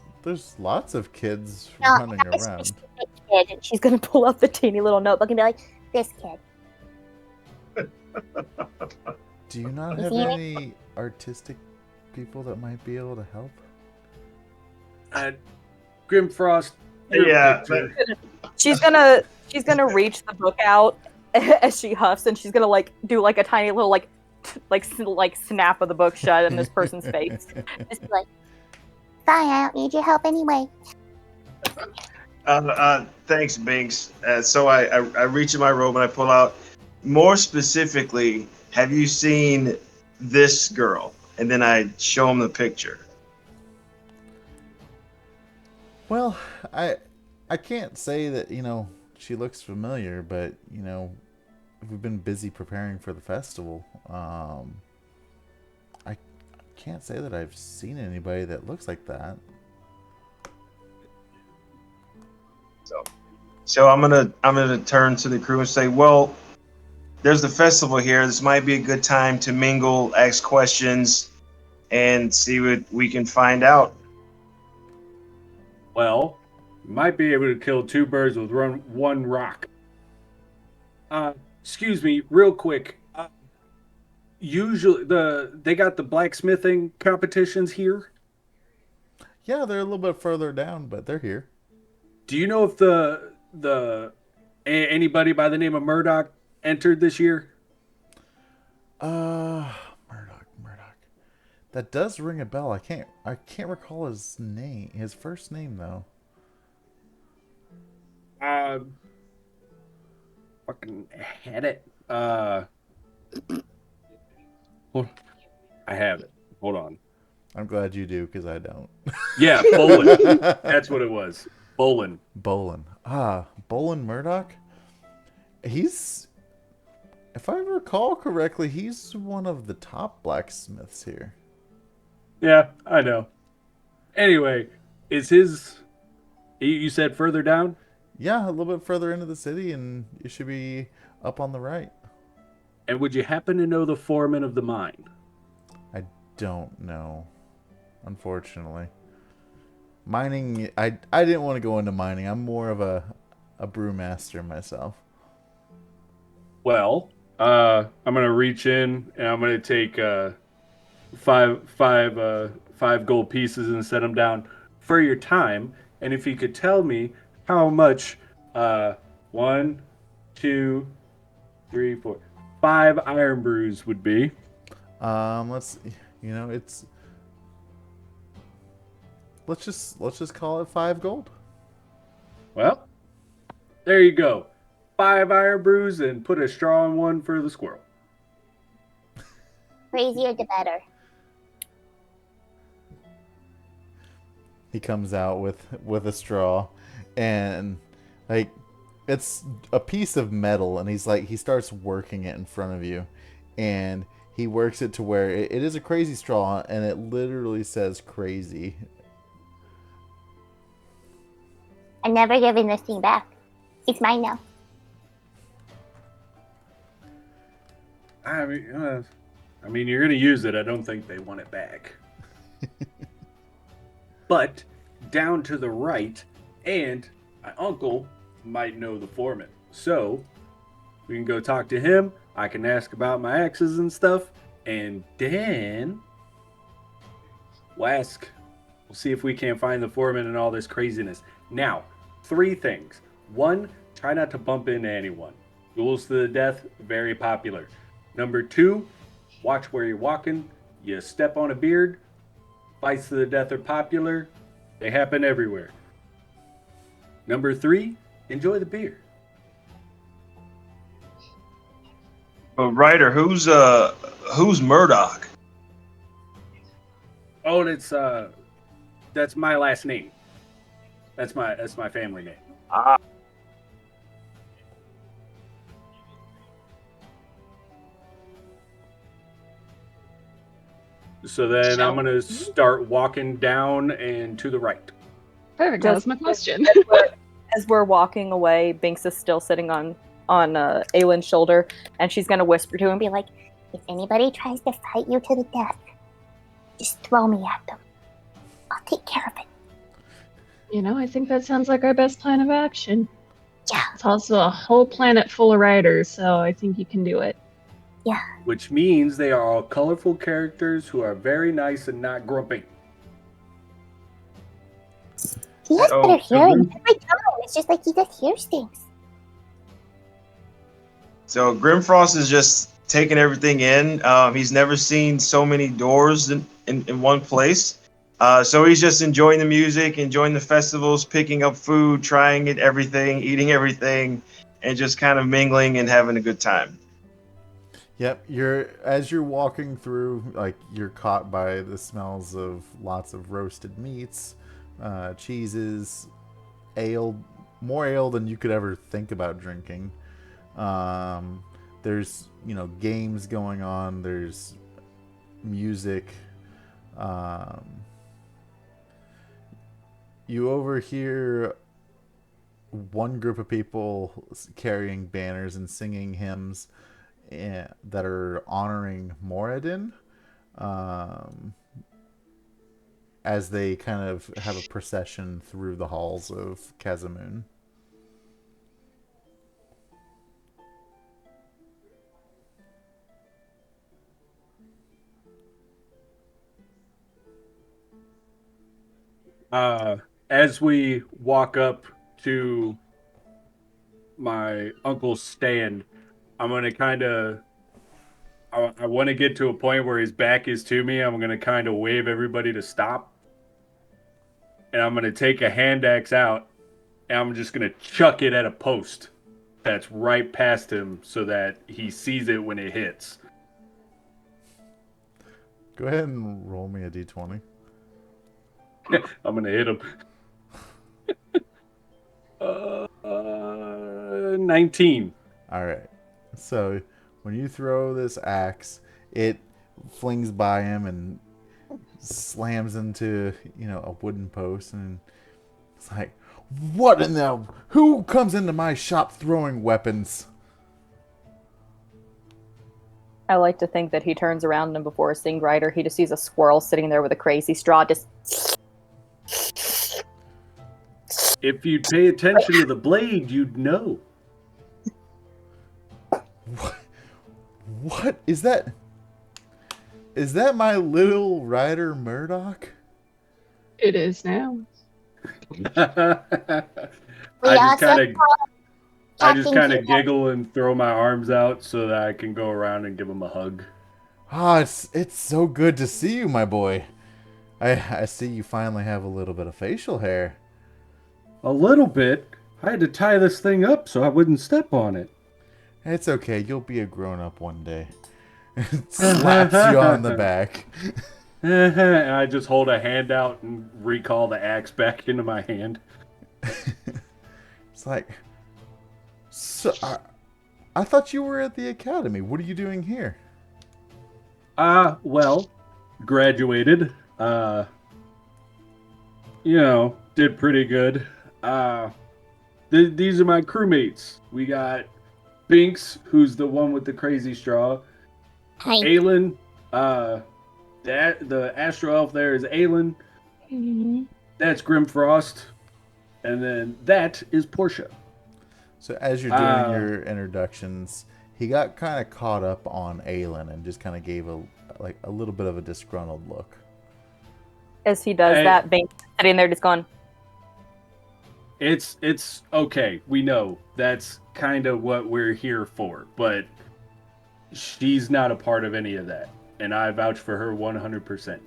lots of kids No, running not a around. specific kid. And she's gonna pull out the teeny little notebook and be like, This kid. Do you not You have see it? any artistic people that might be able to help? Grimfrost, your Yeah, picture. she's gonna reach the book out as she huffs, and she's gonna like do like a tiny little like snap of the book shut in this person's face. Just be like, fine, I don't need your help anyway. Thanks, Binx. So I reach in my robe and I pull out. More specifically, have you seen this girl? And then I show him the picture. Well, I can't say that, she looks familiar, but, we've been busy preparing for the festival. I can't say that I've seen anybody that looks like that. So I'm gonna turn to the crew and say, well, there's the festival here. This might be a good time to mingle, ask questions, and see what we can find out. Well, you might be able to kill two birds with one rock. Excuse me, real quick. Usually, they got the blacksmithing competitions here. Yeah, they're a little bit further down, but they're here. Do you know if anybody by the name of Murdoch entered this year? Murdoch. That does ring a bell. I can't recall his name. His first name though. Fucking had it. Hold, I have it. Hold on. I'm glad you do, because I don't. Yeah, Bolin. That's what it was. Bolin. Bolin. Bolin Murdoch? He's, if I recall correctly, he's one of the top blacksmiths here. Yeah, I know. Anyway, is his... You said further down? Yeah, a little bit further into the city, and it should be up on the right. And would you happen to know the foreman of the mine? I don't know, unfortunately. Mining, I didn't want to go into mining. I'm more of a brewmaster myself. Well, I'm gonna reach in and I'm gonna take five gold pieces and set them down for your time. And if you could tell me how much 1, 2, 3, 4, 5 iron brews would be. Let's just call it 5 gold. Well, there you go. 5 iron brews and put a straw in one for the squirrel. Crazier the better. He comes out with a straw, and like it's a piece of metal, and he starts working it in front of you, and he works it to where it is a crazy straw, and it literally says crazy. I'm never giving this thing back. It's mine now. I mean, you're gonna use it. I don't think they want it back. But down to the right, and my uncle might know the foreman, so we can go talk to him. I can ask about my axes and stuff, and then we'll see if we can't find the foreman and all this craziness. Now, 3 things. 1, try not to bump into anyone. Duels to the death, very popular. Number 2, watch where you're walking. You step on a beard, fights to the death are popular. They happen everywhere. Number 3, enjoy the beer. But Ryder, who's Murdoch? Oh, that's my last name. That's my family name. Ah. So then I'm gonna start walking down and to the right. Perfect. That was my question. As we're walking away, Binx is still sitting on Aylin's shoulder, and she's gonna whisper to him, And be like, if anybody tries to fight you to the death, just throw me at them. I'll take care of it. I think that sounds like our best plan of action. Yeah. It's also a whole planet full of riders, so I think you can do it. Yeah. Which means they are all colorful characters who are very nice and not grumpy. He has Oh, better hearing mhm. every time. It's just like he just hears things. So Grimfrost is just taking everything in. He's never seen so many doors in one place. So he's just enjoying the music, enjoying the festivals, picking up food, trying it, everything, eating everything, and just kind of mingling and having a good time. Yep, as you're walking through, like you're caught by the smells of lots of roasted meats, cheeses, ale, more ale than you could ever think about drinking. There's games going on. There's music. You overhear one group of people carrying banners and singing hymns that are honoring Moradin, as they kind of have a procession through the halls of Cazamoon. As we walk up to my uncle's stand, I'm gonna kind of. I want to get to a point where his back is to me. I'm gonna kind of wave everybody to stop, and I'm gonna take a hand axe out, and I'm just gonna chuck it at a post that's right past him, so that he sees it when it hits. Go ahead and roll me a d20. I'm gonna hit him. 19. All right. So when you throw this axe, it flings by him and slams into a wooden post, and it's like, what in the? Who comes into my shop throwing weapons? I like to think that he turns around and before seeing Ryder, he just sees a squirrel sitting there with a crazy straw, just. If you'd pay attention to the blade, you'd know. What is that? Is that my little Ryder Murdoch? It is now. I just kind of giggle and throw my arms out so that I can go around and give him a hug. Ah, it's so good to see you, my boy. I see you finally have a little bit of facial hair. A little bit. I had to tie this thing up so I wouldn't step on it. It's okay. You'll be a grown-up one day. Slaps you on the back. And I just hold a hand out and recall the axe back into my hand. It's like, so I thought you were at the academy. What are you doing here? Well, graduated. Did pretty good. These are my crewmates. We got Binx, who's the one with the crazy straw. Hi. Aylin, the astro elf there is Aylin. Mm-hmm. That's Grimfrost. And then that is Portia. So as you're doing your introductions, he got kind of caught up on Aylin and just kind of gave a little bit of a disgruntled look. As he does that, Binx sitting there just going. It's okay. We know that's kind of what we're here for, but she's not a part of any of that, and I vouch for her 100%.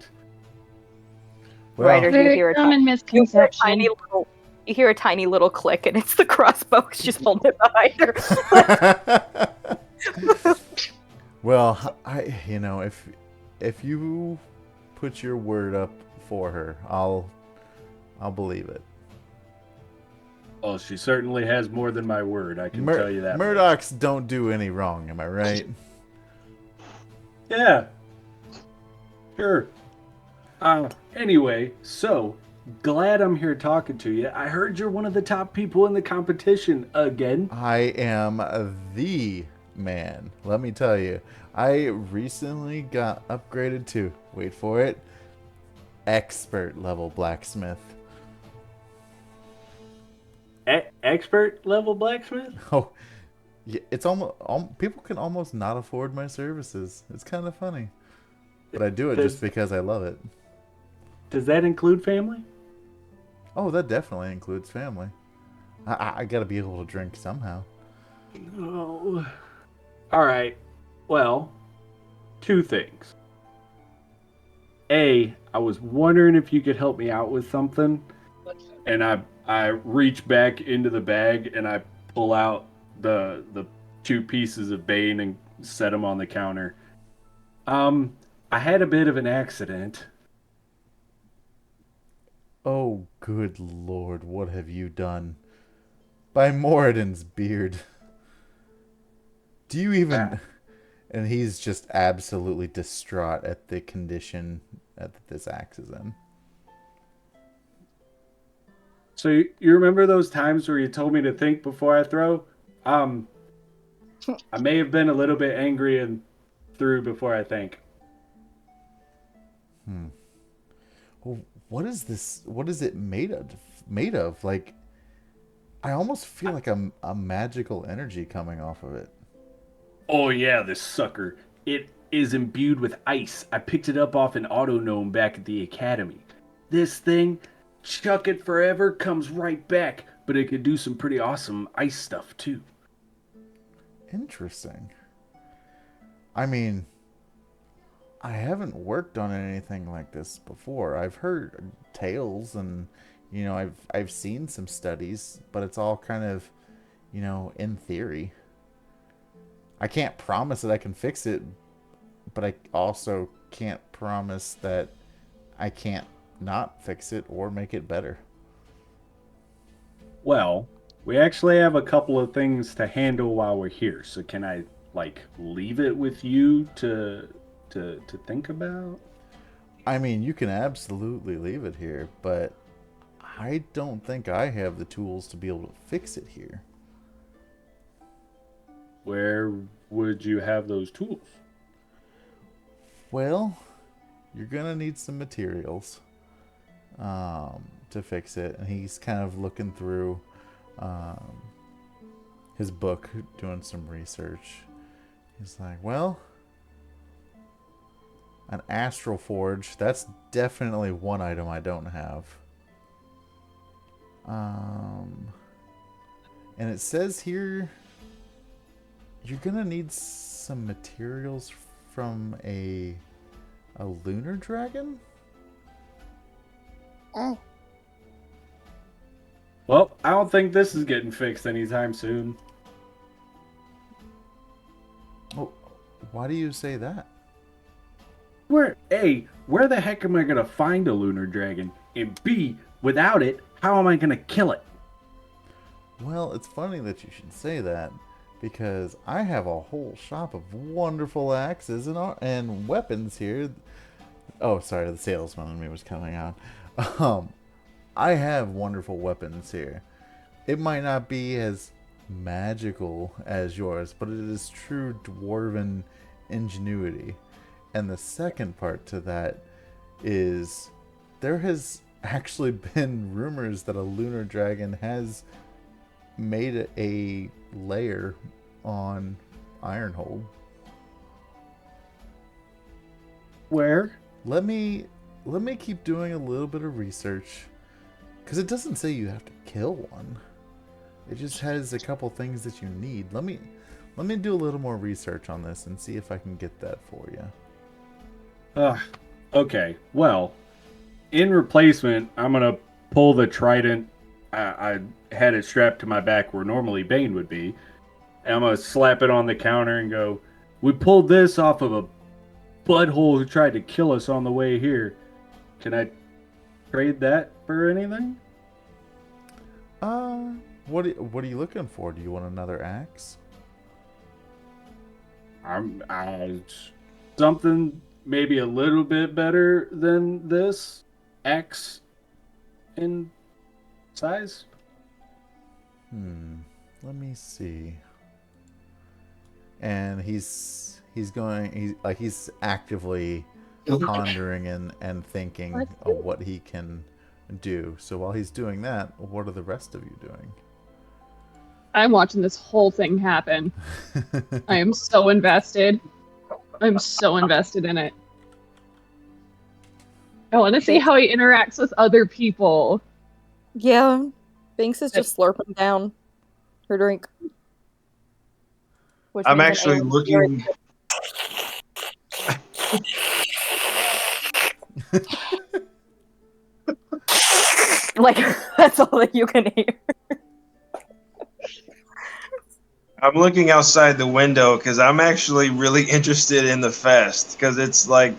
Well, Ryder, you Very hear a common misconception. You hear a tiny little click, and it's the crossbow. She's holding it behind her. Well, if you put your word up for her, I'll believe it. Oh, she certainly has more than my word. I can tell you that. Murdochs don't do any wrong. Am I right? Yeah. Sure. Anyway, so glad I'm here talking to you. I heard you're one of the top people in the competition again. I am the man. Let me tell you. I recently got upgraded to, wait for it, expert level blacksmith. Expert level blacksmith? Oh, yeah, it's almost people can almost not afford my services. It's kind of funny, but I do it Does, just because I love it. does that include family? Oh, that definitely includes family. I gotta be able to drink somehow. Oh. All right. Well, two things. A, I was wondering if you could help me out with something, and I reach back into the bag and I pull out the two pieces of Bane and set them on the counter. I had a bit of an accident. Oh, good lord, what have you done? By Moradin's beard. Do you even... And he's just absolutely distraught at the condition that this axe is in. So you remember those times where you told me to think before I throw? I may have been a little bit angry and threw before I think. Well, what is this? What is it made of? Made of? Like, I almost feel like a magical energy coming off of it. Oh yeah, this sucker. It is imbued with ice. I picked it up off an auto gnome back at the academy. This thing, chuck it forever, comes right back, but it could do some pretty awesome ice stuff too. Interesting. I mean, I haven't worked on anything like this before. I've heard tales and, you know, I've seen some studies, but it's all kind of, you know, in theory. I can't promise that I can fix it, but I also can't promise that I can't not fix it or make it better. Well, we actually have a couple of things to handle while we're here. So can I leave it with you to think about? I mean, you can absolutely leave it here, but I don't think I have the tools to be able to fix it here. Where would you have those tools? Well, you're gonna need some materials to fix it. And he's kind of looking through his book, doing some research. He's like, well, an astral forge, that's definitely one item I don't have. And it says here you're gonna need some materials from a lunar dragon? Well, I don't think this is getting fixed anytime soon. Oh, why do you say that? Where the heck am I gonna find a lunar dragon? And B, without it, how am I gonna kill it? Well, it's funny that you should say that, because I have a whole shop of wonderful axes and weapons here. Oh, sorry, the salesman in me was coming out. I have wonderful weapons here. It might not be as magical as yours, but it is true dwarven ingenuity. And the second part to that is there has actually been rumors that a lunar dragon has made a lair on Ironhold. Where? Let me keep doing a little bit of research, because it doesn't say you have to kill one. It just has a couple things that you need. Let me do a little more research on this and see if I can get that for you. Okay. Well, in replacement, I'm gonna pull the trident. I had it strapped to my back where normally Bane would be. And I'm gonna slap it on the counter and go, "We pulled this off of a butthole who tried to kill us on the way here. Can I trade that for anything?" What are you looking for? Do you want another axe? I'm something maybe a little bit better than this. X. in size? Let me see. And he's actively pondering and thinking of what he can do. So while he's doing that, what are the rest of you doing? I'm watching this whole thing happen. I am so invested. I'm so invested in it. I want to see how he interacts with other people. Yeah. Binx is just slurping down her drink. Which I'm means an actually alien looking. like, that's all that you can hear. I'm looking outside the window because I'm actually really interested in the fest because it's like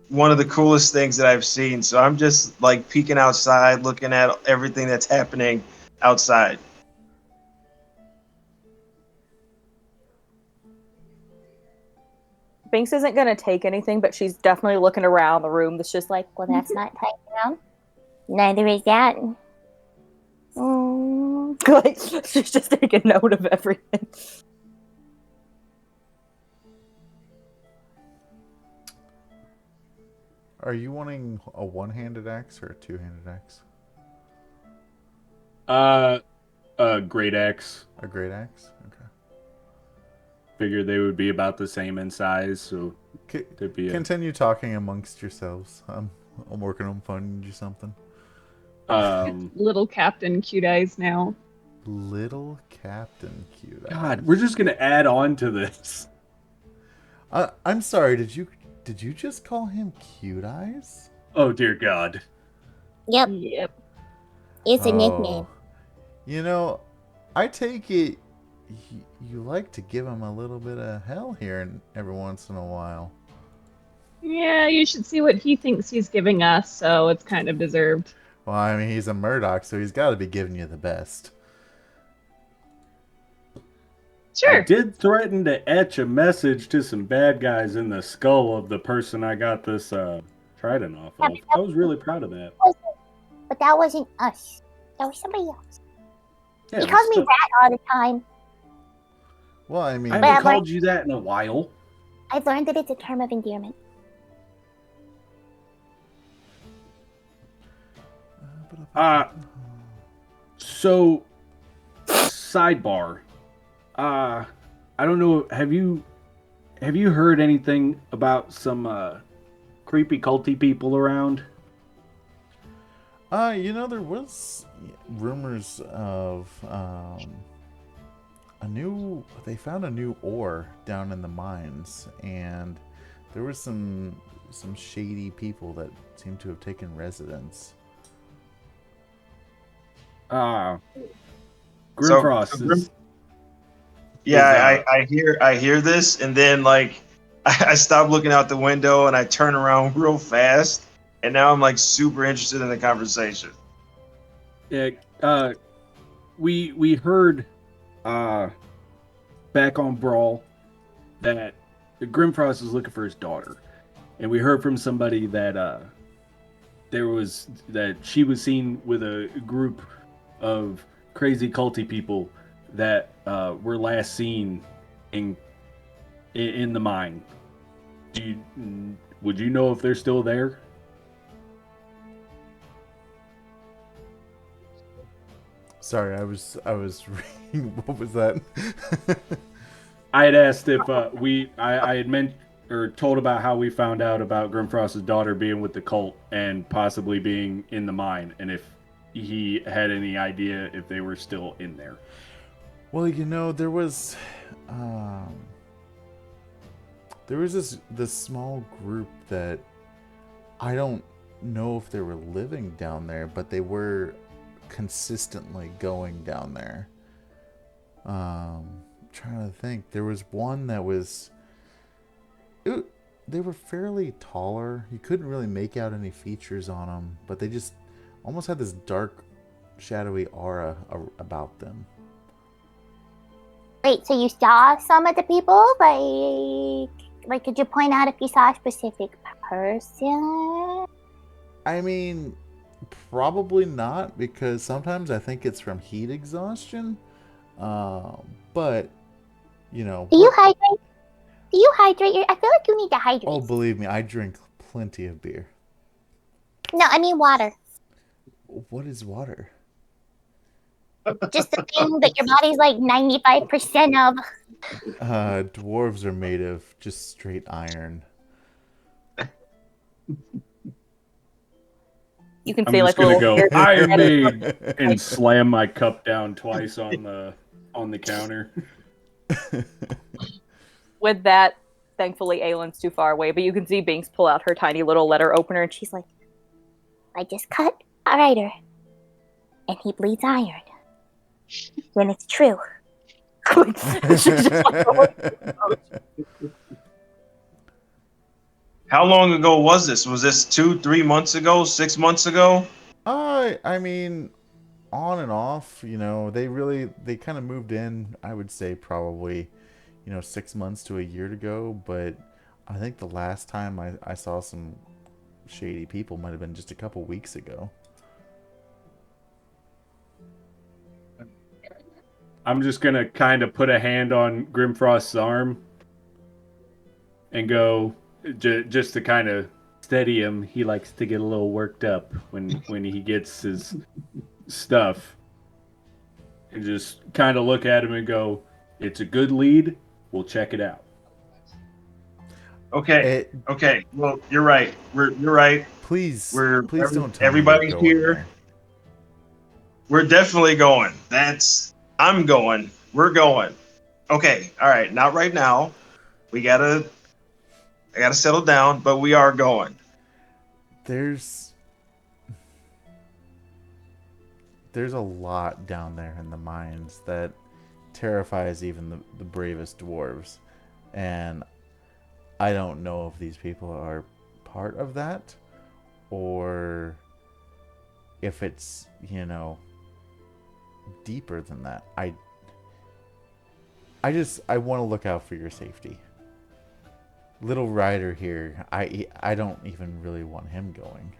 one of the coolest things that I've seen. So I'm just like peeking outside, looking at everything that's happening outside. Binx isn't going to take anything, but she's definitely looking around the room that's just like, Well, that's not taken down. Neither is that. like, she's just taking note of everything. Are you wanting a one-handed axe or a two-handed axe? A great axe. A great axe? Okay. Figured they would be about the same in size, so there'd be Continue talking amongst yourselves. I'm working on finding you something. Little Captain Cute Eyes now. Little Captain Cute Eyes. God, we're just gonna add on to this. I'm sorry. Did you just call him Cute Eyes? Oh dear God. Yep, Yep. it's a nickname. You know, I take it you like to give him a little bit of hell here and every once in a while. Yeah, you should see what he thinks he's giving us, so it's kind of deserved. Well, I mean, he's a Murdoch, so he's got to be giving you the best. Sure. I did threaten to etch a message to some bad guys in the skull of the person I got this trident off of. I was really proud of that. But that wasn't us. That was somebody else. Yeah, He calls me still- Rat all the time. Well, I mean, I But haven't like- called you that in a while. I've learned that it's a term of endearment. So sidebar. I don't know. Have you heard anything about some creepy culty people around? You know, there was rumors of they found a new ore down in the mines, and there were some shady people that seem to have taken residence. Grimforst is... Yeah, I hear this, and then like I stop looking out the window and I turn around real fast, and now I'm like super interested in the conversation. Yeah, we heard back on Brawl that Grimfrost is looking for his daughter, and we heard from somebody that she was seen with a group of crazy culty people that were last seen in the mine. Would you know if they're still there? Sorry, I was reading. What was that? I had asked if I had meant or told about how we found out about Grimfrost's daughter being with the cult and possibly being in the mine, and if he had any idea if they were still in there. Well, you know, there was this small group that I don't know if they were living down there, but they were consistently going down there. Trying to think, there was one that was they were fairly taller. You couldn't really make out any features on them, but they just almost had this dark, shadowy aura about them. Wait, so you saw some of the people? Like, could you point out if you saw a specific person? I mean, Probably not, because sometimes I think it's from heat exhaustion. But you know, Do you hydrate? Do you hydrate? I feel like you need to hydrate. oh, believe me, I drink plenty of beer. No, I mean water. What is water? Just the thing that your body's like 95% of. Dwarves are made of just straight iron. You can I'm see just like a gonna little. go. I made and slam my cup down twice on the counter. With that, thankfully, Aylin's too far away, but you can see Binx pull out her tiny little letter opener, and she's like, I just cut a rider, and he bleeds iron. Then it's true. she's just like, oh. How long ago was this? Was this 2-3 months ago? 6 months ago? I mean, on and off. You know, they kind of moved in. I would say probably, 6 months to a year ago. But I think the last time I saw some shady people might have been just a couple weeks ago. I'm just gonna kind of put a hand on Grimfrost's arm and go just to kind of steady him. He likes to get a little worked up when he gets his stuff, and just kind of look at him and go, "It's a good lead. We'll check it out." Okay. Okay. Well, you're right. You're right. Please don't tell everybody's me you're going here. there. We're definitely going. I'm going. We're going. Okay. All right. Not right now. I gotta settle down, but we are going. There's a lot down there in the mines that terrifies even the bravest dwarves. And I don't know if these people are part of that or if it's, deeper than that. I want to look out for your safety. Little Ryder here, I don't even really want him going.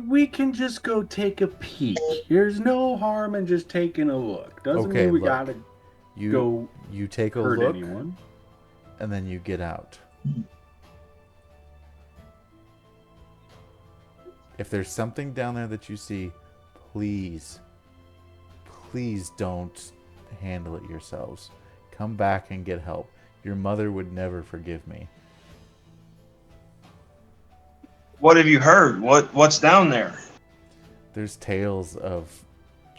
We can just go take a peek. There's no harm in just taking a look. Doesn't mean we gotta go. You take a hurt look, anyone, and then you get out. If there's something down there that you see, please don't handle it yourselves. Come back and get help. Your mother would never forgive me. What have you heard? What's down there? There's tales of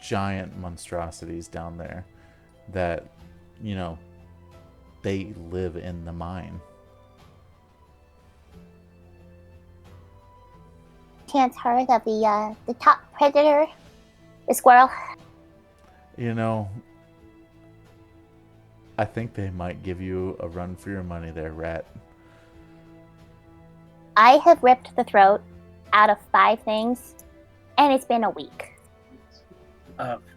giant monstrosities down there that, they live in the mine. Chance heard of the top predator, the squirrel. I think they might give you a run for your money there, Rat. I have ripped the throat out of 5 things, and it's been a week.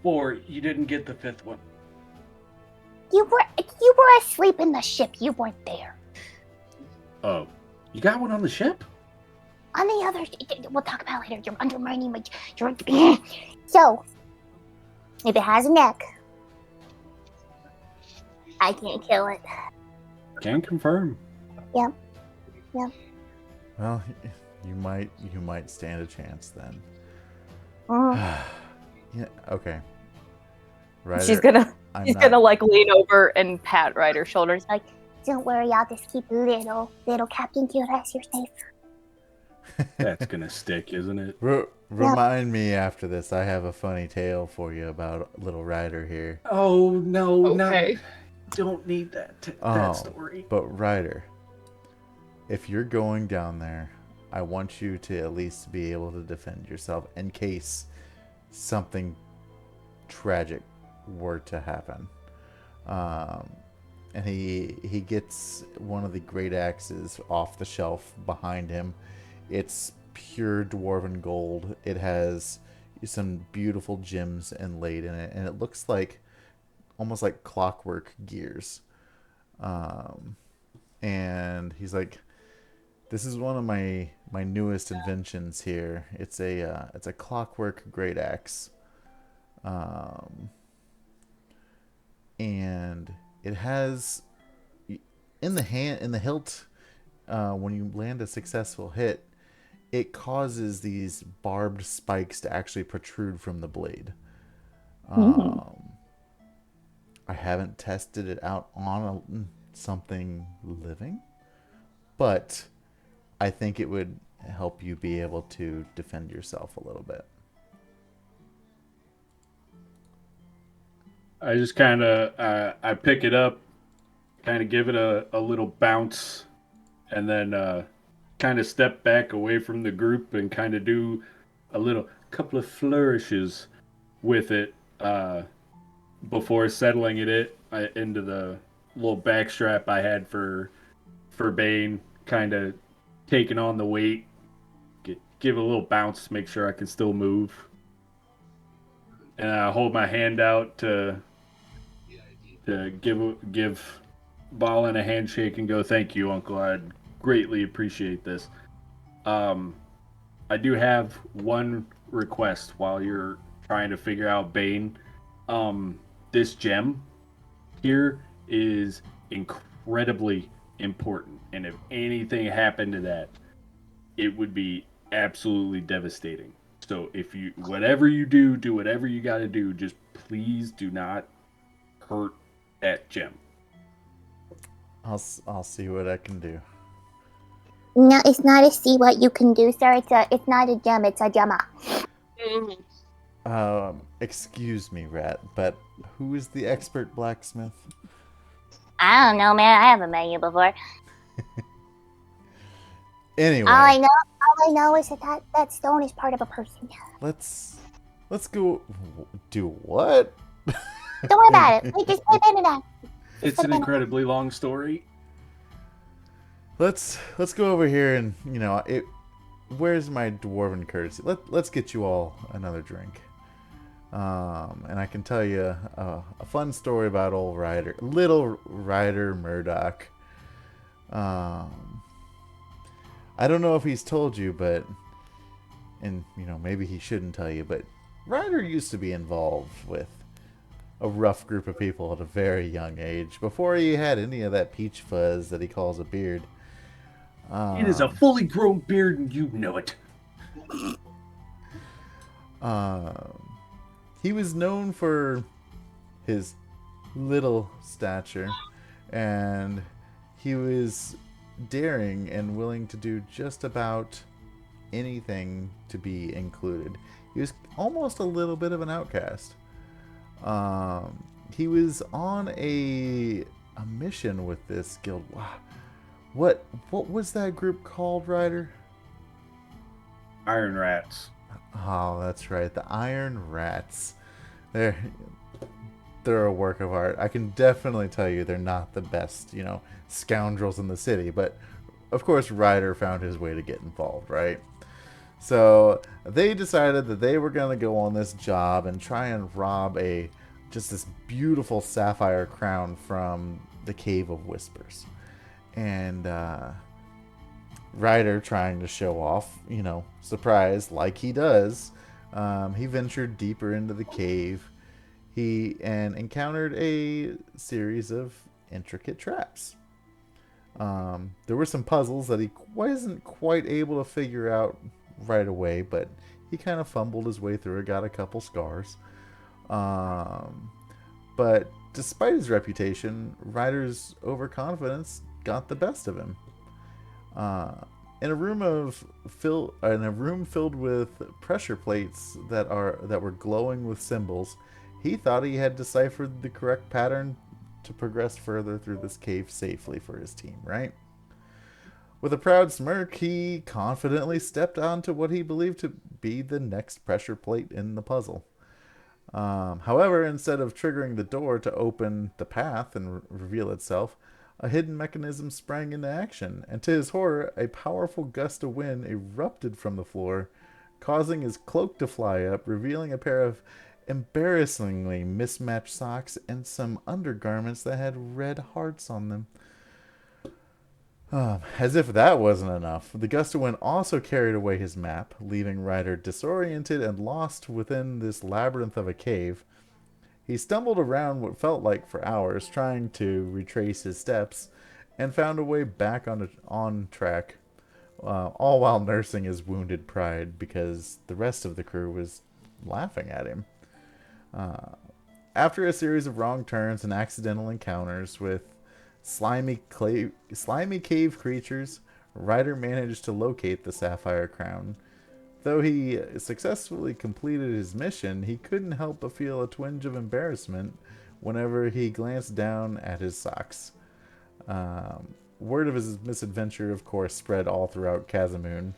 4. You didn't get the 5th one. You were asleep in the ship. You weren't there. Oh, you got one on the ship? On the other, we'll talk about it later. You're undermining my. So, if it has a neck, I can't kill it. Can confirm. Yep. Well, you might stand a chance then. Mm. Yeah. Okay. Ryder, She's gonna like lean over and pat Ryder's shoulder. It's like, don't worry, I'll just keep little Captain Curas. You're safe. That's gonna stick, isn't it? Remind me after this. I have a funny tale for you about little Ryder here. Oh no! Okay. Don't need that story. But Ryder, if you're going down there, I want you to at least be able to defend yourself in case something tragic were to happen. And he gets one of the great axes off the shelf behind him. It's pure dwarven gold. It has some beautiful gems inlaid in it, and it looks like almost like clockwork gears. And he's like, this is one of my my newest inventions here. It's a clockwork great axe, and it has in the hilt. When you land a successful hit, it causes these barbed spikes to actually protrude from the blade. I haven't tested it out on something living, but I think it would help you be able to defend yourself a little bit. I just kind of I pick it up, kind of give it a little bounce, and then kind of step back away from the group and kind of do a little couple of flourishes with it before settling into the little backstrap I had for Bane, kind of taking on the weight, give it a little bounce to make sure I can still move, and I hold my hand out to give Ballin a handshake and go, "Thank you, Uncle. I'd greatly appreciate this." I do have one request while you're trying to figure out Bane. This gem here is incredibly important, and if anything happened to that, it would be absolutely devastating. So if you, whatever you do whatever you got to do. Just please do not hurt that gem. I'll see what I can do. No, it's not a see what you can do, sir. It's not a gem. It's a gemma. Excuse me, Rat, but who is the expert blacksmith? I don't know, man. I haven't met you before. Anyway, All I know is that stone is part of a person. let's go. Do what? Don't worry about it. We just put it in that. It's an incredibly long story. Let's go over here and where's my dwarven courtesy? Let's get you all another drink. And I can tell you a fun story about little Ryder Murdoch. I don't know if he's told you, but maybe he shouldn't tell you, but Ryder used to be involved with a rough group of people at a very young age before he had any of that peach fuzz that he calls a beard. It is a fully grown beard, and you know it. He was known for his little stature, and he was daring and willing to do just about anything to be included. He was almost a little bit of an outcast. He was on a mission with this guild. Wow. What was that group called, Ryder? Iron Rats. Oh, that's right. The Iron Rats. They're a work of art. I can definitely tell you they're not the best, scoundrels in the city. But, of course, Ryder found his way to get involved, right? So they decided that they were going to go on this job and try and rob just this beautiful sapphire crown from the Cave of Whispers. And Ryder, trying to show off, surprise, like he does, he ventured deeper into the cave. And encountered a series of intricate traps. There were some puzzles that he wasn't quite able to figure out right away, but he kind of fumbled his way through it, got a couple scars. But despite his reputation, Ryder's overconfidence got the best of him. In a room filled with pressure plates that were glowing with symbols, he thought he had deciphered the correct pattern to progress further through this cave safely for his team, right? With a proud smirk, he confidently stepped onto what he believed to be the next pressure plate in the puzzle. However, instead of triggering the door to open the path and reveal itself, a hidden mechanism sprang into action, and to his horror, a powerful gust of wind erupted from the floor, causing his cloak to fly up, revealing a pair of embarrassingly mismatched socks and some undergarments that had red hearts on them. As if that wasn't enough, the gust of wind also carried away his map, leaving Ryder disoriented and lost within this labyrinth of a cave. He stumbled around what felt like for hours, trying to retrace his steps, and found a way back on track, all while nursing his wounded pride because the rest of the crew was laughing at him. After a series of wrong turns and accidental encounters with slimy cave creatures, Ryder managed to locate the Sapphire Crown. Though he successfully completed his mission, he couldn't help but feel a twinge of embarrassment whenever he glanced down at his socks. Word of his misadventure, of course, spread all throughout Cazamoon,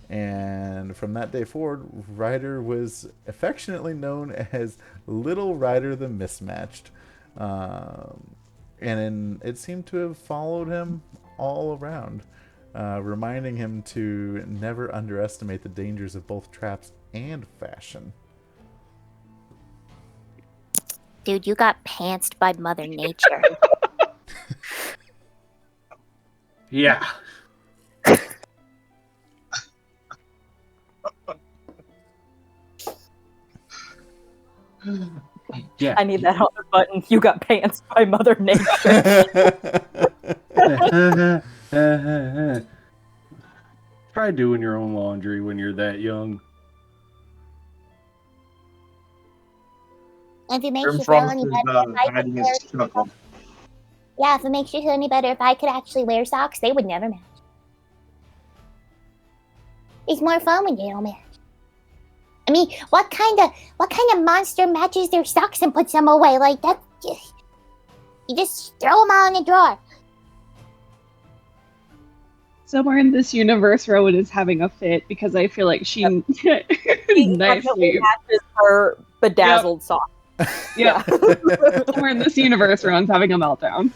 and from that day forward, Ryder was affectionately known as Little Ryder the Mismatched. It seemed to have followed him all around, reminding him to never underestimate the dangers of both traps and fashion. Dude, you got pantsed by Mother Nature. Yeah. Yeah. I need that on the button. You got pants by Mother Nature. Try doing your own laundry when you're that young. If it makes you feel Grimforst any is better, if I could hiding wear his chuckle. yeah, if it makes you feel any better, if I could actually wear socks, they would never match. It's more fun when they don't match. I mean, what kind of monster matches their socks and puts them away like that? You just throw them all in the drawer. Somewhere in this universe, Rowan is having a fit because I feel like she He definitely nicely. matches her bedazzled sock. Yeah. Somewhere in this universe, Rowan's having a meltdown.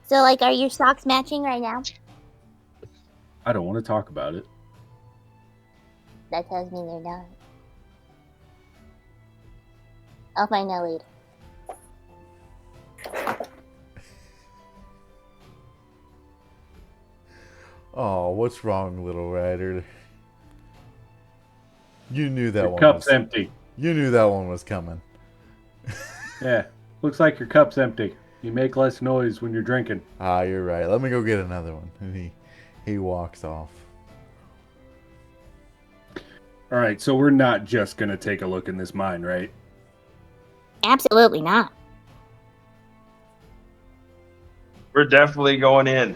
So, like, are your socks matching right now? I don't want to talk about it. That tells me they're not. I'll find out later. Oh, what's wrong, Little Ryder? You knew that Your one cup's was, empty. You knew that one was coming. Yeah. Looks like your cup's empty. You make less noise when you're drinking. Ah, you're right. Let me go get another one. And he walks off. All right, so we're not just going to take a look in this mine, right? Absolutely not. We're definitely going in.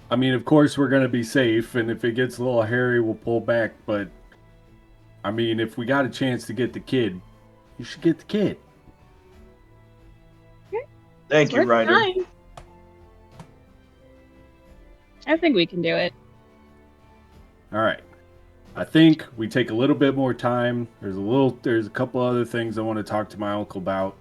I mean, of course we're going to be safe, and if it gets a little hairy, we'll pull back, but I mean, if we got a chance to get the kid, you should get the kid. Thank you, We're Ryder. fine. I think we can do it. All right. I think we take a little bit more time. There's a couple other things I want to talk to my uncle about.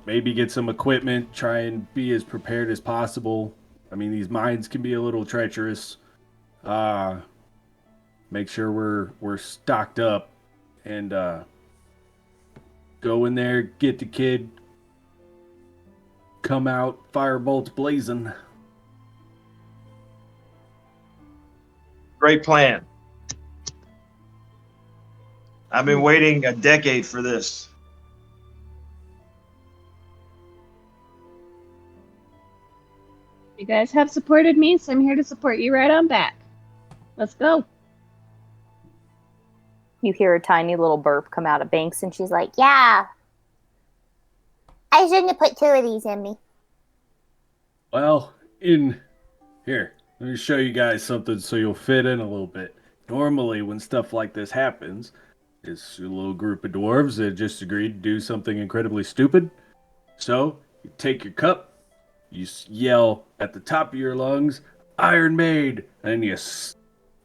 Maybe get some equipment, try and be as prepared as possible. I mean, these mines can be a little treacherous. Make sure we're stocked up and go in there, get the kid, come out, firebolts blazing. Great plan. I've been waiting a decade for this. You guys have supported me, so I'm here to support you right on back. Let's go. You hear a tiny little burp come out of Binx, and she's like, Yeah. I shouldn't have put 2 of these in me. Well, here, let me show you guys something so you'll fit in a little bit. Normally, when stuff like this happens, it's a little group of dwarves that just agreed to do something incredibly stupid. So, you take your cup, you yell at the top of your lungs, Iron Maid, and you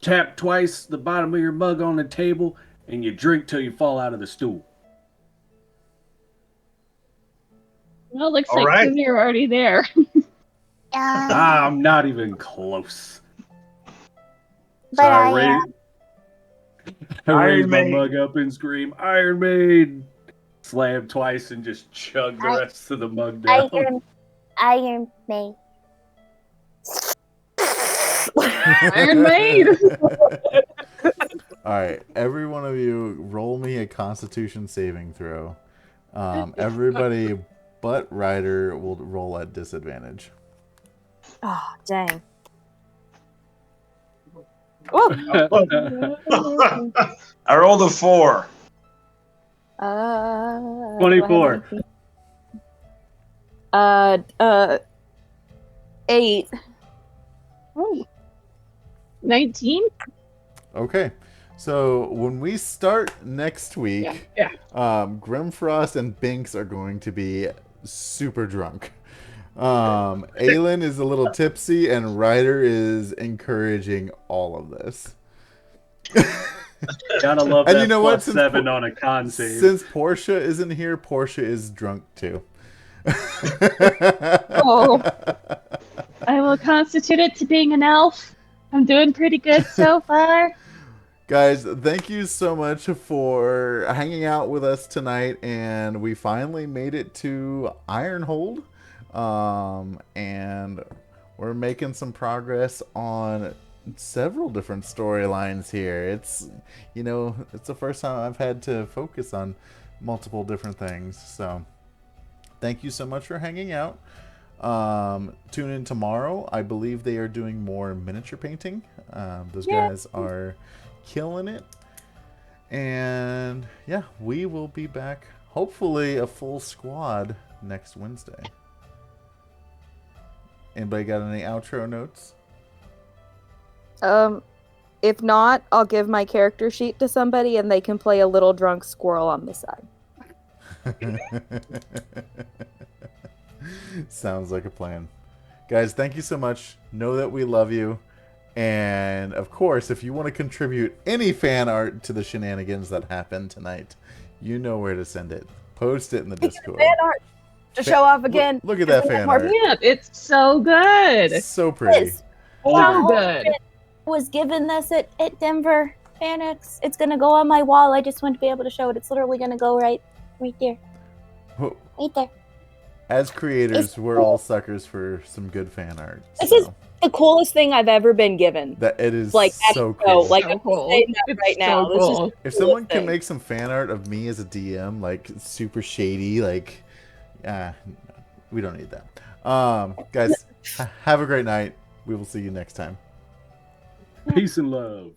tap twice the bottom of your mug on the table, and you drink till you fall out of the stool. Well, looks All like right. 2 of you are already there. I'm not even close. But I I raise my Maid. mug up and scream, Iron Maid! Slam twice and just chug the I- rest of the mug down. Iron Maid. Iron Maid. All right, every one of you, roll me a Constitution saving throw. Everybody but Ryder will roll at disadvantage. Oh, dang. Oh, I rolled a 4. do I have 24. anything? 8. Oh. 19? Okay, so when we start next week, Yeah. Grimfrost and Binx are going to be super drunk. Aylin is a little tipsy, and Ryder is encouraging all of this. Gotta love And that you know what? plus 7 on a con save. Since Portia isn't here, Portia is drunk too. Oh. I will constitute it to being an elf. I'm doing pretty good so far. Guys, thank you so much for hanging out with us tonight, and we finally made it to Ironhold, and we're making some progress on several different storylines here. It's it's the first time I've had to focus on multiple different things, so thank you so much for hanging out. Tune in tomorrow. I believe they are doing more miniature painting. Those guys are killing it. And yeah, we will be back, hopefully a full squad next Wednesday. Anybody got any outro notes? If not, I'll give my character sheet to somebody and they can play a little drunk squirrel on the side. Sounds like a plan. Guys, thank you so much. Know that we love you. And of course, if you want to contribute any fan art to the shenanigans that happened tonight, you know where to send it. Post it in the Discord. Fan art to show off again. Look at that fan art. Yeah, it's so good. So pretty. So good. Was given this at Denver Annex. It's gonna go on my wall. I just want to be able to show it. It's literally gonna go right there. Right there. As creators, we're all suckers for some good fan art. This is the coolest thing I've ever been given. That it is like so cool. Like So cool. I'm saying that It's right now. so This is cool. the If coolest someone can thing. make some fan art of me as a DM, like super shady, like, we don't need that. Guys, have a great night. We will see you next time. Peace and love.